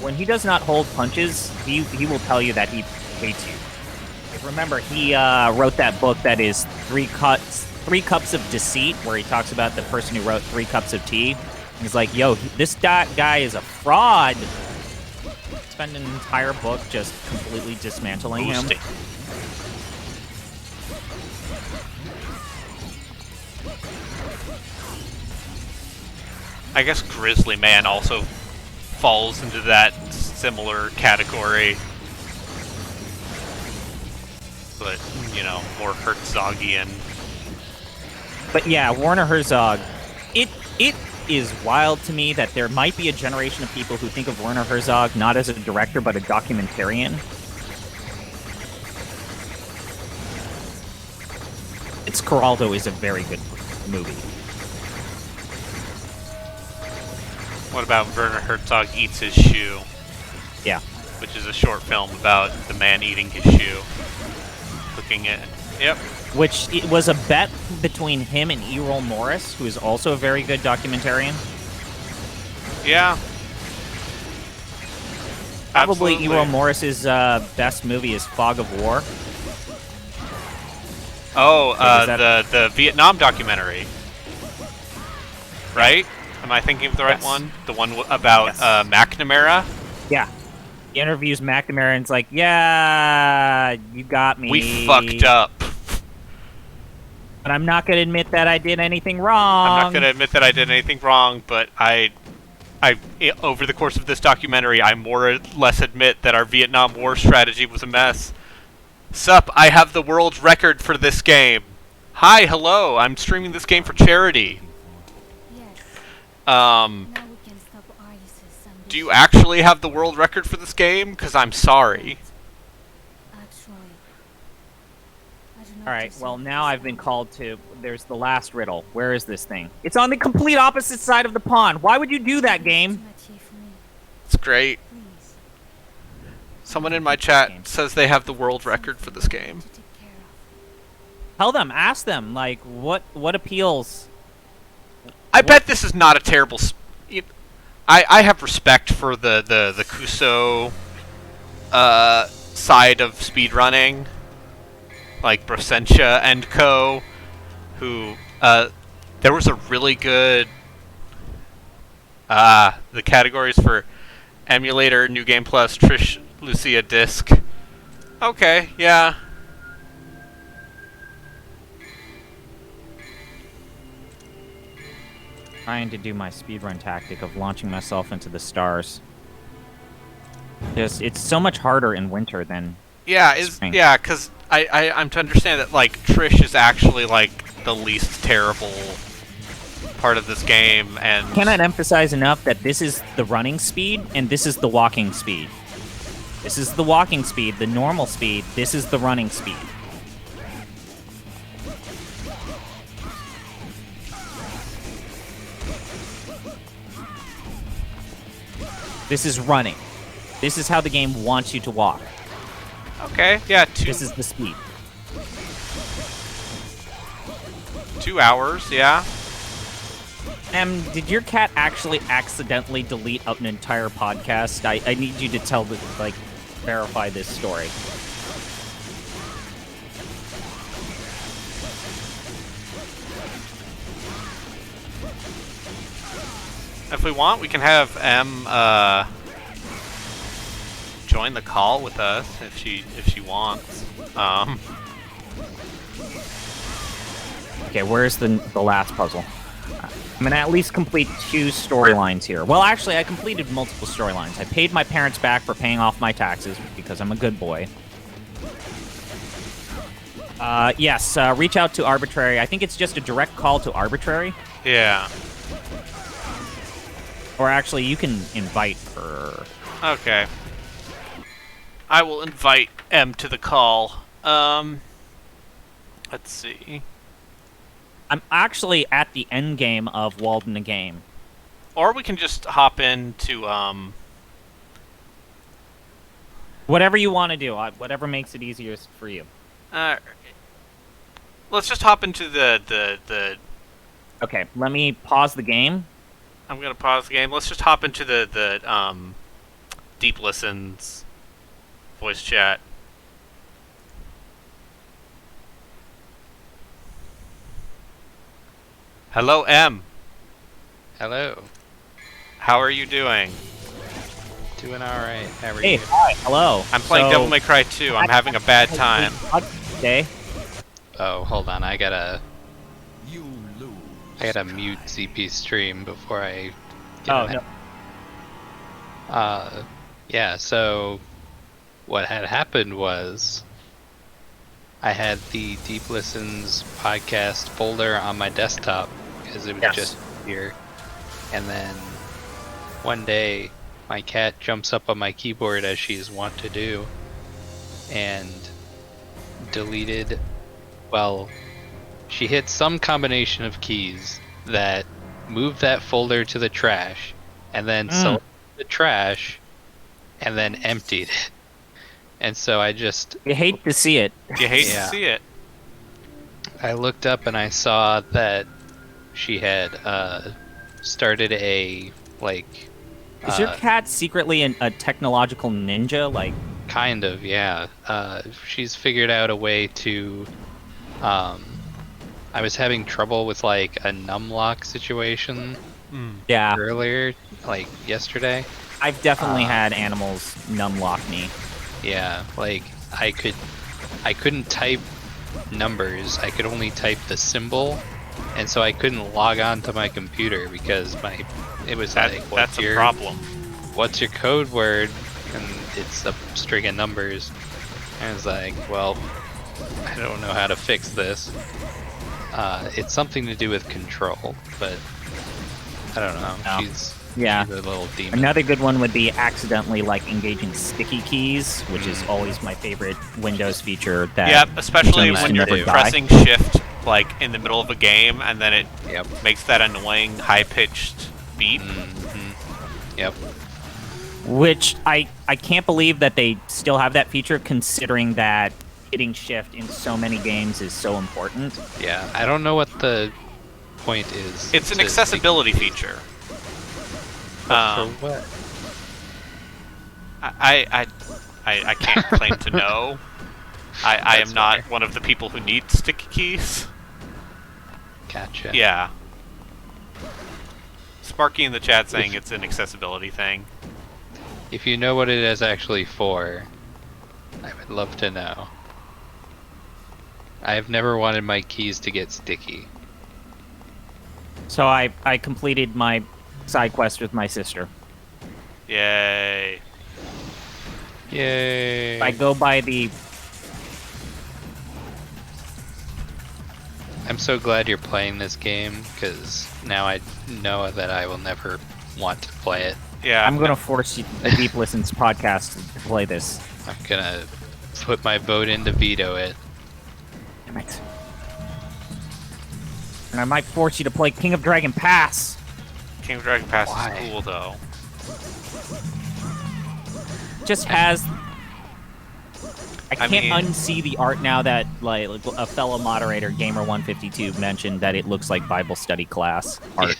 when he does not hold punches, he will tell you that he hates you. Because remember, he wrote that book that is Three Cups of Deceit, where he talks about the person who wrote 3 Cups of Tea. He's like, yo, this guy is a fraud. Spend an entire book just completely dismantling him. I guess Grizzly Man also falls into that similar category. But, you know, more Herzogian. But yeah, Werner Herzog, it is wild to me that there might be a generation of people who think of Werner Herzog not as a director but a documentarian. Fitzcarraldo is a very good movie. What about Werner Herzog Eats His Shoe? Yeah. Which is a short film about the man eating his shoe. Cooking it. Yep. Which it was a bet between him and Errol Morris, who is also a very good documentarian. Yeah. Probably Absolutely. Errol Morris's best movie is Fog of War. Oh, Is that- the Vietnam documentary. Right? Am I thinking of the right Yes. one? The one about Yes. McNamara? Yeah. He interviews McNamara and it's like, yeah, you got me. We fucked up. But I'm not going to admit that I did anything wrong. I'm not going to admit that I did anything wrong, but over the course of this documentary, I more or less admit that our Vietnam War strategy was a mess. Sup, I have the world record for this game. Hi, hello, I'm streaming this game for charity. Yes. Um, Now we can stop Arius's ambition. do you actually have the world record for this game? Because I'm sorry. Actually, I do not All right, deserve well, now this I've been honor. called to... There's the last riddle. Where is this thing? It's on the complete opposite side of the pond. Why would you do that, game? Too much for me, It's great. please. Someone in my chat says they have the world record for this game. To take care of. Tell them, ask them, like, what appeals? I bet this is not a terrible... I have respect for the Kuso side of speedrunning. Like Brosentia and co. Who, there was a really good... the categories for Emulator, New Game Plus, Trish, Lucia, Disc. Okay, yeah. Trying to do my speedrun tactic of launching myself into the stars. It's so much harder in winter than... Yeah, Spring. yeah, because I'm to understand that, like, Trish is actually, like, the least terrible part of this game, and... Cannot emphasize enough that this is the running speed, and this is the walking speed. This is the walking speed, the normal speed. This is the running speed. This is running. This is how the game wants you to walk. Okay, yeah, This is the speed. 2 hours, yeah. Did your cat actually accidentally delete an entire podcast? I need you to tell the, like, verify this story. If we want, we can have M, join the call with us if she wants. Okay, where's the last puzzle? I'm gonna at least complete 2 storylines here. Well, actually, I completed multiple storylines. I paid my parents back for paying off my taxes because I'm a good boy. Yes, reach out to Arbitrary. I think it's just a direct call to Arbitrary. Yeah. Or actually, you can invite her. Okay. I will invite M to the call. Let's see. I'm actually at the end game of Walden the Game. Or we can just hop into, Whatever you want to do, whatever makes it easiest for you. let's just hop into the Okay, let me pause the game. I'm gonna pause the game. Let's just hop into the Deep Listens voice chat. Hello, M. Hello. How are you doing? Doing alright. How are Hey, you? hi, hello. I'm playing So- Devil May Cry 2. I'm having a bad time. Okay. Oh, hold on. I gotta You lose. mute CP stream before I get Oh, an- no. Yeah, so what had happened was I had the Deep Listens podcast folder on my desktop because it was Yes. just here. And then one day my cat jumps up on my keyboard as she is wont to do and deleted, well, she hit some combination of keys that moved that folder to the trash and then selected the trash and then emptied it. And so I just, You hate to see it. You hate Yeah. to see it. I looked up and I saw that she had started a, like, Is your cat secretly a technological ninja? Like, kind of, yeah. She's figured out a way to, I was having trouble with, like, a numlock situation yeah, earlier, like, yesterday. I've definitely had animals numlock me. Yeah, like, I couldn't type numbers, I could only type the symbol, and so I couldn't log on to my computer because it was like, That's a problem. what's your code word? And it's a string of numbers. And I was like, well, I don't know how to fix this. It's something to do with control, but I don't know. No. She's Yeah. a little demon. Another good one would be accidentally like engaging sticky keys, which is always my favorite Windows feature. That Yep, especially continues when to you're never die. pressing shift like in the middle of a game and then it Yep. makes that annoying high-pitched beep. Yep. Which I can't believe that they still have that feature, considering that hitting shift in so many games is so important. Yeah. I don't know what the point is. It's an to- accessibility feature. For what? I can't claim to know. I That's am not fair. one of the people who need sticky keys. Gotcha. Yeah. Sparky in the chat saying it's an accessibility thing. If you know what it is actually for, I would love to know. I've never wanted my keys to get sticky. So I completed my side quest with my sister. Yay. Yay! I go by the I'm so glad you're playing this game, because now I know that I will never want to play it. Yeah. I'm gonna force you, the Deep Listens podcast, to play this. I'm gonna put my vote in to veto it. Damn it. And I might force you to play King of Dragon Pass. King of Dragon Pass Why? is cool though. Just has. I can't mean- unsee the art now that like a fellow moderator, Gamer152, mentioned that it looks like Bible study class art.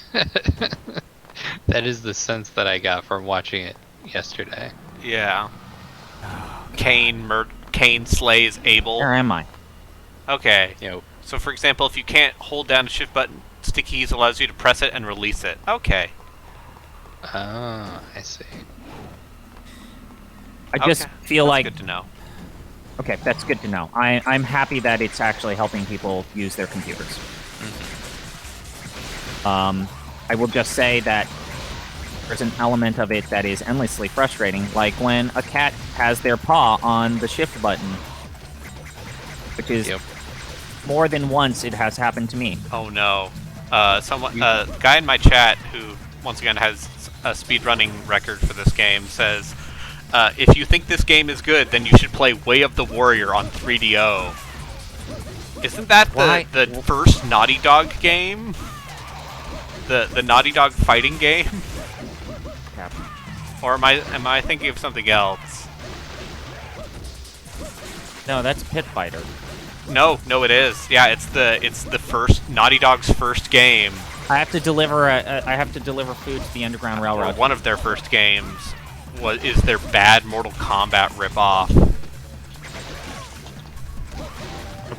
That is the sense that I got from watching it yesterday. Yeah. Cain slays Abel. Where am I? Okay. You know, So for example, if you can't hold down the shift button, sticky keys allows you to press it and release it. Okay. I see. I just Okay. feel That's like good to know. okay, that's good to know. I'm happy that it's actually helping people use their computers. I will just say that there's an element of it that is endlessly frustrating, like when a cat has their paw on the shift button, which is Yep. more than once it has happened to me. Oh no. Someone, a guy in my chat who, once again, has a speedrunning record for this game says, if you think this game is good, then you should play Way of the Warrior on 3DO. Isn't that Why- the first Naughty Dog game? The Naughty Dog fighting game? Cap. Or am I thinking of something else? No, that's Pit Fighter. No, it is. Yeah, it's the first Naughty Dog's first game. I have to deliver food to the Underground Or Railroad. one of their first games is their bad Mortal Kombat ripoff.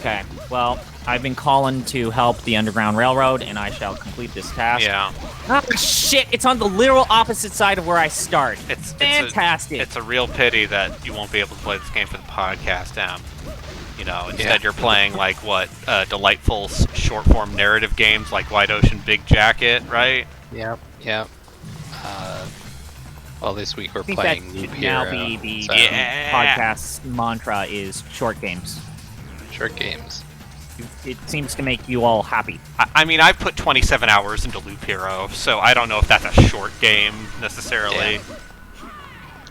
Okay, well, I've been calling to help the Underground Railroad, and I shall complete this task. Yeah. Ah, shit! It's on the literal opposite side of where I start. It's fantastic. It's a real pity that you won't be able to play this game for the podcast, You know, instead you're playing, like, what, delightful short-form narrative games like White Ocean Big Jacket, right? Yep. Well, this week we're I think playing that Loop should Hero. now be the so- podcast's mantra is short games. Short games. It seems to make you all happy. I mean, I've put 27 hours into Loop Hero, so I don't know if that's a short game, necessarily. Yeah.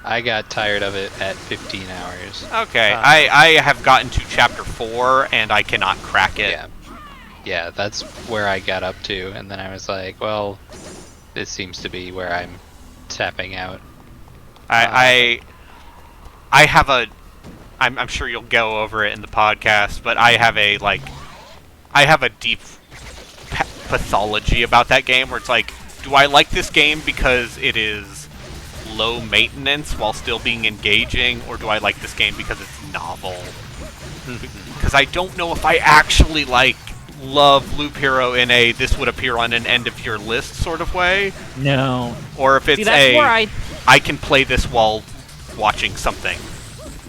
I got tired of it at 15 hours. Okay, I have gotten to Chapter 4, and I cannot crack it. Yeah, that's where I got up to, and then I was like, well, this seems to be where I'm tapping out. I have a... I'm sure you'll go over it in the podcast, but I have a deep pathology about that game where it's like, do I like this game because it is low maintenance while still being engaging, or do I like this game because it's novel? Because I don't know if I actually love Loop Hero in a this would appear on an end of your list sort of way, No. or if it's I can play this while watching something.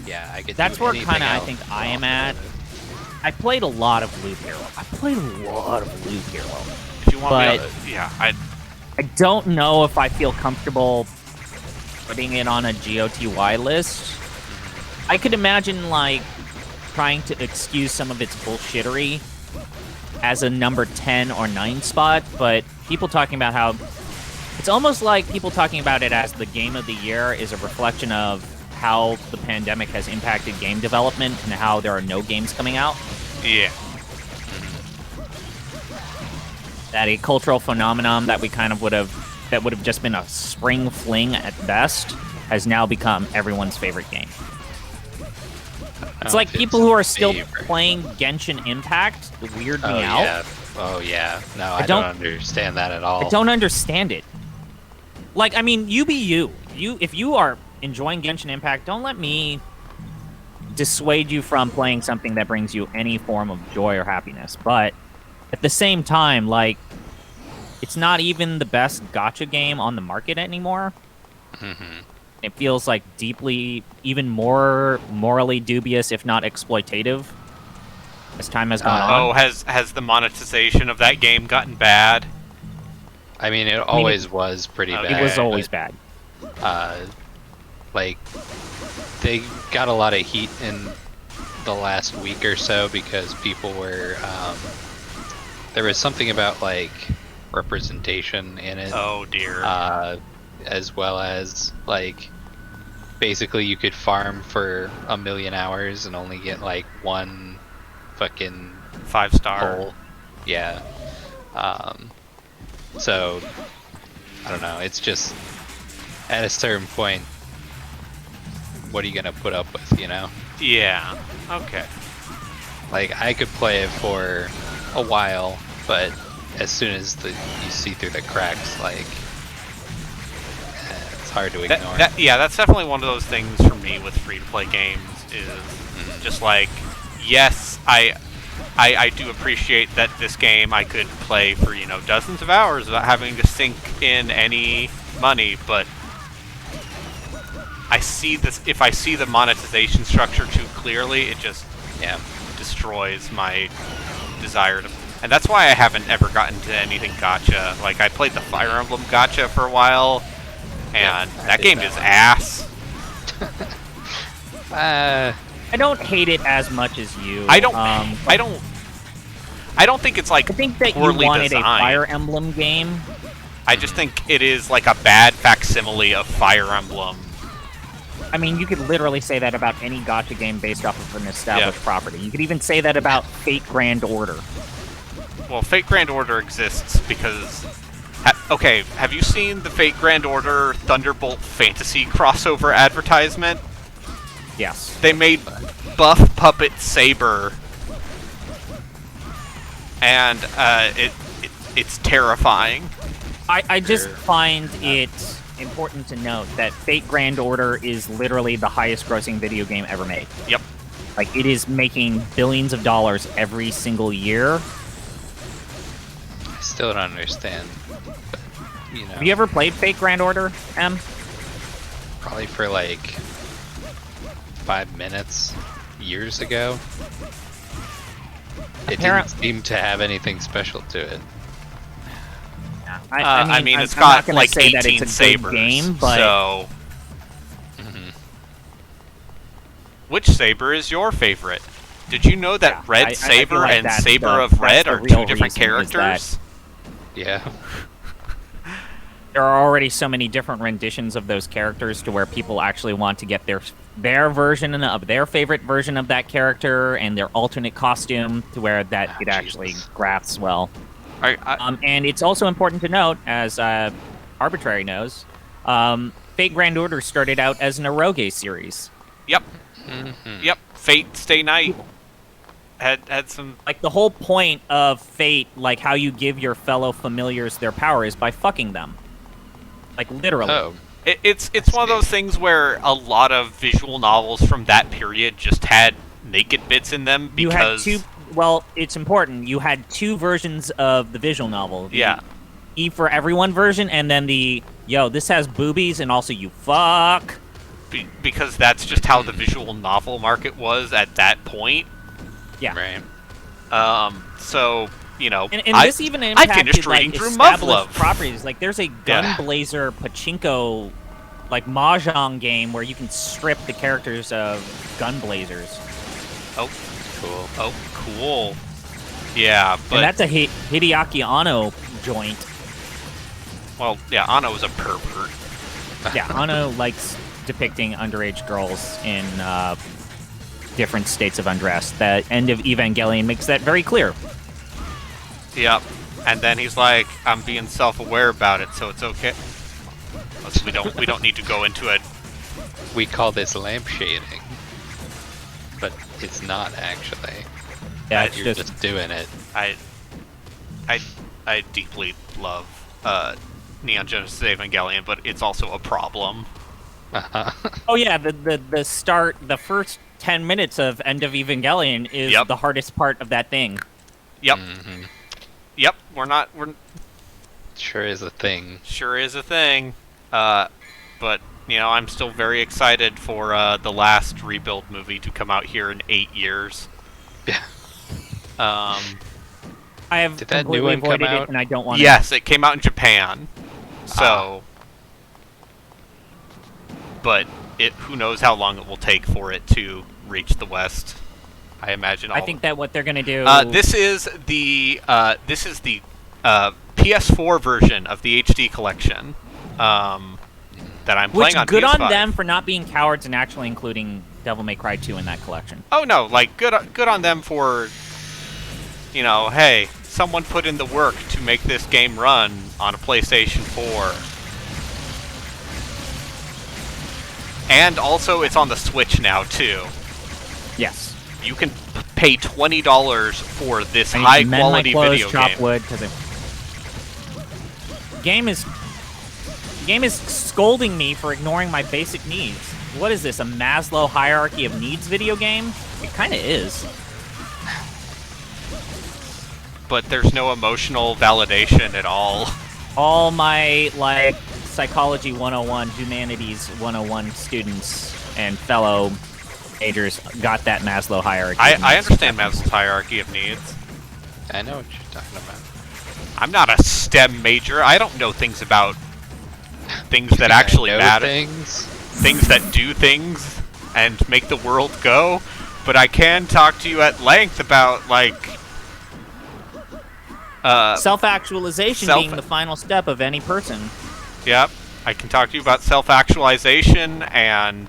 Yeah, I could. That's do where anything kind of I else. think I am at. I played a lot of Loop Hero. If you want me But- to, yeah, I don't know if I feel comfortable putting it on a GOTY list. I could imagine, trying to excuse some of its bullshittery as a number 10 or 9 spot, but people talking about how... It's almost like people talking about it as the game of the year is a reflection of how the pandemic has impacted game development and how there are no games coming out. yeah. That a cultural phenomenon that we kind of would have just been a spring fling at best has now become everyone's favorite game. It's Oh, like people who are still favorite. playing Genshin Impact weird me Oh out. yeah. Oh yeah. No, I don't- don't understand that at all. I don't understand it. I mean, you be you. If you are enjoying Genshin Impact, don't let me dissuade you from playing something that brings you any form of joy or happiness. But at the same time, it's not even the best gacha game on the market anymore. Mhm. It feels like deeply, even more morally dubious, if not exploitative, as time has gone on. Oh, has the monetization of that game gotten bad? I mean, it always was pretty Okay. bad. It was always but, bad. They got a lot of heat in the last week or so because people were there was something about representation in it, Oh dear. as well as basically you could farm for 1,000,000 hours and only get one fucking 5-star. hole. Yeah. So I don't know, it's just at a certain point, what are you gonna put up with, Yeah. Okay. I could play it for a while, but as soon as you see through the cracks, it's hard to ignore. That's definitely one of those things for me with free-to-play games is just yes, I do appreciate that this game I could play for, dozens of hours without having to sink in any money, but if I see the monetization structure too clearly, it just destroys my desire to... And that's why I haven't ever gotten to anything gacha. I played the Fire Emblem gacha for a while, and that game is ass. I don't hate it as much as you. I don't think it's I think that you poorly wanted designed. a Fire Emblem game. I just think it is a bad facsimile of Fire Emblem. I mean, you could literally say that about any gacha game based off of an established property. You could even say that about Fate Grand Order. Well, Fate Grand Order exists because... okay, have you seen the Fate Grand Order Thunderbolt Fantasy crossover advertisement? Yes. They made Buff Puppet Saber, and it's terrifying. I just find it important to note that Fate Grand Order is literally the highest grossing video game ever made. Yep. Like, it is making billions of dollars every single year. I still don't understand. But, you know, Have you ever played Fate Grand Order, M? probably for like 5 minutes years ago. It didn't seem to have anything special to it. I mean, it's I'm got not gonna like say that 18 it's a good sabers. game, but So, which saber is your favorite? Did you know that Yeah, Red I feel Saber like and that's Saber the- of Red that's the are real two different reason is that- characters? Yeah. there are already so many different renditions of those characters to where people actually want to get their version of their favorite version of that character and their alternate costume to where that it actually Jesus. grafts well. I, And it's also important to note, as Arbitrary knows, Fate Grand Order started out as an eroge series. yep, Mhm. yep. Fate Stay Night had some. Like, the whole point of Fate, like how you give your fellow familiars their power, is by fucking them. Like, literally. Oh, It's one of those things where a lot of visual novels from that period just had naked bits in them You had because two. Well, it's important. You had two versions of the visual novel. The yeah. E for everyone version, and then the this has boobies, and also you fuck. Because that's just how the visual novel market was at that point. Yeah. right. So, you know, And I, this even I impacted finished reading like through established Muv-Love. properties. Like, there's a Yeah. Gunblazer pachinko, like mahjong game where you can strip the characters of Gunblazers, Oh, Cool. oh, cool. Yeah, but and that's a Hideaki Anno joint. well, yeah, Anno was a pervert. Yeah, Anno likes depicting underage girls in different states of undress. The end of Evangelion makes that very clear. Yep. And then he's like, "I'm being self-aware about it, so it's okay." So we don't need to go into it. We call this lamp shading, but it's not actually. Yeah, it's You're just just doing it. I deeply love Neon Genesis Evangelion, but it's also a problem. oh yeah, the start, the first 10 minutes of End of Evangelion is Yep. the hardest part of that thing. Yep. Mhm. Yep. We're Sure is a thing. sure is a thing. But you know, I'm still very excited for the last Rebuild movie to come out here in 8 years. Yeah. I have Did that new completely one come avoided out? it, and I don't want Yes, it came out in Japan. So, but who knows how long it will take for it to reach the West. I imagine. I think that what they're gonna do. This is the PS4 version of the HD collection that I'm which playing on good PS5. on them for not being cowards and actually including Devil May Cry 2 in that collection. Oh no, like good on them for, you know, hey, someone put in the work to make this game run on a PlayStation 4. And also it's on the Switch now too. Yes. You can pay $20 for this I need high to mend quality my clothes, video chop game. wood, because game is scolding me for ignoring my basic needs. What is this, a Maslow hierarchy of needs video game? It kind of is. But there's no emotional validation at all. All my, like, Psychology 101, Humanities 101 students and fellow majors got that Maslow hierarchy. of I needs. understand Maslow's hierarchy of needs. I know what you're talking about. I'm not a STEM major. I don't know things about things that actually I know matter. Things. Things that do things and make the world go. But I can talk to you at length about, like, Self-actualization self- being the final step of any person. yep. I can talk to you about self-actualization and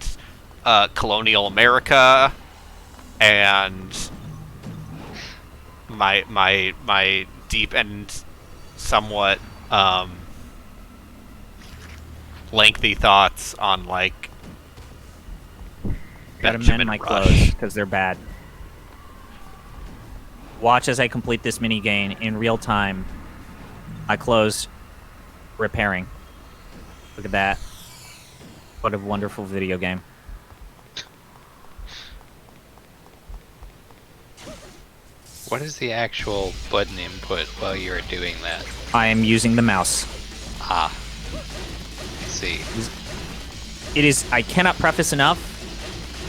colonial America and my deep and somewhat lengthy thoughts on, like, Gotta Benjamin mend my Rush. clothes because they're bad. Watch as I complete this mini game in real time. My clothes repairing. Look at that. What a wonderful video game. What is the actual button input while you're doing that? I am using the mouse. Ah. I see. It is. I cannot preface enough.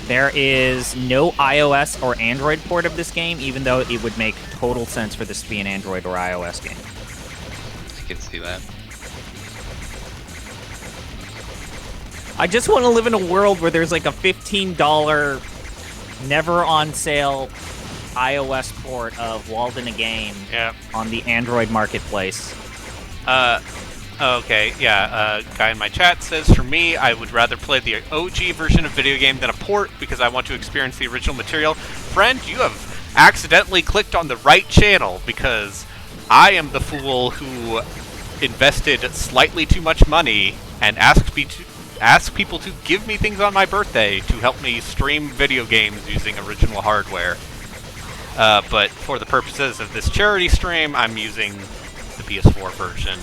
There is no iOS or Android port of this game, even though it would make total sense for this to be an Android or iOS game. I can see that. I just want to live in a world where there's like a $15, never on sale iOS port of Walden a Game on the Android marketplace. Okay, yeah, guy in my chat says, for me, I would rather play the OG version of video game than a port because I want to experience the original material. Friend, you have accidentally clicked on the right channel because I am the fool who invested slightly too much money and asked people to give me things on my birthday to help me stream video games using original hardware. But for the purposes of this charity stream, I'm using the PS4 version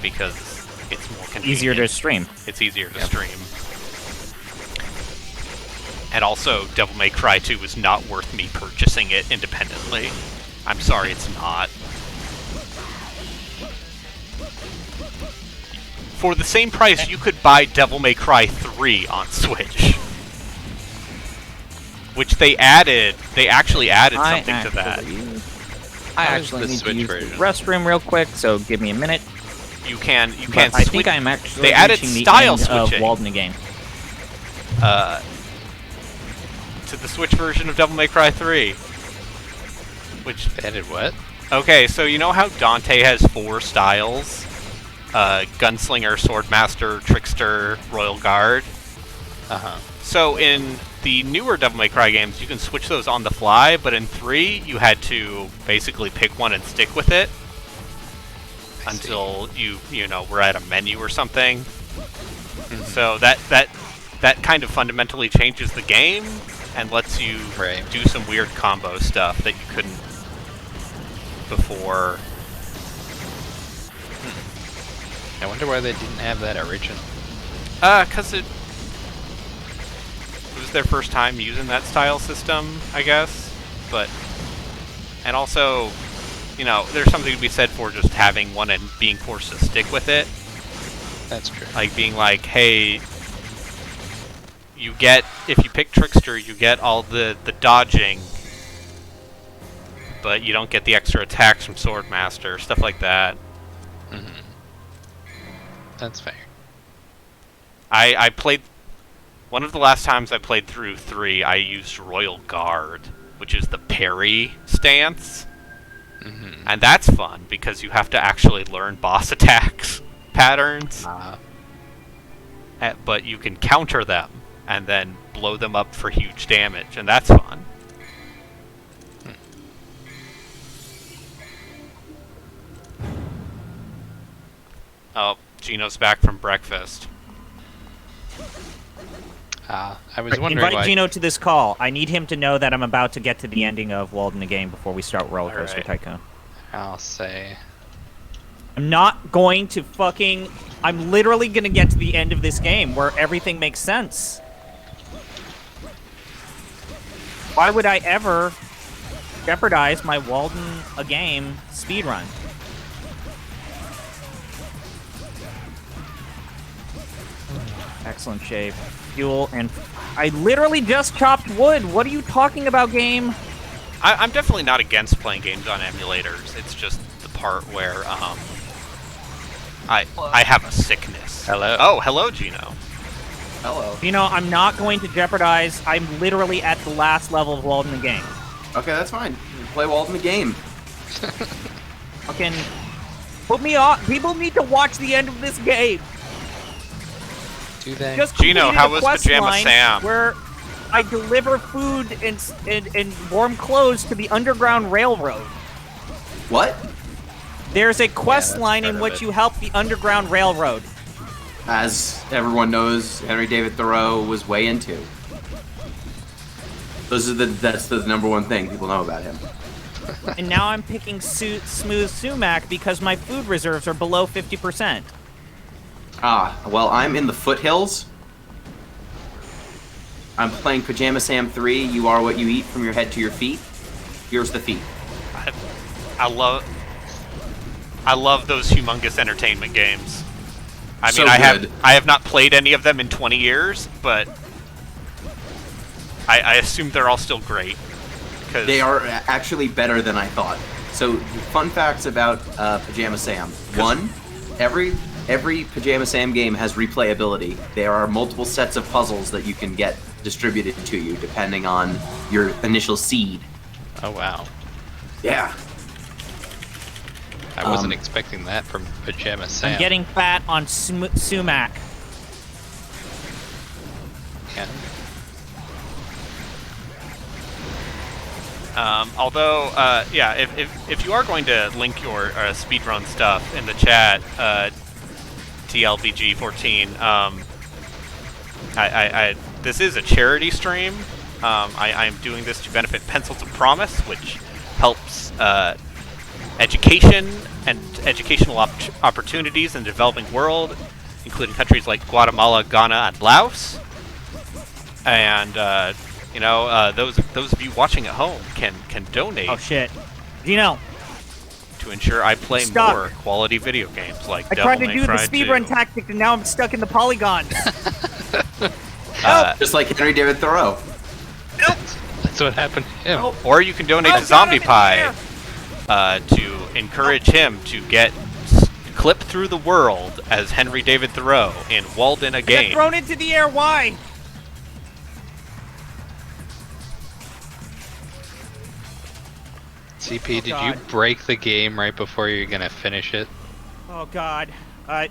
because it's more convenient. Easier to stream. It's easier to stream. And also, Devil May Cry 2 was not worth me purchasing it independently. I'm sorry, it's not. For the same price, you could buy Devil May Cry 3 on Switch. Which they actually added something to that. I actually actually need Switch to use version. the restroom real quick, so give me a minute. You can But I switch. think I'm actually They added reaching style the end of switching. Walden a Game. To the Switch version of Devil May Cry 3. Which, They added what? okay, so you know how Dante has 4 styles? Gunslinger, Swordmaster, Trickster, Royal Guard. Uh-huh. So in the newer Devil May Cry games, you can switch those on the fly, but in 3, you had to basically pick one and stick with it until you know, were at a menu or something. Mhm. So that kind of fundamentally changes the game and lets you do some weird combo stuff that you couldn't before. I wonder why they didn't have that original. 'Cause it was their first time using that style system, I guess. But, and also, you know, there's something to be said for just having one and being forced to stick with it. That's true. Like being like, hey, you get, if you pick Trickster, you get all the dodging, but you don't get the extra attacks from Swordmaster, stuff like that. Mm-hmm. That's fair. I played, one of the last times I played through 3, I used Royal Guard, which is the parry stance. Mm-hmm. And that's fun, because you have to actually learn boss attacks patterns. But you can counter them, and then blow them up for huge damage, and that's fun. Oh, Gino's back from breakfast. I was wondering Invite why... Gino to this call. I need him to know that I'm about to get to the ending of Walden a Game before we start Roller Coaster Alright. Tycoon. I'll say... I'm not going to fucking... I'm literally gonna get to the end of this game where everything makes sense. Why would I ever jeopardize my Walden a Game speedrun? Excellent shape. Fuel and... I literally just chopped wood! What are you talking about, game? I'm definitely not against playing games on emulators. It's just the part where, I have a sickness. Hello. Oh, hello, Gino. Hello. You know, I'm not going to jeopardize... I'm literally at the last level of Walden the Game. Okay, that's fine. Play Walden the Game. Fucking... Put me on... People need to watch the end of this game! Do they? Just Gino, completed how a was quest Pajama line Sam? Where I deliver food and warm clothes to the Underground Railroad. What? There's a quest that's line part in of which it. you help the Underground Railroad. As everyone knows, Henry David Thoreau was way into. That's the number one thing people know about him. And now I'm picking smooth sumac because my food reserves are below 50%. Ah, well, I'm in the foothills. I'm playing Pajama Sam 3, You Are What You Eat from Your Head to Your Feet. Here's the feat. I love those humongous entertainment games. I mean, So good. I have not played any of them in 20 years, but I assume they're all still great. They are actually better than I thought. So, fun facts about Pajama Sam. One, every Pajama Sam game has replayability. There are multiple sets of puzzles that you can get distributed to you depending on your initial seed. Oh wow. Yeah. I wasn't expecting that from Pajama Sam. I'm getting fat on sumac. Yeah. Although, yeah, if you are going to link your speedrun stuff in the chat, TLBG14, this is a charity stream. I'm doing this to benefit Pencils of Promise, which helps education and educational opportunities in the developing world, including countries like Guatemala, Ghana, and Laos. And you know, those of you watching at home can donate. Oh shit, Gino! To ensure I play Stop. more quality video games like I Devil tried to May do the Cry speedrun 2. tactic, and now I'm stuck in the polygon. Just like Henry David Thoreau. That's what happened to him. Or you can donate to Zombie Pie to encourage him to get clipped through the world as Henry David Thoreau in Walden a Get Game. thrown into the air. Why? CP, did God. you break the game right before you're gonna finish it? Oh God, I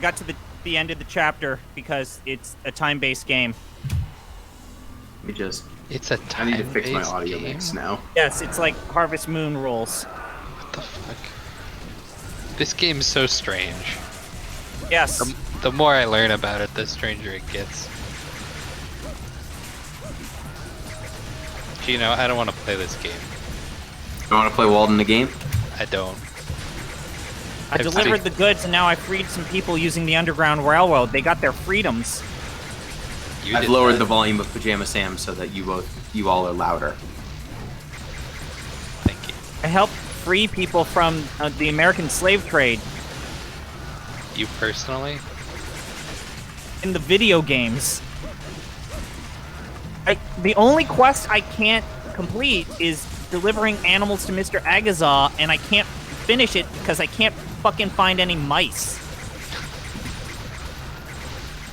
got to the end of the chapter because it's a time-based game. Let me just. It's a I need to fix my time-based audio game? mix now. Yes, it's like Harvest Moon rules. What the fuck? This game's so strange. Yes. The more I learn about it, the stranger it gets. Gino, I don't want to play this game. You want to play Walden the game? I don't. I delivered the goods, and now I freed some people using the Underground Railroad. They got their freedoms. You I've did lowered that. the volume of Pajama Sam so that you all are louder. Thank you. I helped free people from the American slave trade You personally? in the video games. The only quest I can't complete is delivering animals to Mr. Agazaw, and I can't finish it because I can't fucking find any mice.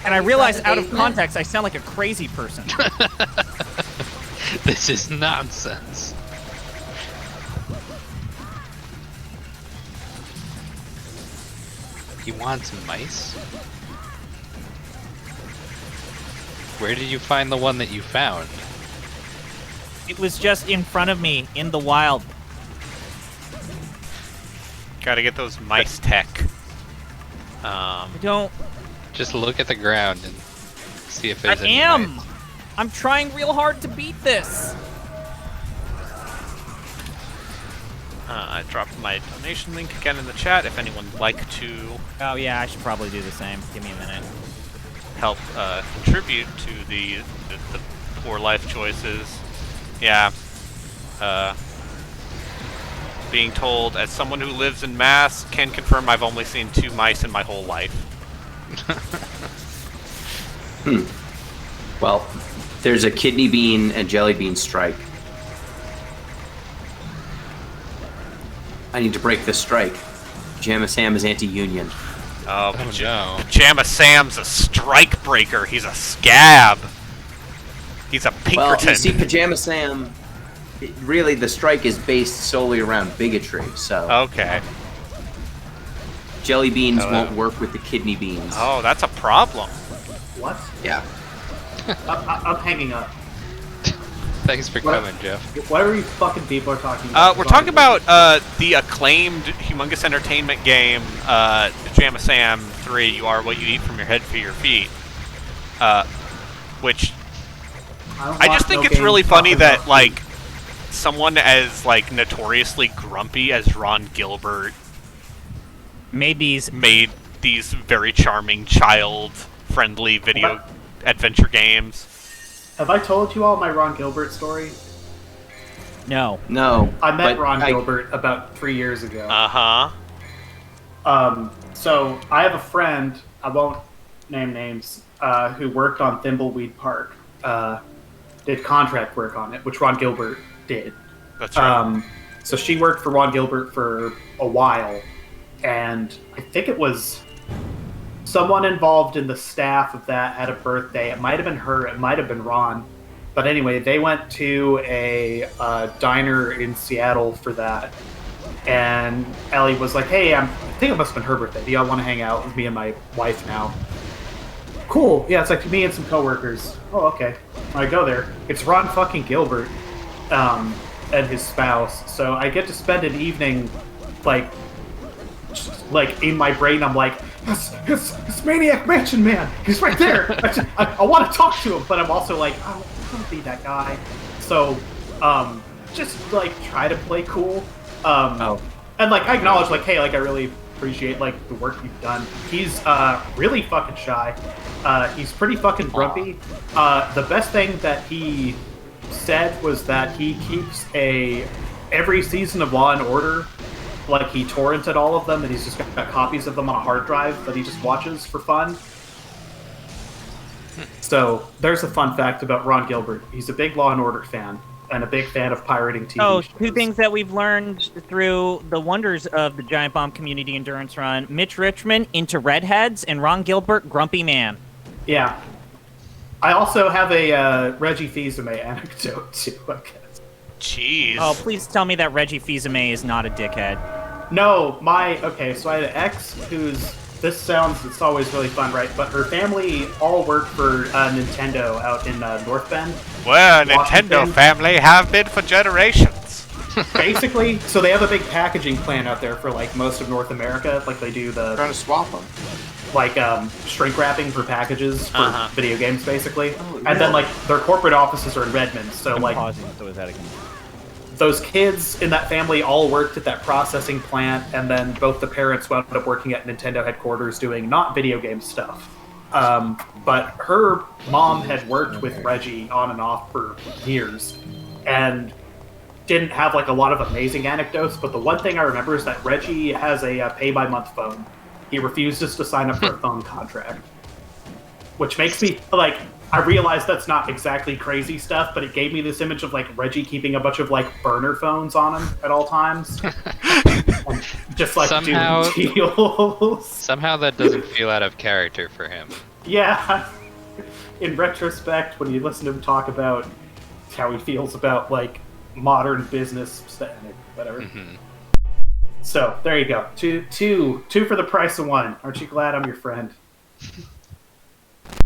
And I realize out of context I sound like a crazy person. This is nonsense. You want some mice? Where did you find the one that you found? It was just in front of me in the wild. Gotta get those mice tech. I don't. Just look at the ground and see if I there's any am. mice. I'm trying real hard to beat this. I dropped my donation link again in the chat if anyone would like to Oh yeah, I should probably do the same. Give me a minute. help contribute to the poor life choices. Yeah. Being told, as someone who lives in Mass, can confirm I've only seen 2 mice in my whole life. Well, there's a kidney bean and jelly bean strike. I need to break this strike. Pajama Sam is anti-union. Oh, Oh no. Pajama Sam's a strike breaker. He's a scab. He's a Pinkerton. Well, you see, Pajama Sam, really the strike is based solely around bigotry, so Okay. jelly beans Oh. won't work with the kidney beans. Oh, that's a problem. What? Yeah. I'm hanging up. Thanks for What? coming, Jeff. Whatever you fucking people are talking about. We're talking about the acclaimed Humongous Entertainment game, Pajama Sam 3, You Are What You Eat From Your Head to Your Feet. Which, don't I watch just think no it's really games funny talking that, about like, someone as, like, notoriously grumpy as Ron Gilbert Made these. made these very charming, child-friendly video adventure games. Have I told you all my Ron Gilbert story? No. No. I met but Ron Gilbert about 3 years ago. Uh-huh. So I have a friend, I won't name names, who worked on Thimbleweed Park. Did contract work on it, which Ron Gilbert did. That's right. So she worked for Ron Gilbert for a while, and I think it was someone involved in the staff of that had a birthday. It might have been her, it might have been Ron. But anyway, they went to a diner in Seattle for that. And Ellie was like, hey, I think it must have been her birthday. Do y'all want to hang out with me and my wife now? Cool. Yeah, it's like me and some coworkers. Oh, okay. I go there. It's Ron fucking Gilbert and his spouse. So I get to spend an evening, like in my brain, I'm like, it's Maniac Mansion Man. He's right there. I want to talk to him, but I'm also like, I don't be that guy. So, just like try to play cool. And like I acknowledge, like, hey, like I really appreciate like the work you've done. He's really fucking shy. He's pretty fucking grumpy. The best thing that he said was that he keeps every season of Law and Order. Like, he torrented all of them, and he's just got copies of them on a hard drive that he just watches for fun. So, there's a fun fact about Ron Gilbert. He's a big Law & Order fan, and a big fan of pirating TV shows. Two things that we've learned through the wonders of the Giant Bomb Community Endurance Run. Mitch Richmond into redheads, and Ron Gilbert, grumpy man. Yeah. I also have a Reggie Fils-Aimé anecdote, too, I guess. Jeez. Oh, please tell me that Reggie Fils-Aimé is not a dickhead. No, okay, so I had an ex who's, it's always really fun, right? But her family all work for Nintendo out in North Bend. Well, Washington. Nintendo family have been for generations. Basically, so they have a big packaging plant out there for like most of North America. Like they do Trying to swap them. like shrink wrapping for packages for video games, basically. Oh, and then like their corporate offices are in Redmond. So I'm like pausing, so is that again? those kids in that family all worked at that processing plant, and then both the parents wound up working at Nintendo headquarters doing not video game stuff. But her mom had worked with Reggie on and off for years, and didn't have like a lot of amazing anecdotes. But the one thing I remember is that Reggie has a pay-by-month phone. He refuses to sign up for a phone contract, which makes me like. I realize that's not exactly crazy stuff, but it gave me this image of like Reggie keeping a bunch of like burner phones on him at all times, and just like Somehow- doing deals. Somehow that doesn't feel out of character for him. Yeah. In retrospect, when you listen to him talk about how he feels about like modern business stuff, whatever. Mm-hmm. So there you go. Two for the price of one. Aren't you glad I'm your friend?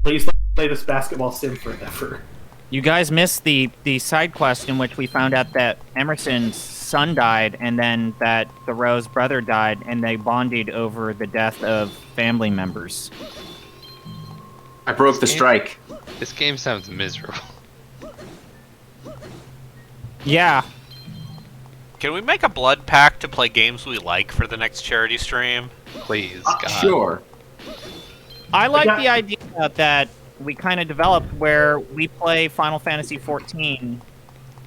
Please play this basketball sim forever. You guys missed the side quest in which we found out that Emerson's son died, and then that Thoreau's brother died, and they bonded over the death of family members. I broke the strike. This game sounds miserable. Yeah. Can we make a blood pact to play games we like for the next charity stream? Please, God. Sure. I like Yeah. the idea that we kind of developed where we play Final Fantasy XIV,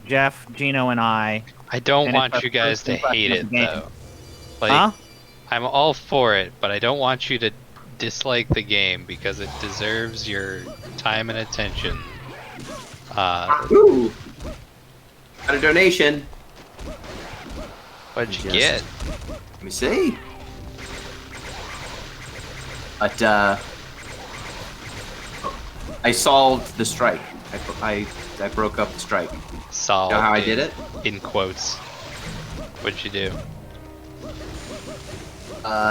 Jeff, Gino, and I. I don't And want it's you our guys first to impression hate of it, the game. though. Like, Huh? I'm all for it, but I don't want you to dislike the game because it deserves your time and attention. Ooh. Got a donation. What'd you Yes. get? Let me see. But I solved the strike. I broke up the strike. Solved. You know how I did it? In quotes. What'd you do?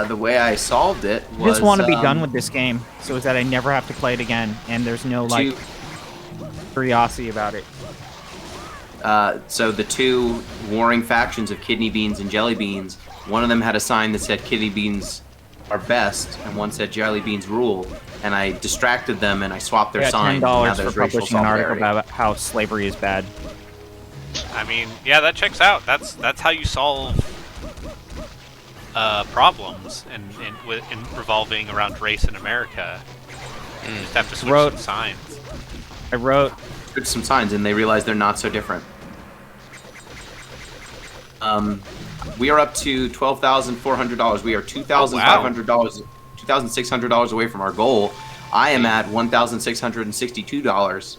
The way I solved it I was just want to be done with this game, so that I never have to play it again, and there's no like curiosity about it. So the two warring factions of kidney beans and jelly beans, one of them had a sign that said kidney beans are best, and one said jelly beans rule. And I distracted them, and I swapped their I got signs. and now $10 for there's racial publishing an article solidarity. about how slavery is bad. I mean, yeah, that checks out. That's how you solve problems in revolving around race in America. You just have to switch some signs. I wrote Switch some signs, and they realize they're not so different. We are up to $12,400. We are $2,500, $2,600 away from our goal. I am at $1,662.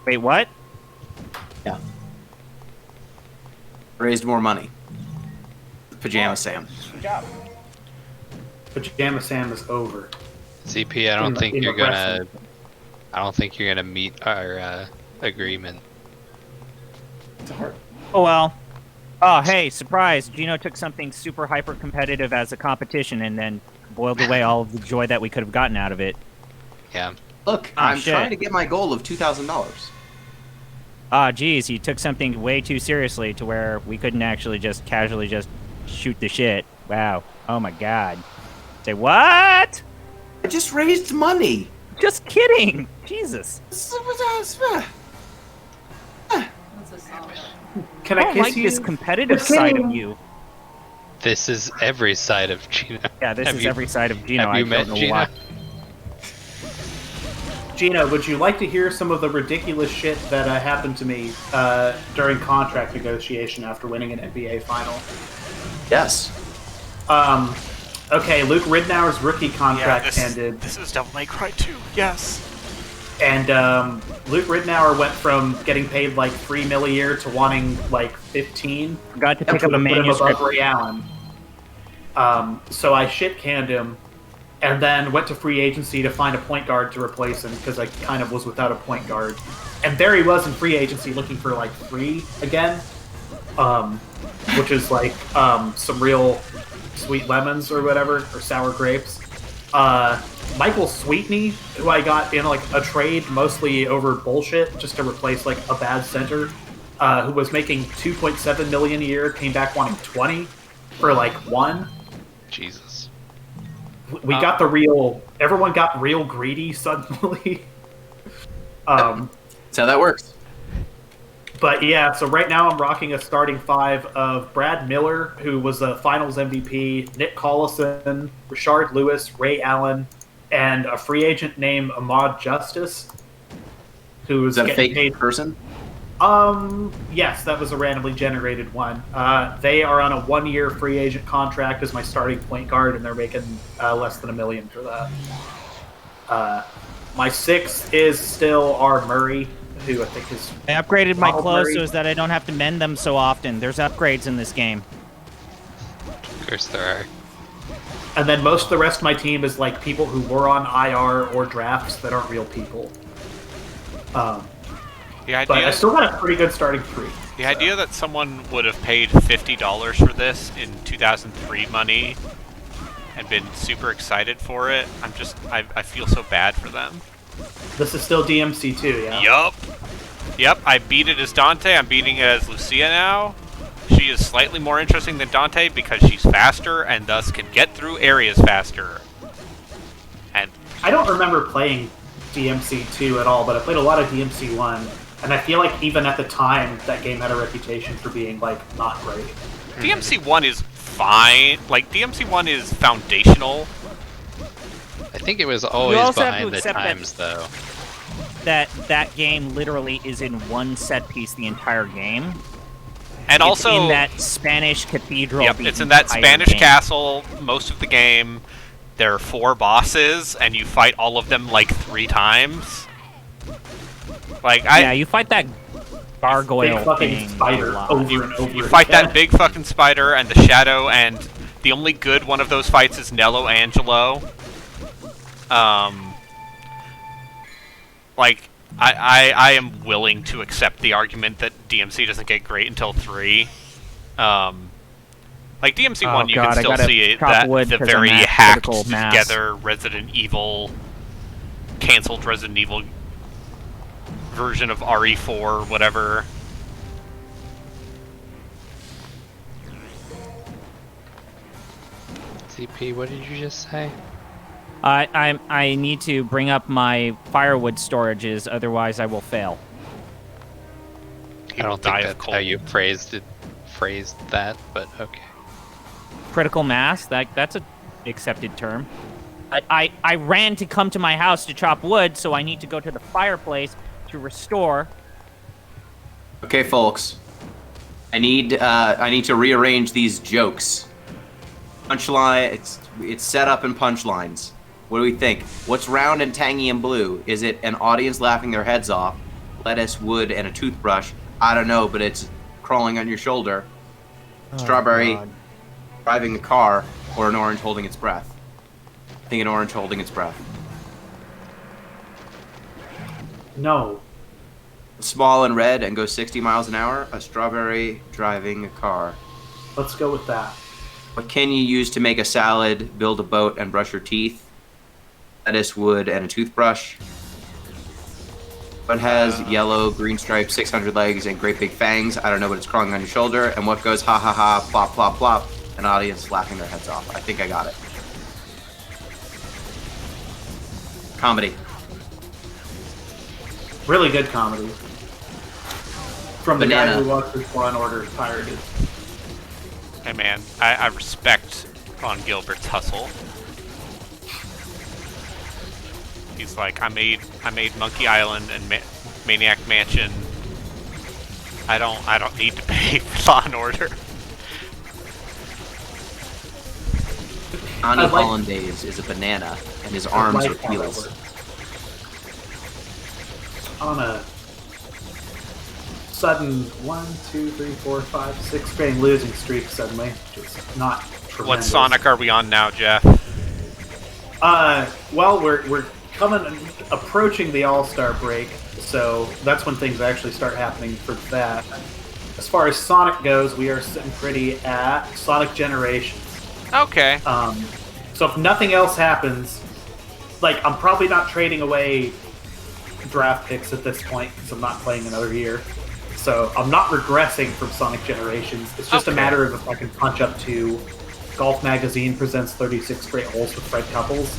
Wait, what? Yeah. Raised more money. Pajama Sam. Good job. Pajama Sam is over. CP, I don't think you're gonna. I don't think you're gonna meet our agreement. Oh well. Oh hey, surprise! Gino took something super hyper competitive as a competition and then boiled away all of the joy that we could have gotten out of it. Yeah. Look, I'm trying to get my goal of $2,000. Ah, geez, you took something way too seriously to where we couldn't actually just casually just shoot the shit. Wow. Oh my god. Say what? I just raised money. Just kidding. Jesus. Can I I don't kiss like you? this competitive side of you. This is every side of Gino. Yeah, this is every side of Gino. Have I you don't met know Gino? why. Gina, would you like to hear some of the ridiculous shit that happened to me during contract negotiation after winning an NBA final? Yes. Okay, Luke Ridnour's rookie contract ended. This is Devil May Cry 2, yes. And Luke Ridnour went from getting paid like $3 million a year to wanting like 15. Forgot to pick up a Put him manuscript. above Ray Allen. So I shit canned him, and then went to free agency to find a point guard to replace him because I kind of was without a point guard. And there he was in free agency looking for like 3 again, which is like some real sweet lemons or whatever, or sour grapes. Michael Sweetney, who I got in like a trade mostly over bullshit just to replace like a bad center, who was making $2.7 million a year, came back wanting 20 for like 1. Jesus. We got the real. Everyone got real greedy suddenly. That's how that works. But yeah, so right now I'm rocking a starting 5 of Brad Miller, who was a Finals MVP, Nick Collison, Rashard Lewis, Ray Allen, and a free agent named Ahmad Justice, who was Is that a getting fake paid. person? Yes, that was a randomly generated one. They are on a 1-year free agent contract as my starting point guard, and they're making less than $1 million for that. My 6 is still R. Murray, who I think is. I upgraded my Ronald clothes Murray. so that I don't have to mend them so often. There's upgrades in this game. Of course there are. And then most of the rest of my team is like people who were on IR or drafts that aren't real people. The idea, But I still got a pretty good starting 3. the idea that someone would have paid $50 for this in 2003 money and been super excited for it, I feel so bad for them. This is still DMC 2, yeah? Yep, I beat it as Dante, I'm beating it as Lucia now. She is slightly more interesting than Dante because she's faster and thus can get through areas faster. And I don't remember playing DMC 2 at all, but I played a lot of DMC 1, and I feel like even at the time, that game had a reputation for being, like, not great. DMC 1 is fine. Like, DMC 1 is foundational. I think it was You always also have to behind the accept times, though. That game literally is in one set piece the entire game. And It's also, in that Spanish cathedral. yep, the it's in that entire Spanish game. castle most of the game. There are 4 bosses, and you fight all of them like 3 times. Like, Yeah, you fight that gargoyle Big fucking thing spider a lot. over and over you fight again. that big fucking spider and the shadow, and the only good one of those fights is Nello Angelo. Like, I am willing to accept the argument that DMC doesn't get great until 3. Like, DMC 1, you God, can I still gotta see it, chop that wood the 'cause very I'm at hacked critical mass. together Resident Evil, canceled Resident Evil version of RE4, whatever. CP, what did you just say? I need to bring up my firewood storages, otherwise I will fail. I don't die think of that's how cold. you phrased that, but okay. Critical mass, that's a accepted term. I ran to come to my house to chop wood, so I need to go to the fireplace to restore. Okay, folks. I need to rearrange these jokes. Punchline. It's set up in punchlines. What do we think? What's round and tangy and blue? Is it an audience laughing their heads off, lettuce, wood, and a toothbrush? I don't know, but it's crawling on your shoulder. Strawberry driving a car, or an orange holding its breath? I think an orange holding its breath. No. Small and red and goes 60 miles an hour. A strawberry driving a car. Let's go with that. What can you use to make a salad, build a boat, and brush your teeth? Lettuce, wood, and a toothbrush. What has yellow, green stripes, 600 legs, and great big fangs? I don't know, but it's crawling on your shoulder. And what goes ha ha ha, plop plop plop? An audience laughing their heads off. I think I got it. Comedy. Really good comedy. From the Banana. guy who watches Law and Order Pirated. Hey man, I respect Ron Gilbert's hustle. He's like, I made Monkey Island and Maniac Mansion. I don't need to pay for Law and Order. Johnny Hollandaise is a banana, and his arms are wheels. On a sudden 1, 2, 3, 4, 5, 6 game losing streak suddenly, which is not tremendous. What Sonic are we on now, Jeff? Well, we're approaching the All-Star break, so that's when things actually start happening for that. As far as Sonic goes, we are sitting pretty at Sonic Generations. Okay. So if nothing else happens, like, I'm probably not trading away draft picks at this point because I'm not playing another year. So I'm not regressing from Sonic Generations. It's just a matter of if I can punch up to Golf Magazine presents 36 Great Holes with Fred Couples,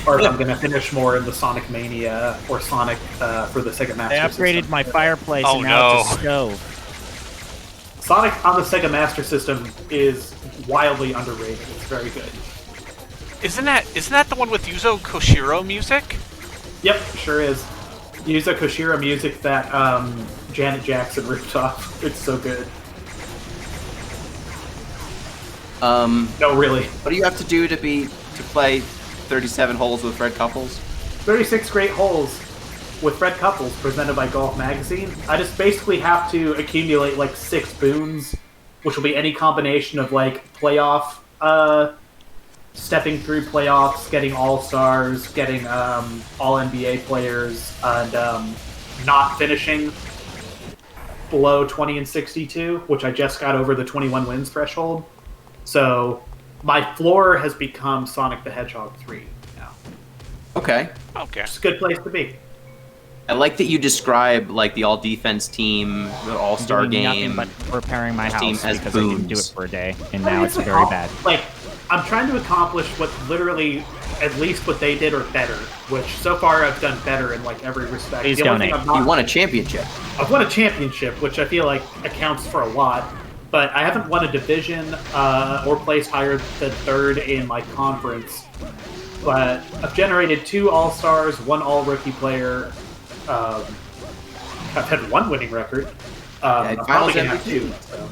or if I'm going to finish more in the Sonic Mania or Sonic for the Sega Master System. I upgraded my fireplace and now it's a stove. Sonic on the Sega Master System is wildly underrated. It's very good. Isn't that the one with Yuzo Koshiro music? Yep, sure is. Yuzo Koshiro music that Janet Jackson ripped off. It's so good. No, really. What do you have to do to play 37 holes with Fred Couples? 36 Great Holes with Fred Couples, presented by Golf Magazine. I just basically have to accumulate like 6 boons, which will be any combination of like playoff, stepping through playoffs, getting all-stars, getting all-NBA players, and not finishing below 20 and 62, which I just got over the 21 wins threshold. So my floor has become Sonic the Hedgehog 3 now. Okay. It's a good place to be. I like that you describe like the all-defense team, the all-star game. Nothing but repairing my house team as because I didn't do booms. it for a day, and now it's very bad. Like, I'm trying to accomplish what literally, at least what they did, or better. Which so far I've done better in like every respect. Please The only donate. thing I'm not- You won a championship. I've won a championship, which I feel like accounts for a lot. But I haven't won a division or placed higher than 3rd in my conference. But I've generated 2 All-Stars, 1 All-Rookie player. I've had 1 winning record. I'm probably going to have 2. So.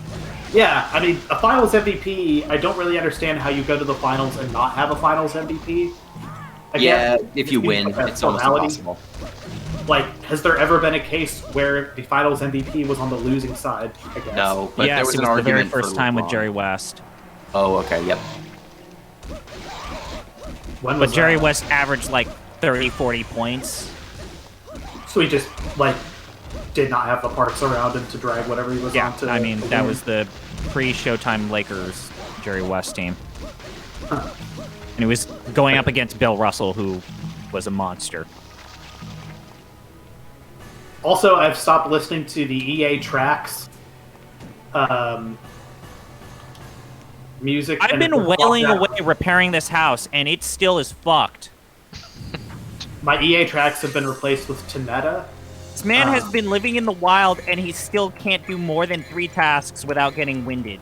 Yeah, I mean, a Finals MVP, I don't really understand how you go to the Finals and not have a Finals MVP. Yeah, if you win, it's almost impossible. Like, has there ever been a case where the Finals MVP was on the losing side, I guess? No, but yes, there was it an was the very argument first for time with LeBron. Jerry West. Oh, okay, yep. When was But Jerry that? West averaged like 30, 40 points. So he just, like, did not have the parts around him to drag whatever he was Yeah, on to. I mean, to that win. was the pre-Showtime Lakers Jerry West team. Huh. And he was going up against Bill Russell, who was a monster. Also, I've stopped listening to the EA tracks music. I've and been it was wailing off that- away repairing this house, and it still is fucked. My EA tracks have been replaced with Tanetta. This man has been living in the wild, and he still can't do more than 3 tasks without getting winded.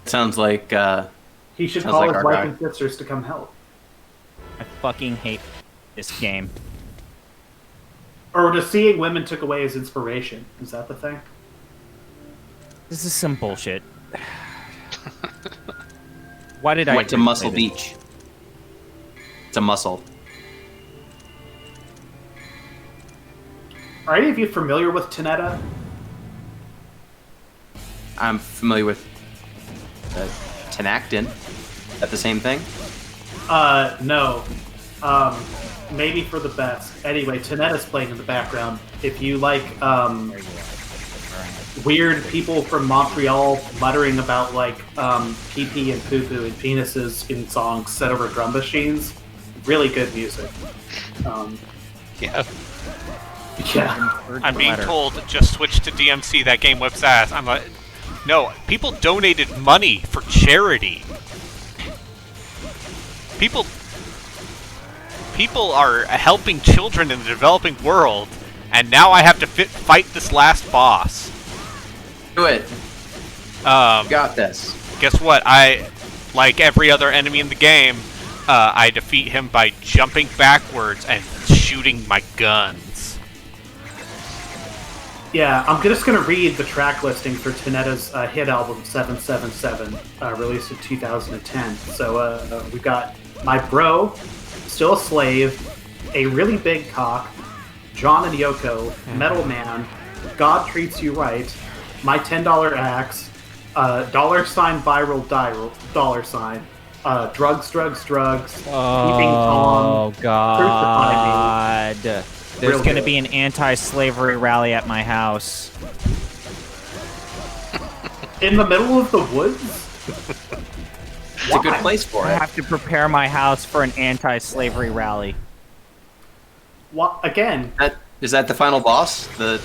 Sounds like He should Sounds call like his our wife guy. and sisters to come help. I fucking hate this game. Or just seeing women took away his inspiration. Is that the thing? This is some bullshit. Why did I I went to play Muscle this? Beach. It's a muscle. Are any of you familiar with Tanetta? I'm familiar with Tenactin. That the same thing? No. Maybe for the best. Anyway, Tanetta's playing in the background. If you like, weird people from Montreal muttering about, like, pee-pee and poo-poo and penises in songs set over drum machines, really good music. Yeah. Yeah. I'm being told just switch to DMC. That game whips ass. I'm like, no. People donated money for charity. People are helping children in the developing world, and now I have to fight this last boss. Do it. Got this. Guess what? Like every other enemy in the game, I defeat him by jumping backwards and shooting my guns. Yeah, I'm just going to read the track listing for Tanetta's hit album 777, released in 2010. So we've got My Bro, Still a Slave, A Really Big Cock, John and Yoko, Metal Man, God Treats You Right, My $10 Axe, $viral dollar sign, Drugs, Drugs, Drugs, Keeping Calm, Oh God! There's Real gonna good. be an anti-slavery rally at my house. In the middle of the woods? It's a good place for I it. have to prepare my house for an anti-slavery rally. What, again, Is that the final boss? The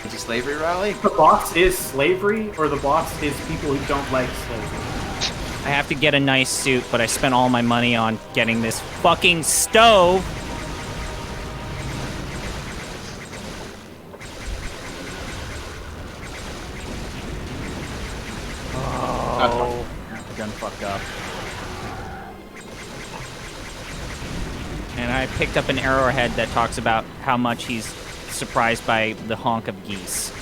anti-slavery rally? the boss is slavery, or the boss is people who don't like slavery? I have to get a nice suit, but I spent all my money on getting this fucking stove. Oh, I done fucked up. And I picked up an arrowhead that talks about how much he's surprised by the honk of geese.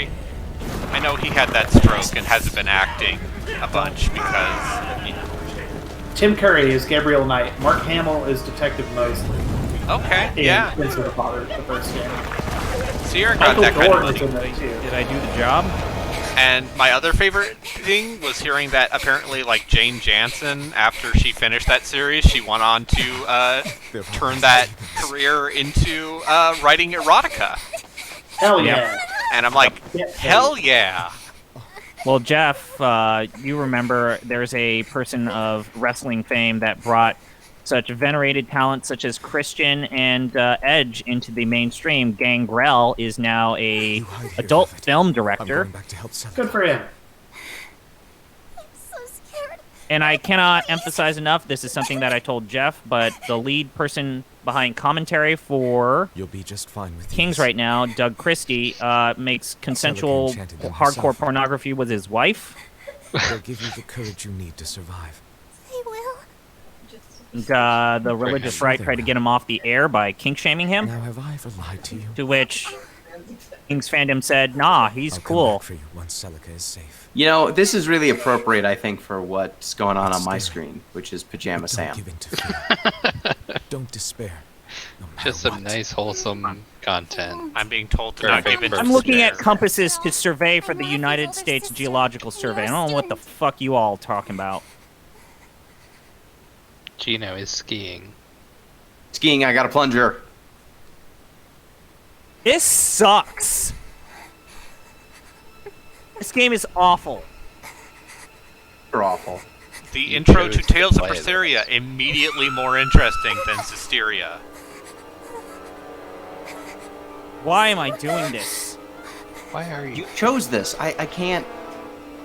Carrey. I know he had that stroke and hasn't been acting a bunch because, you know. Tim Curry is Gabriel Knight. Mark Hamill is Detective Mosley. Okay, In yeah. Prince of the Father, the first game. Sierra got Michael that kind Dorn of is in there too. Did I do the job? And my other favorite thing was hearing that apparently, like, Jane Jansen, after she finished that series, she went on to turn that career into writing erotica. Hell yeah. And I'm like, hell yeah. Well, Jeff, you remember there's a person of wrestling fame that brought such venerated talent such as Christian and Edge into the mainstream. Gangrel is now a adult film director. Good for him. And I cannot emphasize enough, this is something that I told Jeff, but the lead person behind commentary for You'll be just fine with Kings these. right now, Doug Christie, makes consensual enchanted them hardcore herself. pornography with his wife. They'll give you the courage you need to survive. They will. And, the religious right tried to get him off the air by kink-shaming him, Now, have I ever lied to you? to which Kings fandom said, nah, he's I'll come cool. back for you once Celica is safe. You know, this is really appropriate, I think, for what's going on my screen, which is Pajama But Sam. don't give in to fear. Don't despair. No matter Just some what. nice, wholesome content. I'm being told to not give in to I'm looking fear. at compasses to survey for the United States Geological Survey. I don't know what the fuck you all talking about. Gino is skiing. Skiing, I got a plunger. This sucks. This game is awful. They're awful. The intro to chose to Tales of play it. Berseria immediately more interesting than Zisteria. Why am I doing this? Why are you? You chose this. I can't.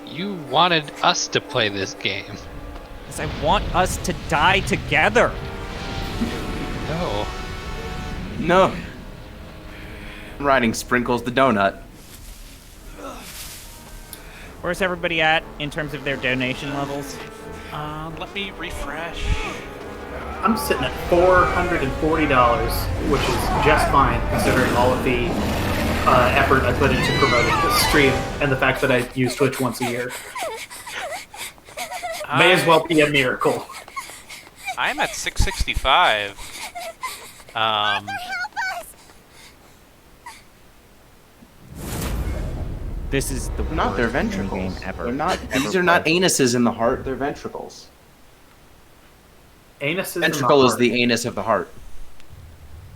You wanted us to play this game. Because I want us to die together. No. No. I'm riding Sprinkles the Donut. Where's everybody at in terms of their donation levels? Let me refresh. I'm sitting at $440, which is just fine considering all of the effort I put into promoting this stream and the fact that I use Twitch once a year. May as well be a miracle. I'm at 665. This is the Not their worst game ventricles. ever. They're not. Ever These are not played. anuses in the heart. They're ventricles. Anus is Ventricle is the anus of the heart.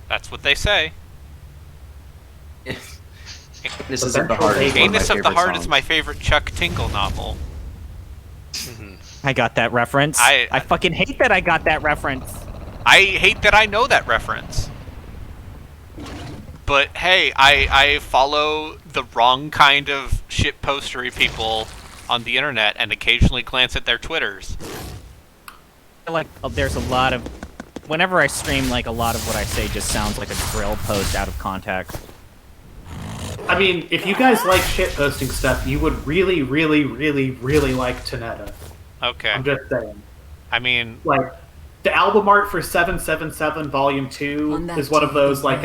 That's what they say. Anuses of the heart. Is one Anus my of the favorite Heart is songs. my favorite Chuck Tingle novel. I got that reference. I fucking hate that I got that reference. I hate that I know that reference. But hey, I follow the wrong kind of shitpostery people on the internet and occasionally glance at their Twitters. I feel like there's a lot of... Whenever I stream, like, a lot of what I say just sounds like a drill post out of context. I mean, if you guys like shit posting stuff, you would really, really, really, really like Tanetta. Okay. I'm just saying. I mean, Like, the album art for 777 Volume 2 is one of those, like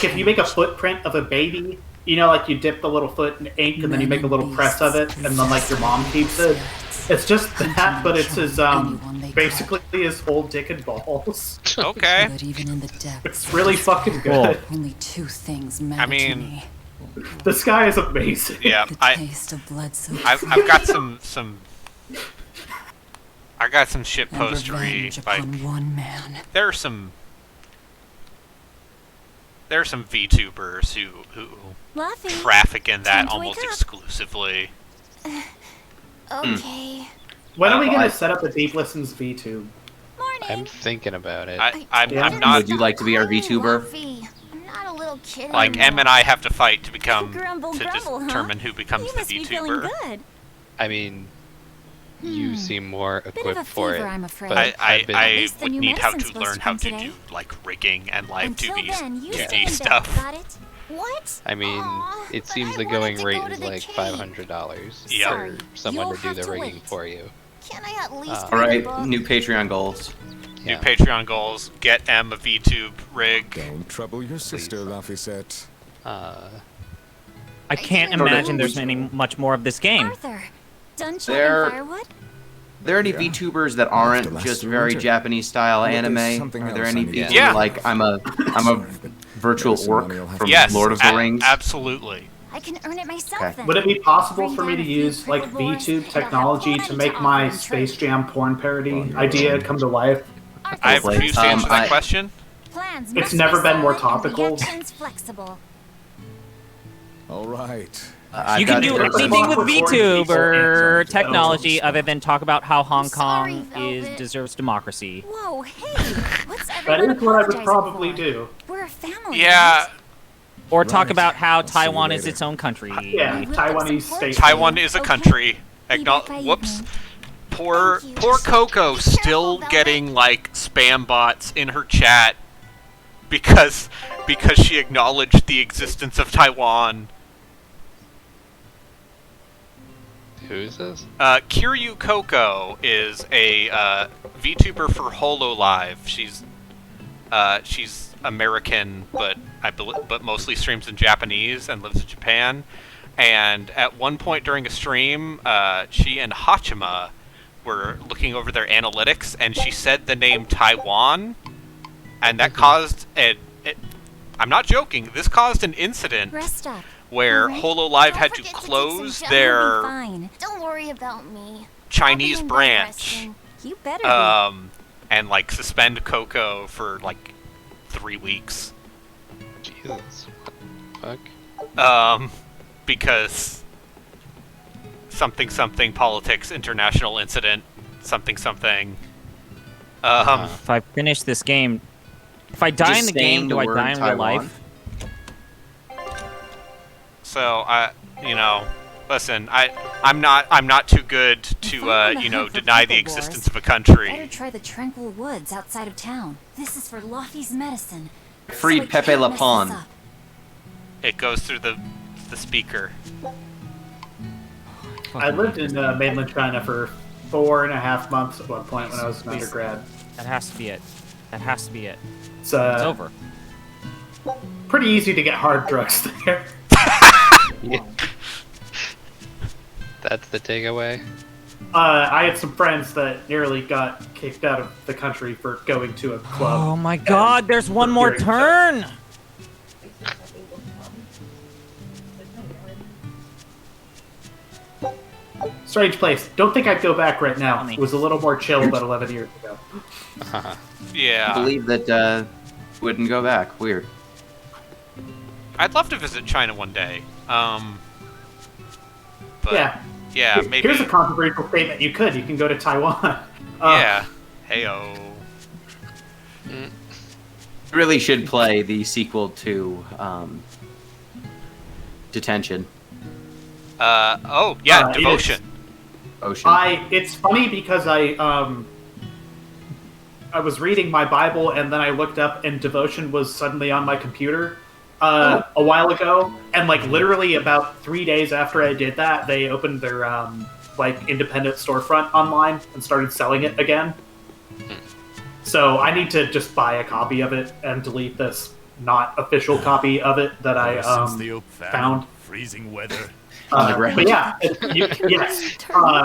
if you make a footprint of a baby, you know, like you dip the little foot in ink and then you make a little press of it, and then, like, your mom keeps it. It's just that, but it's his, basically his whole dick and balls. okay. But even in the depths, It's really fucking good. only two things matter I mean, to me. This guy is amazing. Yeah, The I taste of blood so I've got some I got some shit and revenge postery. Like, upon one man. there are some VTubers who Fluffy. traffic in that Time to almost wake up. exclusively. Okay. When are we I- gonna set up a Deep Listens VTube? Morning. I'm thinking about it. I'm Yeah. not Would you like to be our VTuber? Fluffy. I'm not a little kid like anymore. M and I have to fight to become Grumble, to grumble, huh? determine who becomes You the must be feeling VTuber. good. I mean, you seem more Bit of equipped a for fever, it. I'm afraid. But I I've least the would new need how medicine's to learn supposed to how come to today. do like rigging and live Until 2D then, you stay 2D in bed, stuff. got it? What? I mean, Aw, it but seems I the wanted going to rate go to is the like cave. $500 Yeah. for someone You'll to do have the to rigging wait. for you. Can I at least All read right, a book? new Patreon goals. New Yeah. Patreon goals: get M a VTube rig. Don't trouble your sister, Laphicet. I can't Sort of. imagine there's any much more of this game. Arthur, done There- chopping firewood? Are there any VTubers that aren't just very Japanese style But there's anime? something Are there else any I need to VTubers Yeah. like I'm a virtual orc from Yes, Lord of the Rings? absolutely. I can earn it myself Okay. then. Would it be possible Bring for me down to a few use like crippled boars, VTube and I'll have technology to plenty make to my offer in Space church. Jam porn parody idea come to life? Arthur, I Like, refuse to answer that I- question. plans It's must never be been more solid and topical. reactions flexible. All right. I've You can got do different- anything with Recording VTube people or answers. technology other than talk about how Hong sorry, Kong Velvet. deserves democracy. Whoa, hey, what's That everyone is what I would apologizing probably for? do. We're a family. Yeah, right? Or talk Right. about how I'll see you Taiwan is later. its own country. Yeah, We whipped up Taiwanese some state. pork. Taiwan is a Okay. country. Be back by Whoops. evening. Poor Thank you. poor Coco Be still careful, getting like spam bots in her chat because she acknowledged the existence of Taiwan. Who is this? Kiryu Coco is a VTuber for HoloLive. She's American, but but mostly streams in Japanese and lives in Japan. And at one point during a stream, she and Hachima were looking over their analytics, and she said the name Taiwan, and that caused I'm not joking. This caused an incident Rest up. where Alright. HoloLive Don't had to forget close take some gel. You'll be their fine. Don't worry about me. Chinese I'll be in bed branch. resting. You better be. And like suspend Coco for like 3 weeks. Jesus. What the fuck? Because something politics international incident something. If I finish this game, if I die Just in the saying game, the do I word die in real Taiwan? life? So listen, I'm not too good to deny the existence of a Better country. try the tranquil woods outside of town. This is for Luffy's medicine. Free So it Pepe can't Le mess Pen. us up. It goes through the speaker. I lived in mainland China for 4.5 months at one point when I was an undergrad. That has to be it. That has to be it. It's It's over. pretty easy to get hard drugs there. Yeah. That's the takeaway. I had some friends that nearly got kicked out of the country for going to a club. Oh my god, there's one more Hearing turn! Strange place. Don't think I'd go back right now. Funny. It was a little more chill about 11 years ago. I Yeah, believe that wouldn't go back. Weird. I'd love to visit China one day. But Yeah. yeah, maybe. Here's a controversial statement. You can go to Taiwan. Yeah. Heyo. Really should play the sequel to Detention. Oh yeah, it Devotion. Ocean. It's funny because I was reading my Bible and then I looked up and Devotion was suddenly on my computer a while ago, and like literally about 3 days after I did that, they opened their like independent storefront online and started selling it again. So I need to just buy a copy of it and delete this not official copy of it that I Since the Oak found. freezing weather. On the ground. But yeah, yes.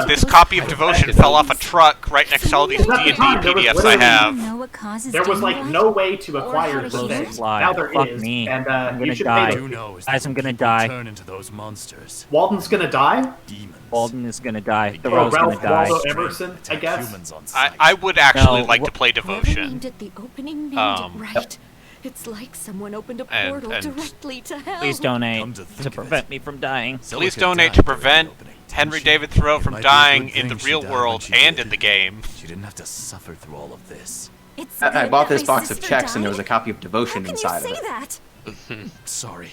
This copy of Devotion fell off a truck right next to all these D&D PDFs I have. Know what causes There was like dynamite? no way to Or how acquire to this heal thing. it? Now there Fuck is, me. and I'm you gonna should die. pay Who them. knows? Guys, that I'm gonna people die. Turn into those monsters. Walden's gonna die. Demons. Walden is gonna die. Oh, Thoreau's gonna Ralph die. Waldo Emerson, I guess. Humans on sight. I would actually No, like to wh- play Whoever Devotion. named it the opening named Um, it right. It's like someone opened a And- portal and- directly to hell. Please donate Come to think to of prevent it. me from dying. Please Silica donate died to during the prevent opening. Henry She- David Thoreau it from might be a dying good in the thing she real died when world she and did. in the game. She didn't have to suffer through all of this. It's I good bought that this my box of sister checks and there was a died. copy of Devotion How can inside you of say it. that? Sorry.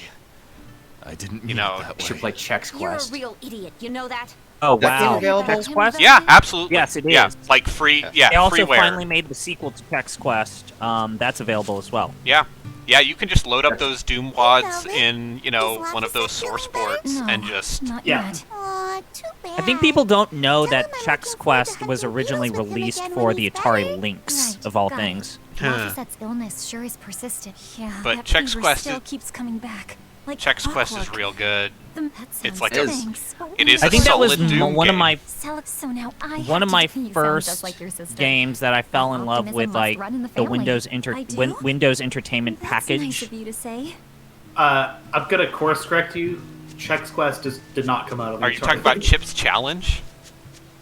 I didn't You mean know, it that You should way. play Chex You're a Quest. real idiot. You know that? Oh That's wow. available? Text Quest? Yeah, absolutely. Yes, it Yeah, is. like free. Yeah, They also freeware. finally made the sequel to Text Quest. That's available as well. Yeah, yeah. You can just load up those Doom wads Velvet, in is one of those Lapis source feeling better? ports No, and just. not Yeah. yet. Aw, too bad. I think people don't know Tell that him I'm Chex looking forward Quest to was hunting originally beetles with him released again for when the he's Atari better. Lynx, Right, of all got it. things. Laphicet's illness sure is persistent. Yeah, But that Chex fever Quest still is- keeps coming back. Like Chex Quest is clockwork. real good. That It's sounds like thanks. it is I a think that was solid Doom one of game. my So now I have one of to my defend you. first Sound just like your sister. games that I fell in love Optimism with, must like run in the the family. I do? Windows Entertainment That's package. nice of you to say. I'm gonna course correct you. Chex Quest did not come out of the Are you talking about Chip's Challenge?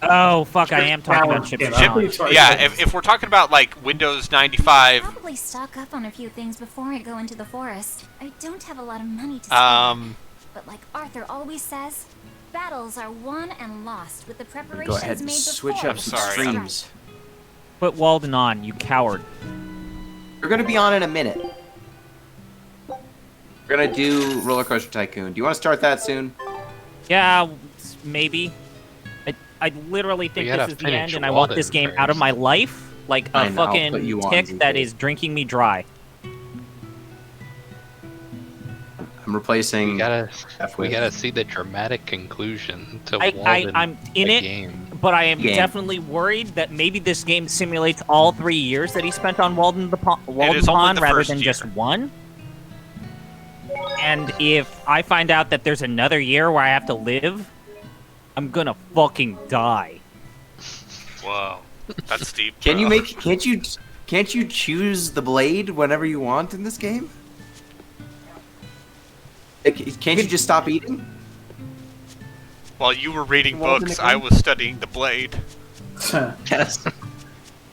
Oh fuck! I am talking about Chip's Challenge. Yeah, if we're talking about like Windows 95, Probably stock up on a few things before I go into the forest. I don't have a lot of money to spend. But like Arthur always says, battles are won and lost with the preparations Go ahead made and before. switch up some streams. Put Walden on, you coward. We're gonna be on in a minute. We're gonna do Roller Coaster Tycoon. Do you want to start that soon? Yeah, maybe. I literally think We gotta this is the finish end, and I want Walden this game first. out of my life, like I a know, I'll put fucking you on, tick that ZK. is drinking me dry. I'm replacing. We gotta with- see the dramatic conclusion to I'm in the it, game. but I am Game. definitely worried that maybe this game simulates all 3 years that he spent on Walden only Pond the rather first than year. just one. And if I find out that there's another year where I have to live, I'm gonna fucking die. whoa, that's deep. Can you bro. make? Can't you choose the blade whenever you want in this game? Can't you just stop eating? While you were reading Walden books, again? I was studying the blade. Yes.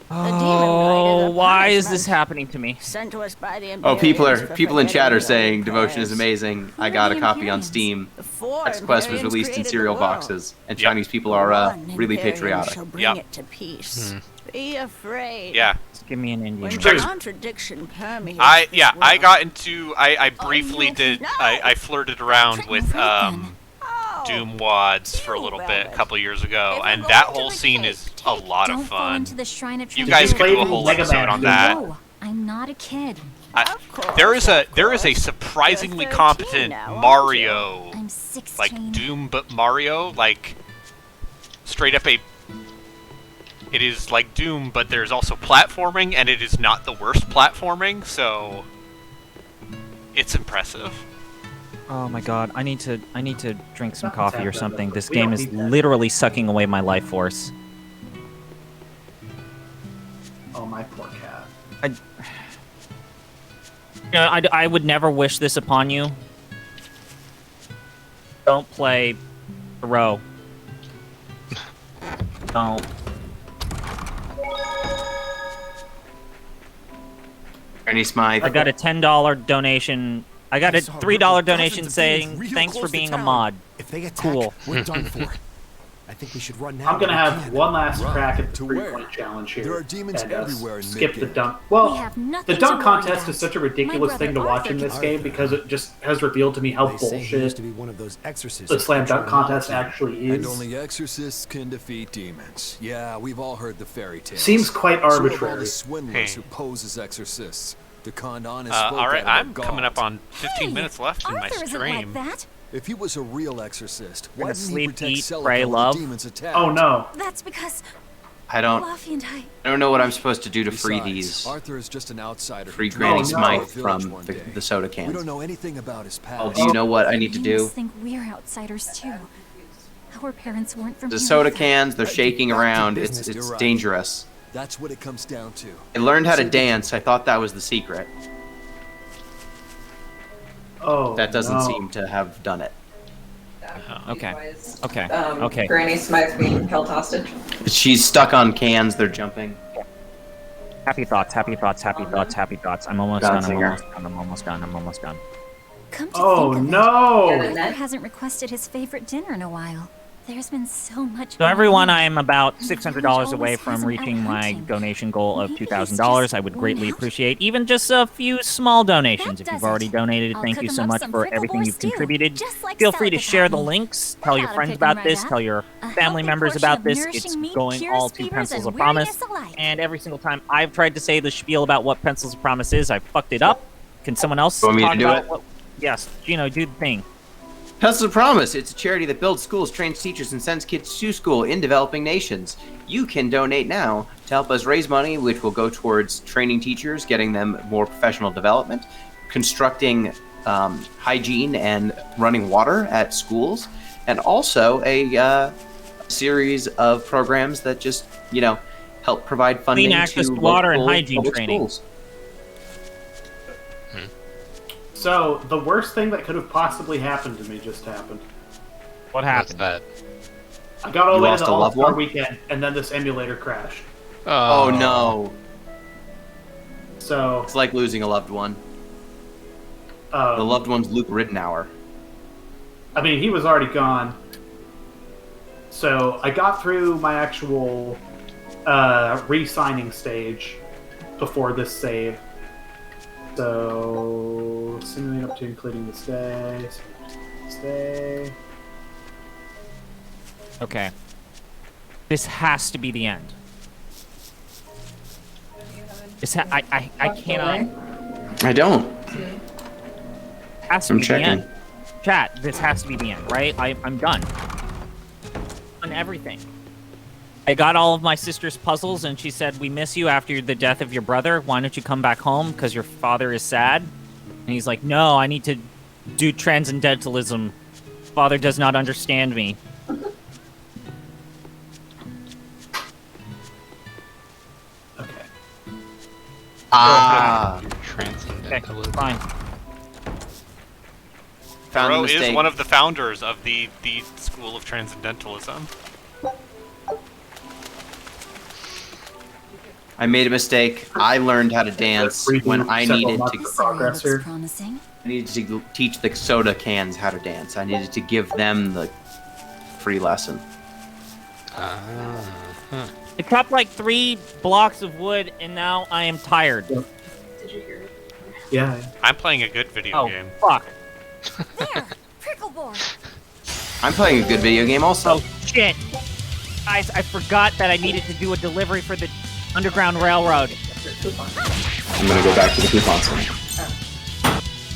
Oh, why is this happening to me? Sent to us by the Oh, people Imperials in for chat are forgetting saying the Devotion is prayers. amazing. I got a copy on Steam. Chex Quest was released in cereal boxes, and Chinese people are One really Imperium patriotic. shall bring Yep. it to peace. Be afraid. Yeah. Just give me an Indian. When movie. contradiction permeates I this I world. got into I briefly no. did No. I flirted around with Oh, Doom Wads for a little bit a Velvet. couple years ago, If we're and going that to whole the scene cave, is a lot don't of fall fun. into the shrine of You tradition. guys could do a Played whole Mega episode Man on too. that. No, I'm not a kid. Of course, There is of a course. surprisingly You're 13 competent now, aren't Mario, I'm 16. like Doom but Mario, like straight up a. It is like Doom, but there's also platforming, and it is not the worst platforming, so it's impressive. Oh my god, I need to drink some coffee or something. This We game don't is need that. literally sucking away my life force. Oh, my poor cat. You know, I would never wish this upon you. Don't play Thoreau. Don't. Ernie Smythe. I got a $10 donation. I got a saw $3 dozens donation of saying, things real thanks for close to being a town. mod. If they attack, Cool. we're done for. I think we should run now. I'm gonna while we have can. one last Run. crack at the To where? 3-point challenge here. There are demons and, everywhere in skip the mid-game. dunk. Well, We have the nothing dunk to worry contest about. is such a ridiculous My thing to brother watch Arthur in this can- game because it just has revealed to me how They say he used bullshit to be one of those exorcists. the slam dunk controlling contest the team. actually And is. only exorcists can defeat demons. Yeah, we've all heard the fairy tales. Seems quite So have all arbitrary. the swindlers Hey. who pose as exorcists. To con honest folk All right, out of I'm their coming up gods. on 15 minutes left in my Arthur isn't like stream. that. If he was a real exorcist, Gonna why didn't he sleep, protect eat, Celica pray, when love. the demons attacked? Oh no. That's because I don't Fluffy and I. know what I'm supposed to do to free Besides, these. Arthur is just an outsider. Free who Granny joined no. our Smythe village from one the, day. the soda We cans. don't know anything about his past. Oh, do you know what I need to Humans do? think we're outsiders too. Our parents weren't from The here soda either. cans, they're shaking back to around. business, It's you're right. dangerous. That's what it comes down to. I learned how to Save the dance. I thought that was the secret. Oh, That doesn't no. seem to have done it. Okay. Okay. Um, Okay. Granny Smythe being held hostage. She's stuck on cans. They're jumping. Happy thoughts, happy thoughts, happy thoughts, happy thoughts. I'm almost done, I'm Singer. almost done, I'm almost done, I'm almost done. Come to Oh think of no! it, Arthur hasn't requested his favorite dinner in a while. There's been so much. So going everyone, on. I am about And $600 George away always from has him reaching out my hunting. donation goal of Maybe he's $2,000. I would just greatly worn out. appreciate even just a few small donations. That If you've does already it. donated, I'll thank cook you him so up much some for frickled everything boar you've stew, contributed. just like Feel free to Celica share the taught me. links, tell your Gotta friends pick 'em about right this, up. tell your A family healthy members portion about of this. nourishing It's meat going cures all to fevers Pencils and of Promise. weariness alike. And every single time I've tried to say the spiel about what Pencils of Promise is, I fucked it up. Can someone else You want me to talk do about it? what... Yes, Gino, do the thing. Pencils of Promise. It's a charity that builds schools, trains teachers, and sends kids to school in developing nations. You can donate now to help us raise money, which will go towards training teachers, getting them more professional development, constructing hygiene and running water at schools, and also a series of programs that just, help provide funding Clean access to to water and local hygiene public training. schools. So the worst thing that could have possibly happened to me just happened. What What's happened? that? I got all You the way to lost the a loved All-Star one? weekend, and then this emulator crashed. Oh no. So It's like losing a loved one. The loved one's Luke Ridenour. I mean, he was already gone. So I got through my actual re-signing stage before this save. So simulate up to including this day. This day. Okay. This has to be the end. I cannot. I don't. Has to I'm be checking. the end. Chat, this has to be the end, right? I'm done. On everything. I got all of my sister's puzzles, and she said, "We miss you after the death of your brother. Why don't you come back home? Because your father is sad." And he's like, "No, I need to do transcendentalism. Father does not understand me." Ah. Okay, Transcendentalism. fine. Found a Thoreau is mistake. one of the founders of the school of transcendentalism. I made a mistake. I learned how to dance when I needed to. Looks promising. I needed to teach the soda cans how to dance. I needed to give them the free lesson. I chopped like 3 blocks of wood, and now I am tired. Did you hear it? Yeah. I'm playing a good video game. Fuck. There, Prickleboard. I'm playing a good video game also. Oh, shit. Guys, I forgot that I needed to do a delivery for the Underground Railroad. I'm gonna go back to the coupon center.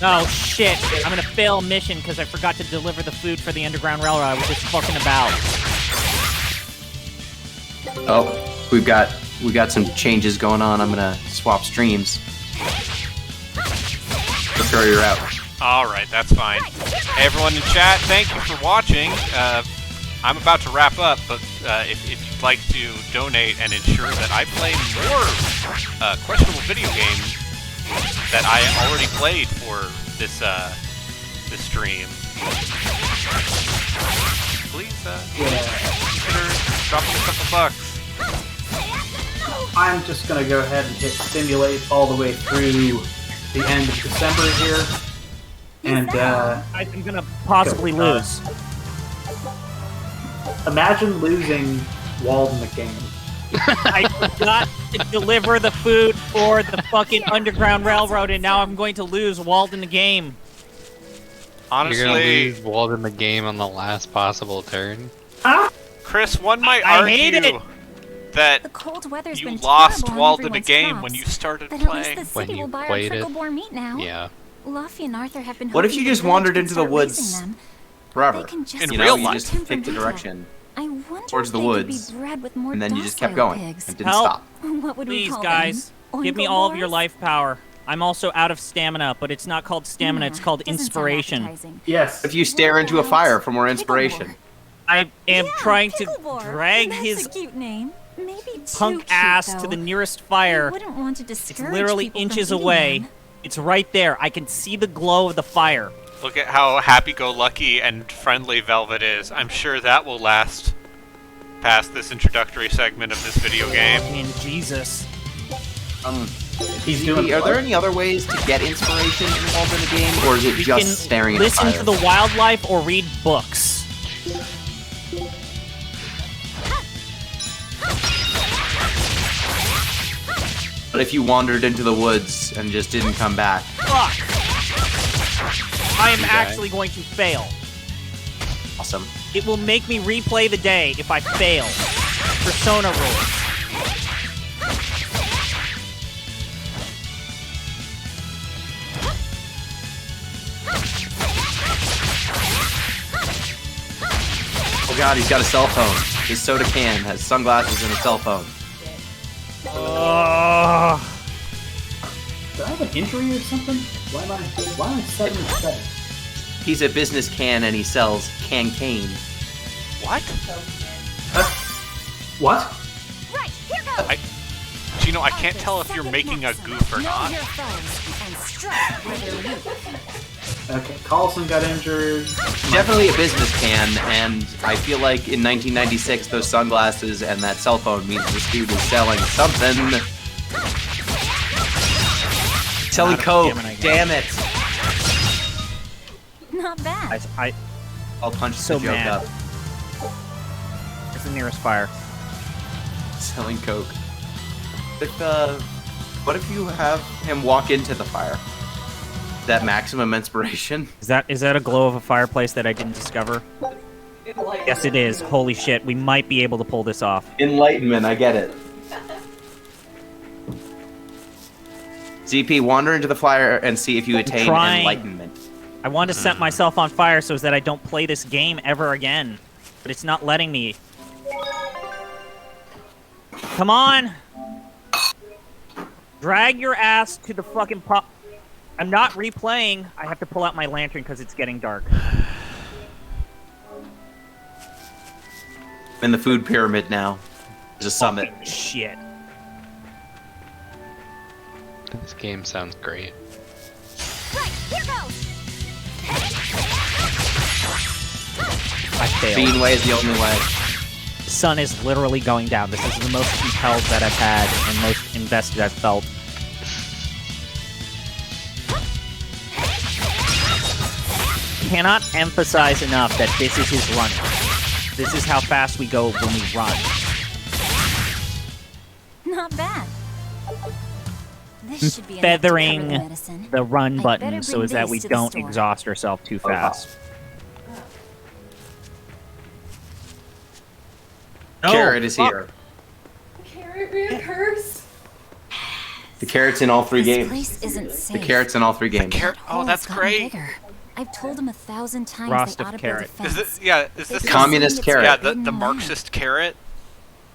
Oh, shit. I'm gonna fail a mission because I forgot to deliver the food for the Underground Railroad I was just fucking about. Oh, we got some changes going on. I'm gonna swap streams. Let's you're out. Alright, that's fine. Hey everyone in chat, thank you for watching. I'm about to wrap up, but if you'd like to donate and ensure that I play more questionable video games that I already played for this this stream, please consider dropping a couple bucks. I'm just gonna go ahead and hit simulate all the way through the end of December here. And I'm gonna possibly lose. Imagine losing Walden the game. I forgot to deliver the food for the fucking Underground Railroad, and now I'm going to lose Walden the game. Honestly, You're gonna lose Walden the game on the last possible turn. Chris, one might I hate argue it. that The cold weather's you been lost terrible on Walden the everyone's game crops. when you started But at playing. least the When city you will buy our played it. Tricklebore meat now. Yeah. Luffy and Arthur have been What if hoping you just the village wandered can into the start woods raising them. forever? They can just In You real know, life. you just picked a direction, I wonder towards if the they could woods, be bred with more and then you just kept docile going pigs. and didn't Help. stop. What would we Please, call guys, them? give me all of your Oinkle life power. I'm also out of stamina, but it's not called stamina, it's called Doesn't sound inspiration. appetizing. Yes. If you stare into a fire for more inspiration. Picklebore. I am Yeah, trying to Picklebore. drag That's his a cute name. Maybe too punk cute, ass though. to the nearest I fire. wouldn't want to It's discourage literally people from inches eating away. them. It's right there. I can see the glow of the fire. Look at how happy-go-lucky and friendly Velvet is. I'm sure that will last past this introductory segment of this video game. In Jesus. He's doing. Are there any other ways to get inspiration involved in the game, or is it You just can staring at listen fire? to the wildlife or read books. But if you wandered into the woods and just didn't come back, Fuck! I am actually going to fail. awesome. It will make me replay the day if I fail. Persona rules. Oh god, he's got a cell phone. His soda can has sunglasses and a cell phone. Ugh. Did I have an injury or something? Why am I 7-7? He's a business can and he sells cane. What? What? Right, here goes. Gino, I can't tell if you're making a goof or not. Okay, Carlson got injured. Definitely a business can, and I feel like in 1996, those sunglasses and that cell phone means this dude is selling something. Selling coke. Damn it. Not bad. I'll punch So the joke mad. up. Where's the nearest fire? Selling coke. What if you have him walk into the fire? That maximum inspiration? Is that a glow of a fireplace that I didn't discover? Yes, it is. Holy shit, we might be able to pull this off. Enlightenment, I get it. ZP, wander into the fire and see if you attain enlightenment. I want to set myself on fire so that I don't play this game ever again. But it's not letting me. Come on! Drag your ass to the fucking pop. I'm not replaying. I have to pull out my lantern because it's getting dark. I'm in the food pyramid now. There's a summit. Fucking shit. This game sounds great. Right, here goes. I failed. Beanway is the only way. The sun is literally going down. This is the most compelled that I've had and most invested I've felt. Cannot emphasize enough that this is his run. This is how fast we go when we run. Not bad. This should be enough to cover Feathering the medicine. the run I'd button better so bring as that these we to the don't store. exhaust ourselves too fast. No, Carrot is fuck. here. Carrot reoccurs. The carrot's in all three This games. place isn't safe. The carrot's in all three games. Carrot. Oh, Hole's that's gotten great. bigger. I've told them 1,000 times Roast they of ought to carrot. build a Is fence. this? Yeah. Is this? They Communist assume it's carrot. Yeah, forbidden the land. Marxist carrot.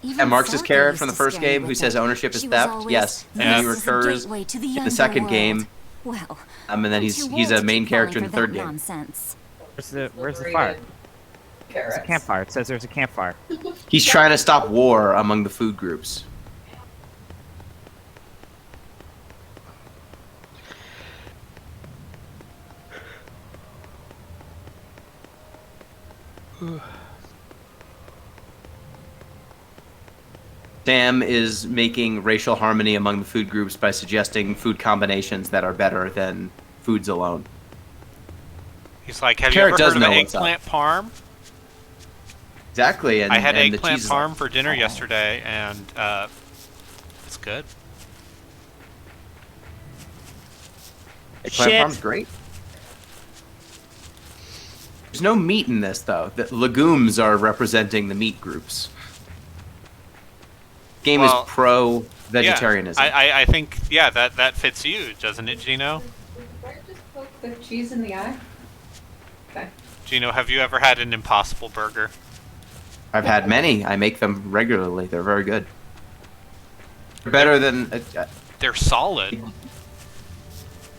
Even And Marxist Zelda carrot used from the to first scare me game who with says it. ownership is She was theft. always, Yes. And "This then he is the recurs gateway to the in the second underworld." game. Well, And then I'm he's too a old to main keep character in falling the for third that game. nonsense. Where's the fire? Carrots. It's a campfire. It says there's a campfire. He's trying to stop war among the food groups. Sam is making racial harmony among the food groups by suggesting food combinations that are better than foods alone. He's like, have Carrot you does ever heard of know what's up. eggplant parm? Exactly, and I had and the eggplant cheese is parm for dinner yesterday, and it's good. Eggplant Shit. parm's great. There's no meat in this though. The legumes are representing the meat groups. Game Well, is pro vegetarianism. Yeah, I think that fits you, doesn't it, Gino? Did I just poke the cheese in the eye? Okay. Gino, have you ever had an Impossible Burger? I've had many. I make them regularly. They're very good. They're better than. They're solid.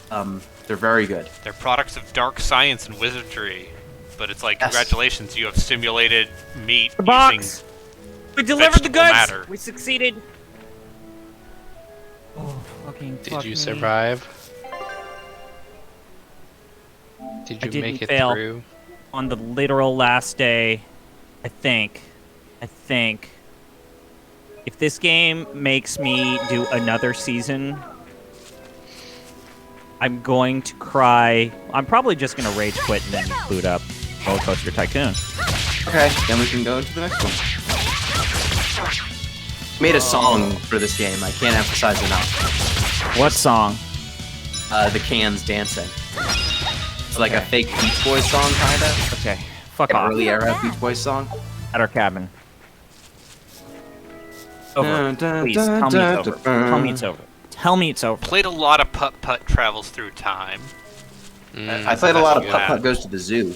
They're very good. They're products of dark science and wizardry. But it's like, Yes. congratulations, you have simulated meat The box! using We delivered the vegetable goods! matter. We succeeded! Oh, fucking Did fuck you me. survive? Did I you didn't make it fail. through? On the literal last day, I think. If this game makes me do another season, I'm going to cry. I'm probably just going to rage quit and then boot up Roller Coaster Tycoon. Okay, then we can go to the next one. Made a song for this game. I can't emphasize enough. What song? The cans dancing. It's like a fake Beach Boys song, kinda. Okay, fuck An off. early era Beach Boys song. At our cabin. Over. Dun, dun, Please, dun, tell me dun, it's over. dun. Tell me it's over. Tell me it's over. Played a lot of Putt Putt Travels Through Time. I played a lot of That's Putt good. Putt Goes to the Zoo.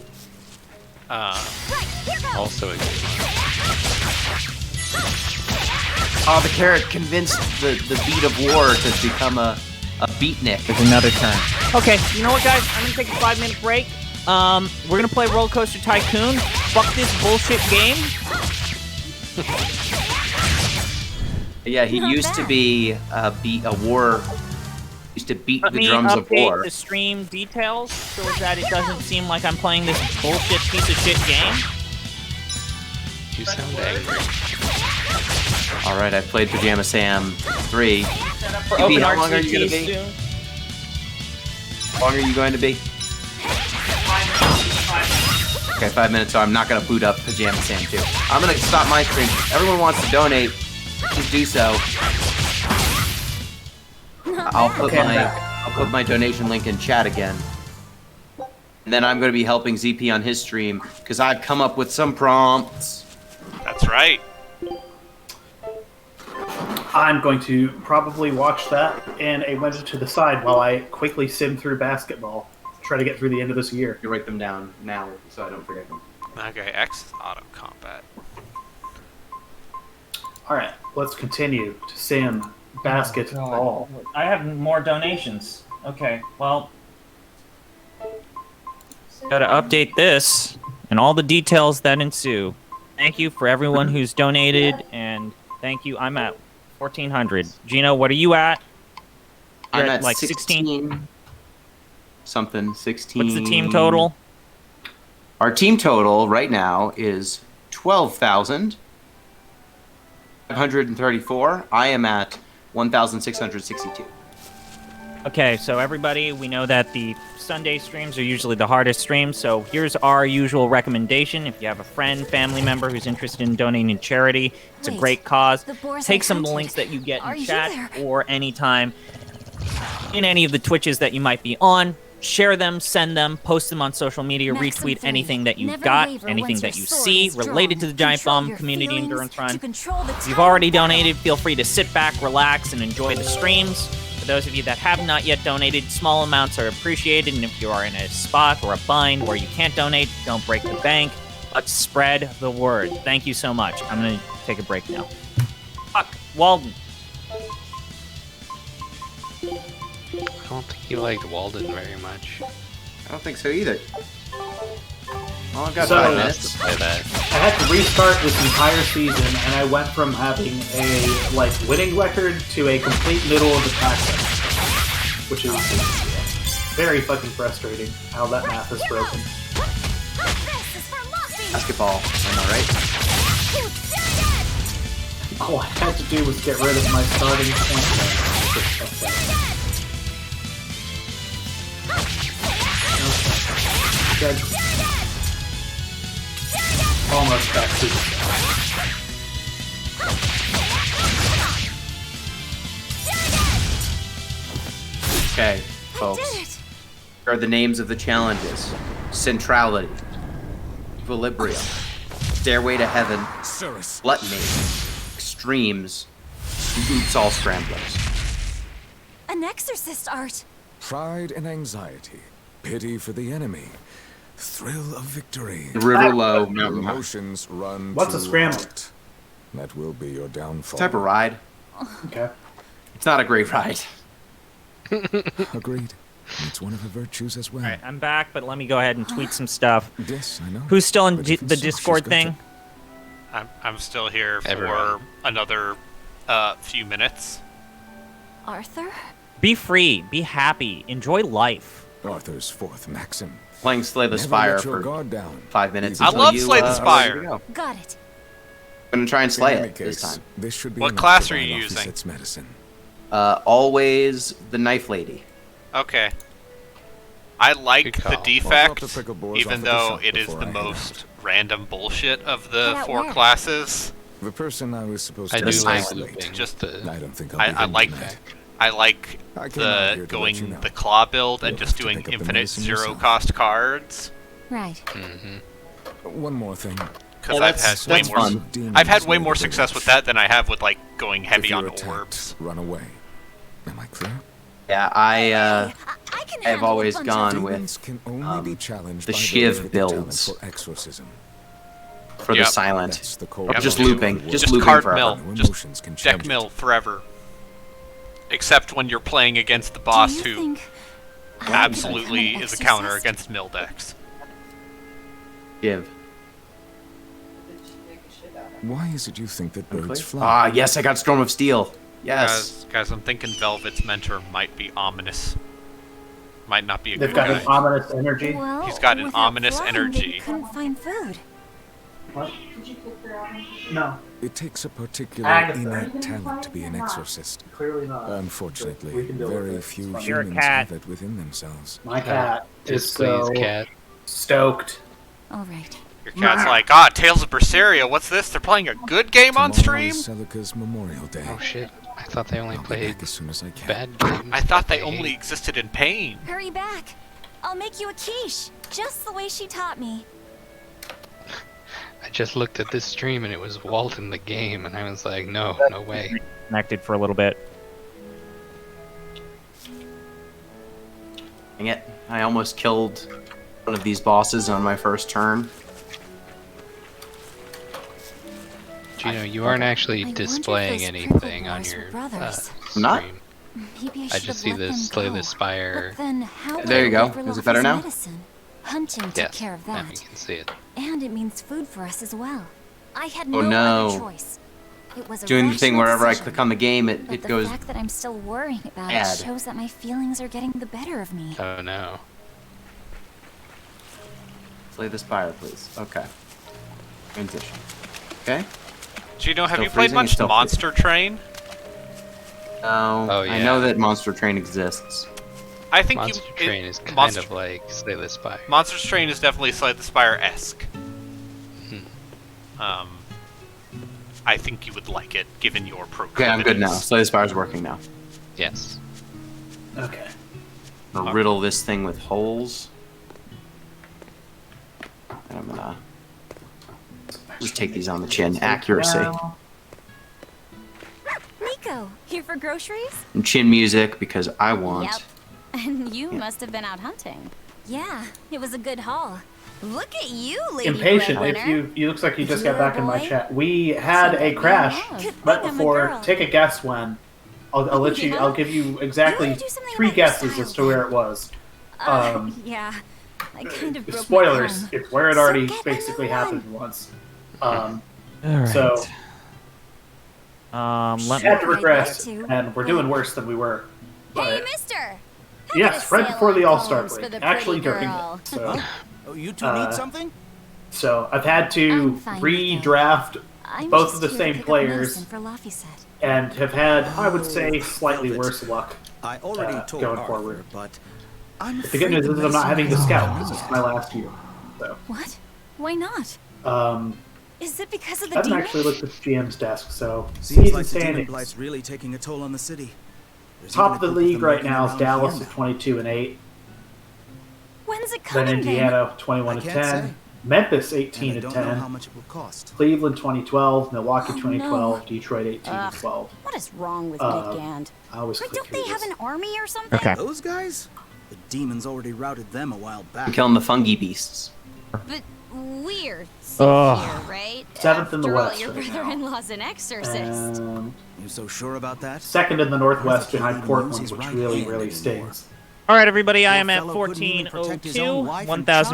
Also a good. Oh, the carrot convinced the beat of war to become a A beatnik. There's another turn. Okay, you know what, guys? I'm gonna take a 5-minute break. We're gonna play Roller Coaster Tycoon. Fuck this bullshit game. Yeah, he used to be a war. Used to beat the drums of war. Let me update the stream details so that it doesn't seem like I'm playing this bullshit piece of shit game. You sound angry. All right, I've played Pajama Sam 3. For EP, open how long are you RCT going to be? soon. How long are you going to be? 5 minutes. Okay, 5 minutes, so I'm not going to boot up Pajama Sam 2. I'm going to stop my stream. Everyone wants to donate. Please do so. I'll put my donation link in chat again. And then I'm going to be helping ZP on his stream because I've come up with some prompts. That's right. I'm going to probably watch that in a window to the side while I quickly sim through basketball. Try to get through the end of this year. You write them down now so I don't forget them. Okay, X is auto combat. Alright, let's continue to sim basketball. I have more donations. Okay, well, gotta update this and all the details that ensue. Thank you for everyone who's donated, and thank you. I'm at 1,400. Gino, what are you at? You're I'm at like 16. Something, 16. What's the team total? Our team total right now is 12,534. I am at 1,662. Okay, so everybody, we know that the Sunday streams are usually the hardest streams, so here's our usual recommendation. If you have a friend, family member who's interested in donating to charity, it's a great cause. Take some of the links that you get in chat or anytime in any of the Twitches that you might be on. Share them, send them, post them on social media, retweet anything that you've got, anything that you see related to the Giant Bomb Community Endurance Run. If you've already donated, feel free to sit back, relax, and enjoy the streams. For those of you that have not yet donated, small amounts are appreciated, and if you are in a spot or a bind where you can't donate, don't break the bank. Let's spread the word. Thank you so much. I'm going to take a break now. Fuck, Walden. I don't think you liked Walden very much. I don't think so either. Well, I've got So, 5 minutes. Play that. I had to restart this entire season, and I went from having a winning record to a complete middle of the pack, which is very fucking frustrating. How that math is broken. Basketball, am I right? All I had to do was get rid of my starting point guard. Good. Almost back to the Okay, folks. Here are the names of the challenges. Centrality. Equilibrium. Stairway to Heaven. Gluttony. Extremes. Oops, all scramblers. An exorcist art. Pride and anxiety. Pity for the enemy. Thrill of victory. The river low, mountain high. Emotions run. What's a scrambler? That will be your downfall. Type of ride. Okay. It's not a great ride. Agreed. It's one of her virtues as well. All right, I'm back, but let me go ahead and tweet some stuff. Yes, I know. Who's still in But the even so, she's Discord got thing? I'm still here for Everyone. another few minutes. Arthur? Be free, be happy, enjoy life. Arthur's fourth maxim. Playing Slay the Never Spire let your for guard down. 5 minutes. I until love you, Slay the are Spire. ready to go. Got it. I'm gonna try and slay In any it this case, time. this should be What enough class to are you buy off using? Its medicine. Always the Knife Lady. Okay. I like Good the call. I'll drop the defect, prickle boars even off at the though shop it is before the I head out. most random bullshit of the Head out 4 where? classes. The person I was supposed I to do silent. like isolate. looping. Just the I don't think I'll I begin like tonight. I like I came out the here to let going you know. the claw build and You'll just have to doing pick up the infinite medicine 0 yourself. cost cards. Right. One more thing. Because Yeah, I've had that's way more. fun. I've had way more success with that than I have with like going If heavy you're on attacked, orbs. Run away. Am I clear? Yeah, I can I've handle a always bunch gone of... with Demons can only be challenged the by Shiv those with the talent builds. for exorcism. for Yep. the silent. That's the core Or Yep. just of looping. the Just Just looping card forever. mill. No Just emotions can Deck change mill it. forever. except when you're playing against the boss Do you who think absolutely I would is a become an counter exorcist? against mill decks. Give. Why is it you think that birds fly? Ah, yes, I got Storm of Steel. Yes. Guys, I'm thinking Velvet's mentor might be ominous. Might not be a They've good got guy. an ominous energy. Well, He's got an without ominous flying, energy. They couldn't find food. What? Did you kick her out? No, It takes a particular Agatha. innate talent to be an exorcist. clearly not. We Unfortunately, can deal with very it. few It's fine. You're a humans cat. have it within themselves. My cat is Displeased so cat. stoked. All right. Your cat's like, Tales of Berseria, what's this? They're playing a good game on Tomorrow stream? is Celica's Memorial Day. Oh shit! I thought they only I'll be played back as soon as I can. bad games. I thought they hate. only existed in pain. Hurry back. I'll make you a quiche, just the way she taught me. I just looked at this stream and it was Walt in the game, and I was like, no way. Connected for a little bit. Dang it. I almost killed one of these bosses on my first turn. Gino, you aren't actually I wonder if displaying those anything Crinkle on Boys were your brothers. I'm not? stream. Maybe I I should just have see let the them Slay go. the Spire. But then how would There you I go. pay for Is it better Luffy's now? medicine? Hunting took Yes, care of now that. you can see it. And it means food for us as well. I had Oh, no no. other choice. It was a Doing the thing rational wherever I decision. click on the game, But it the goes fact that I'm still worrying about bad. it shows that my feelings are getting the better of me. Oh no. Slay the Spire, please. Okay. Transition. Okay. Gino, have Still you played freezing? It's much still Monster Train? No. Oh, I yeah. know that Monster Train exists. I think Monster Train is kind Monster- of like Slay the Spire. Monster Train is definitely Slay the Spire-esque. I think you would like it, given your proclivities. Okay, I'm good now. Slay the Spire's working now. Yes. Okay. I'm gonna riddle this thing with holes. And I'm gonna just take these on the chin. Accuracy. Now, Nico, here for groceries? And chin music because I want. Yep. And you Yeah. must have been out hunting. Yeah, it was a good haul. Look at you, lady Oh, impatient. breadwinner. If you looks like you just You got back a in my boy? chat. We had a crash Good right thing I'm a before. girl. Take a guess when. I'll let you. Yeah? I'll give you exactly You wanna do something 3 about your guesses style, as to where it was. Yeah. I kind of broke my Spoilers. arm. It's where it So already get a basically new one. happened once. Alright. So Let had to me. regress, to, and we're doing worse than we were. Hey, But mister! How yes, about a right before the sail on All-Star combs for break. the Actually, pretty during girl? it. So, Oh, you two Uh, need something? so I've had to I'm fine with that. redraft I'm both just of the here to same pick up players medicine for Laffy said. and have had, I would say, Oh, slightly Velvet. worse luck. I already told going Arthur, forward. but I'm The good news is I'm not having to scout because it's my last year. So, What? Why not? um, Is it because of I the haven't demon? actually looked at the GM's desk. So, Seems season like the demon standings. blight's really taking a toll on the city. There's Top even of the a group league them right lurking now is around Dallas here at now. 22-8. When's it Then coming, Indiana 21 I to can't 10. say. Memphis And 18 I to don't know 10. how much it will cost. Cleveland 2012. Milwaukee Oh, 2012. no. Detroit 18 Ugh. to 12. What is wrong with Uh, Midgand? I always Wait, click don't they through have this. an army or something? Okay. Those guys? The demons already routed them a while back. I'm killing the fungi beasts. But weird. Ugh. Here, right? Seventh in the After all, West your right now. brother-in-law's an exorcist. You so sure about that? Second in the Northwest Arthur behind can't Portland, lose his which right really, hand really anymore. stings. All right, everybody. I Poor am at fellow couldn't even protect his 1402, own wife and child.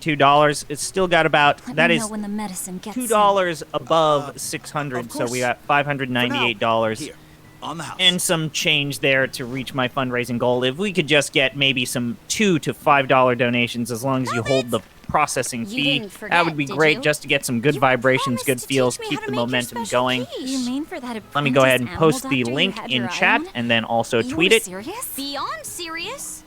$1,402. It's still got about Let that me is know when the medicine gets $2 above of 600, so course. we got $598 Here, on the house. and some change there to reach my fundraising goal. If we could just get maybe some $2 to $5 donations, as long as you hold the processing You fee, didn't forget, that would be did great, you? just to get some good You vibrations, promised good to feels, teach me keep how the to make your momentum special going. quiche. You mean for that Let me go ahead and apprentice post animal the doctor you link had in your chat own? and then also You tweet were it. serious? Beyond serious?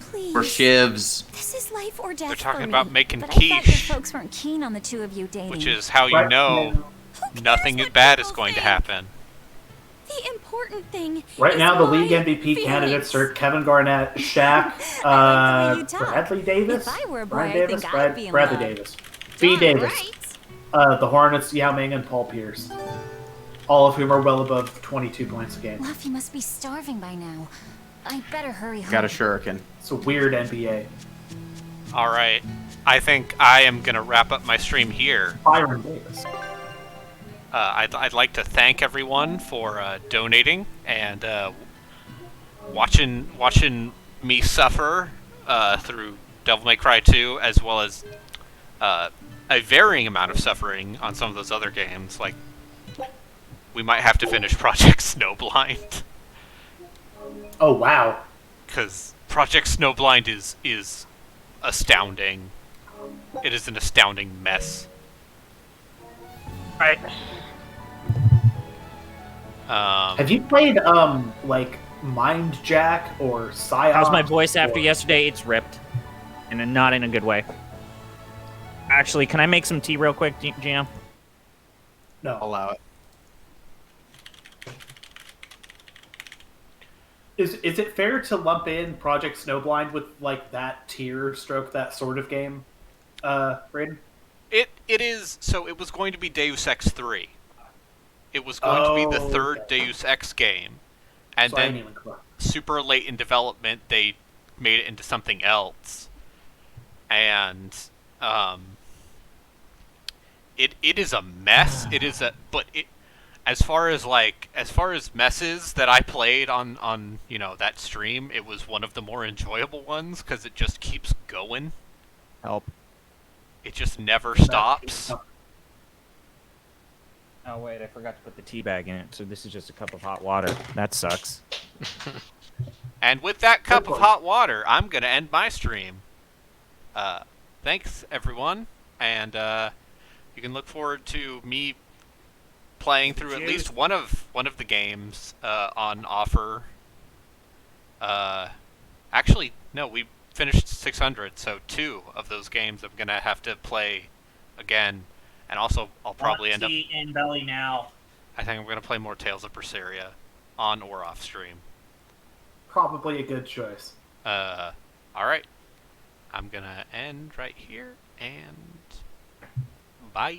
Please. For shivs. This is life or death They're talking for about me. making but I thought your quiche. folks weren't keen on the two of you dating. Which is how you Right know now- nothing what bad is people going to think? happen. The important thing Right is now, the my league MVP feelings. candidates are Kevin Garnett, Shaq, I like the way you talk. Bradley Davis, If I were a boy, Brian I Davis, think I'd be in Bradley love. Davis, B. Darn Davis, right. the Hornets, Yao Ming, and Paul Pierce, all of whom are well above 22 points a game. Luffy must be starving by now. I better hurry home. Got a shuriken. It's a weird NBA. All right. I think I am going to wrap up my stream here. Byron Davis. I'd like to thank everyone for donating, and watching me suffer through Devil May Cry 2, as well as a varying amount of suffering on some of those other games. Like, we might have to finish Project Snowblind. Oh wow! Because Project Snowblind is astounding. It is an astounding mess. Right. Have you played like Mind Jack or Psyop? How's my voice after yesterday? It's ripped, and not in a good way. Actually, can I make some tea real quick, GM? No. Allow it. Is it fair to lump in Project Snowblind with like that tier stroke that sort of game, Braden? It is. So it was going to be Deus Ex 3. It was going to be the third Deus Ex game, and So then super late in development they made it into something else, and it is a mess. It is as far as messes that I played on that stream, it was one of the more enjoyable ones because it just keeps going. Help. It just never stops. Oh wait, I forgot to put the tea bag in it, so this is just a cup of hot water. That sucks. And with that cup of hot water, I'm gonna end my stream. Thanks everyone, and you can look forward to me playing through at least one of the games on offer. Actually, no, we finished 600, so 2 of those games I'm gonna have to play again, and also I'll probably end up in belly now. I think I'm gonna play more Tales of Berseria on or off stream. Probably a good choice. All right, I'm gonna end right here, and bye.